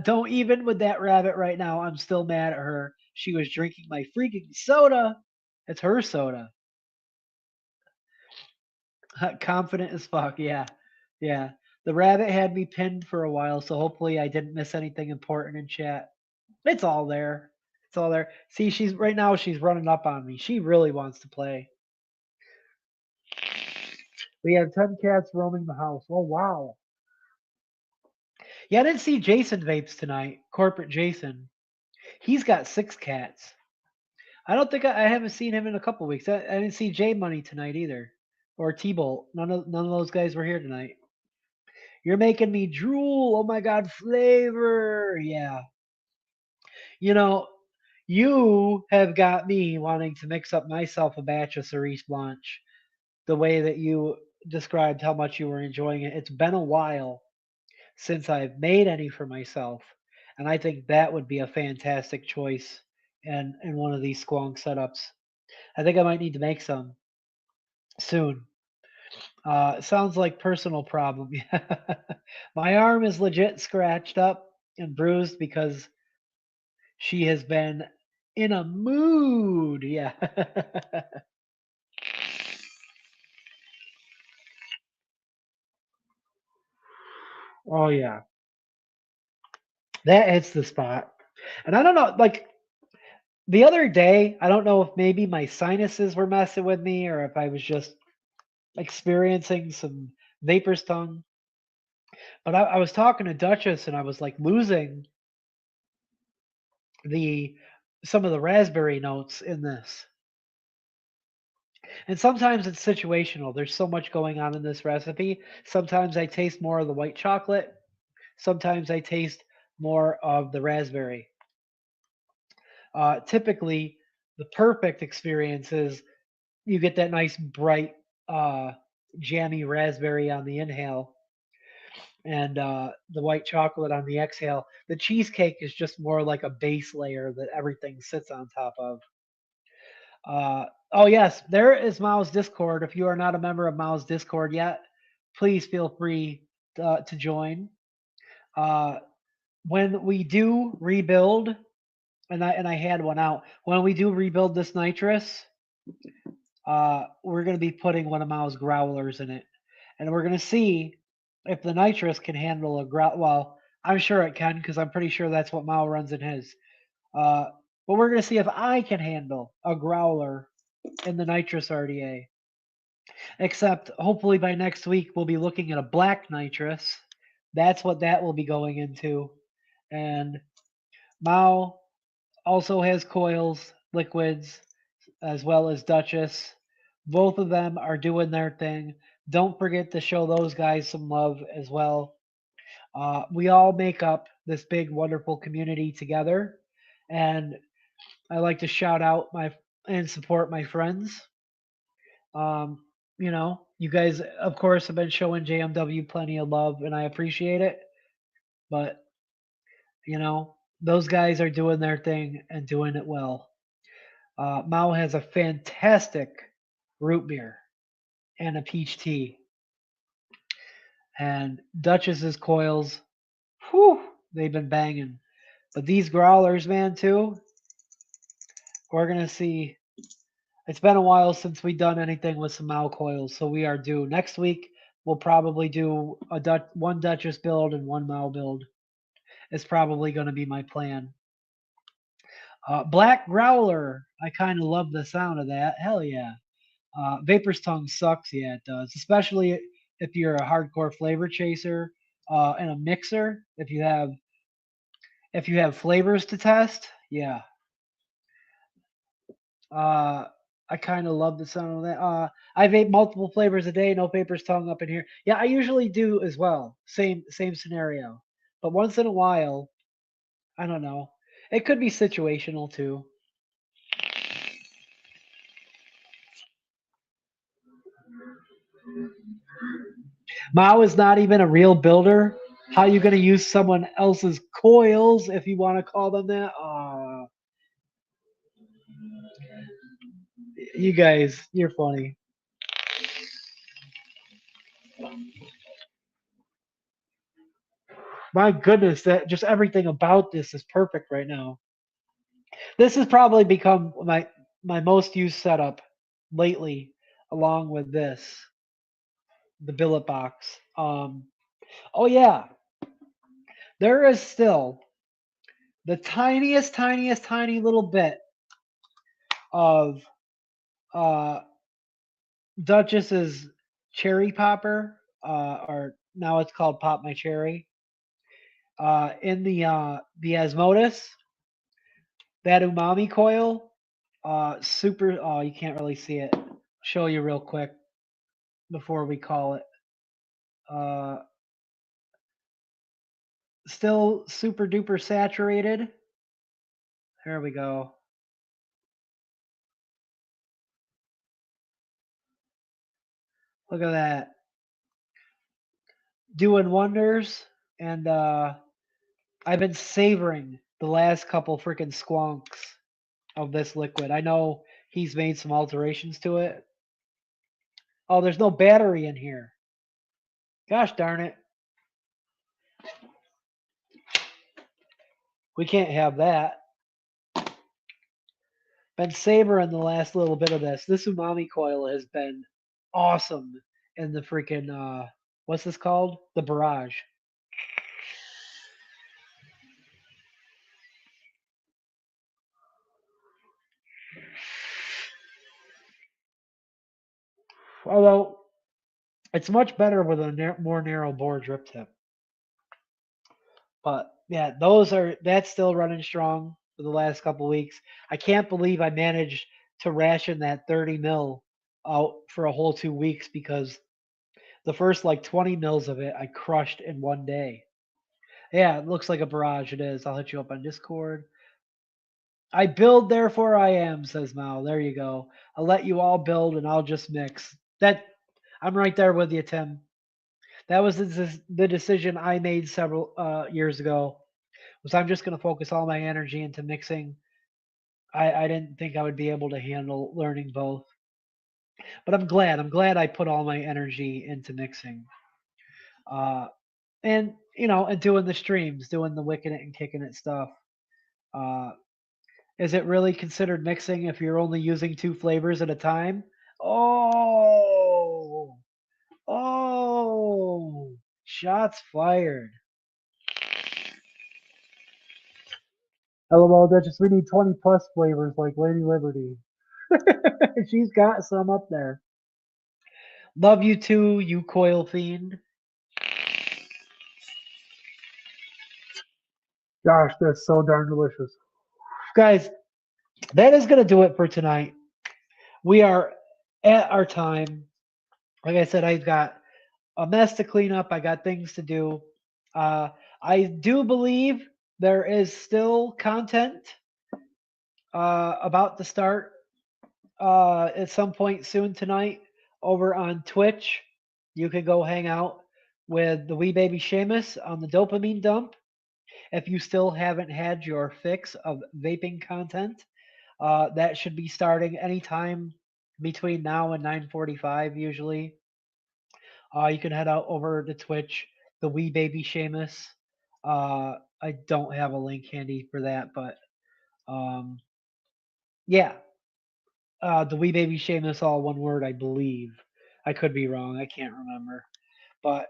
Don't even with that rabbit right now. I'm still mad at her. She was drinking my freaking soda. It's her soda. Confident as fuck. Yeah. Yeah. The rabbit had me pinned for a while, so hopefully I didn't miss anything important in chat. It's all there. It's all there. See, she's right now she's running up on me. She really wants to play. We have 10 cats roaming the house. Oh wow. Yeah, I didn't see Jason Vapes tonight. Corporate Jason. He's got 6 cats. I don't think I haven't seen him in a couple weeks. I didn't see J Money tonight either. Or T Bolt. None of those guys were here tonight. You're making me drool. Oh my god, flavor. Yeah. You know, you have got me wanting to mix up myself a batch of Cerise Blanche the way that you described how much you were enjoying it. It's been a while since I've made any for myself, and I think that would be a fantastic choice in one of these squonk setups. I think I might need to make some soon. Sounds like personal problem. My arm is legit scratched up and bruised because she has been in a mood. Yeah. Oh yeah. That hits the spot. And I don't know, like the other day, I don't know if maybe my sinuses were messing with me or if I was just experiencing some vapor's tongue. But I was talking to Duchess and I was like losing the some of the raspberry notes in this. And sometimes it's situational. There's so much going on in this recipe. Sometimes I taste more of the white chocolate. Sometimes I taste more of the raspberry. Typically, the perfect experience is you get that nice bright, jammy raspberry on the inhale and the white chocolate on the exhale. The cheesecake is just more like a base layer that everything sits on top of. Oh, yes, there is Mao's Discord. If you are not a member of Mao's Discord yet, please feel free to join. Uh, when we do rebuild, and I had one out. When we do rebuild this nitrous, we're going to be putting one of Mao's growlers in it, and we're going to see if the nitrous can handle a growl. Well, I'm sure it can because I'm pretty sure that's what Mao runs in his. Uh, but we're going to see if I can handle a growler in the nitrous RDA. Except hopefully by next week we'll be looking at a black nitrous. That's what that will be going into, and Mao also has coils, liquids, as well as Duchess. Both of them are doing their thing. Don't forget to show those guys some love as well. We all make up this big wonderful community together, and I like to shout out my and support my friends. Um, you guys, of course, have been showing JMW plenty of love, and I appreciate it. But those guys are doing their thing and doing it well. Mao has a fantastic root beer and a peach tea, and Duchess's coils, whew, they've been banging. But these growlers, man, too, we're gonna see. It's been a while since we've done anything with some Mao coils, so we are due. Next week, we'll probably do one Duchess build and one Mao build. It's probably going to be my plan. Black Growler. I kind of love the sound of that. Hell yeah. Vapor's Tongue sucks. Yeah, it does. Especially if you're a hardcore flavor chaser and a mixer. If you have flavors to test, yeah. I kind of love the sound of that. I vape multiple flavors a day. No Vapor's Tongue up in here. Yeah, I usually do as well. Same scenario. But once in a while, I don't know. It could be situational too. Mao is not even a real builder. How you going to use someone else's coils if you want to call them that? You guys, you're funny. My goodness, that just everything about this is perfect right now. This has probably become my most used setup lately, along with the billet box. Oh yeah, there is still the tiniest tiny little bit of uh, Duchess's cherry popper, or now it's called Pop My Cherry, in the Asmodus, that umami coil, super. Oh, you can't really see it. Show you real quick before we call it. Uh, Still super duper saturated. There we go. Look at that. Doing wonders. And I've been savoring the last couple freaking squonks of this liquid. I know he's made some alterations to it. Oh, there's no battery in here. Gosh darn it. We can't have that. Been savoring the last little bit of this. This umami coil has been awesome in the freaking what's this called? The barrage. Although it's much better with a more narrow bore drip tip. But yeah, that's still running strong for the last couple weeks. I can't believe I managed to ration that 30 mil out for a whole 2 weeks because the first like 20 mils of it I crushed in one day. Yeah, it looks like a barrage. It is. I'll hit you up on Discord. I build, therefore I am, says Mao. There you go. I'll let you all build and I'll just mix. I'm right there with you, Tim. That was the decision I made several years ago. Was I'm just going to focus all my energy into mixing. I didn't think I would be able to handle learning both, but I'm glad. I'm glad I put all my energy into mixing. Uh, and doing the streams, doing the Wickin It and Kicking It stuff. Uh, is it really considered mixing if you're only using two flavors at a time? Oh, shots fired. LOL, Duchess, we need 20 plus flavors like Lady Liberty. She's got some up there. Love you too, you coil fiend. Gosh, that's so darn delicious. Guys, that is going to do it for tonight. We are at our time. Like I said, I've got a mess to clean up. I got things to do. I do believe there is still content about to start at some point soon tonight over on Twitch. You could go hang out with the wee baby Seamus on the dopamine dump. If you still haven't had your fix of vaping content, that should be starting anytime between now and 9:45 usually. You can head out over to Twitch, the wee baby Seamus. I don't have a link handy for that, but um, yeah, the wee baby Seamus, all one word, I believe. I could be wrong. I can't remember. But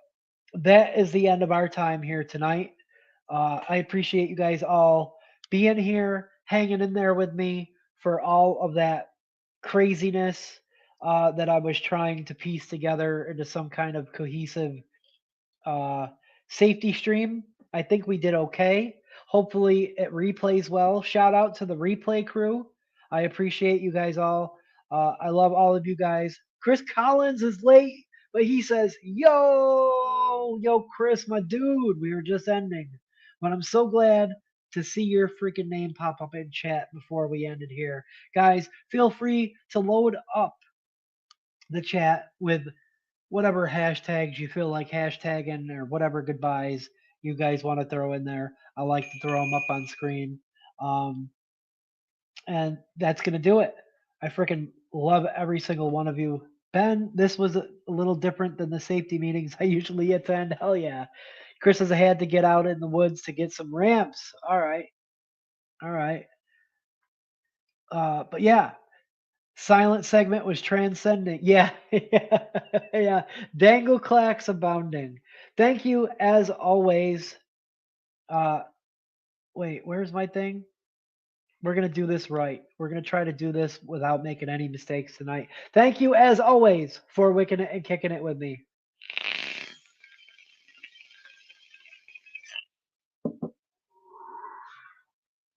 that is the end of our time here tonight. I appreciate you guys all being here, hanging in there with me for all of that craziness that I was trying to piece together into some kind of cohesive uh, safety stream. I think we did okay. Hopefully, it replays well. Shout out to the replay crew. I appreciate you guys all. I love all of you guys. Chris Collins is late, but he says, yo, Chris, my dude, we were just ending. But I'm so glad to see your freaking name pop up in chat before we ended here. Guys, feel free to load up the chat with whatever hashtags you feel like hashtagging or whatever goodbyes you guys want to throw in there. I like to throw them up on screen. Um, and that's going to do it. I freaking love every single one of you. Ben, this was a little different than the safety meetings I usually attend. Hell yeah. Chris has had to get out in the woods to get some ramps. All right. All right. But yeah, silent segment was transcendent. Yeah, yeah, yeah. Dangle clacks abounding. Thank you as always. Uh, wait, where's my thing? We're gonna do this right. We're gonna try to do this without making any mistakes tonight. Thank you as always for wicking it and kicking it with me.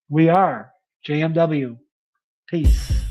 We are JMW. Peace.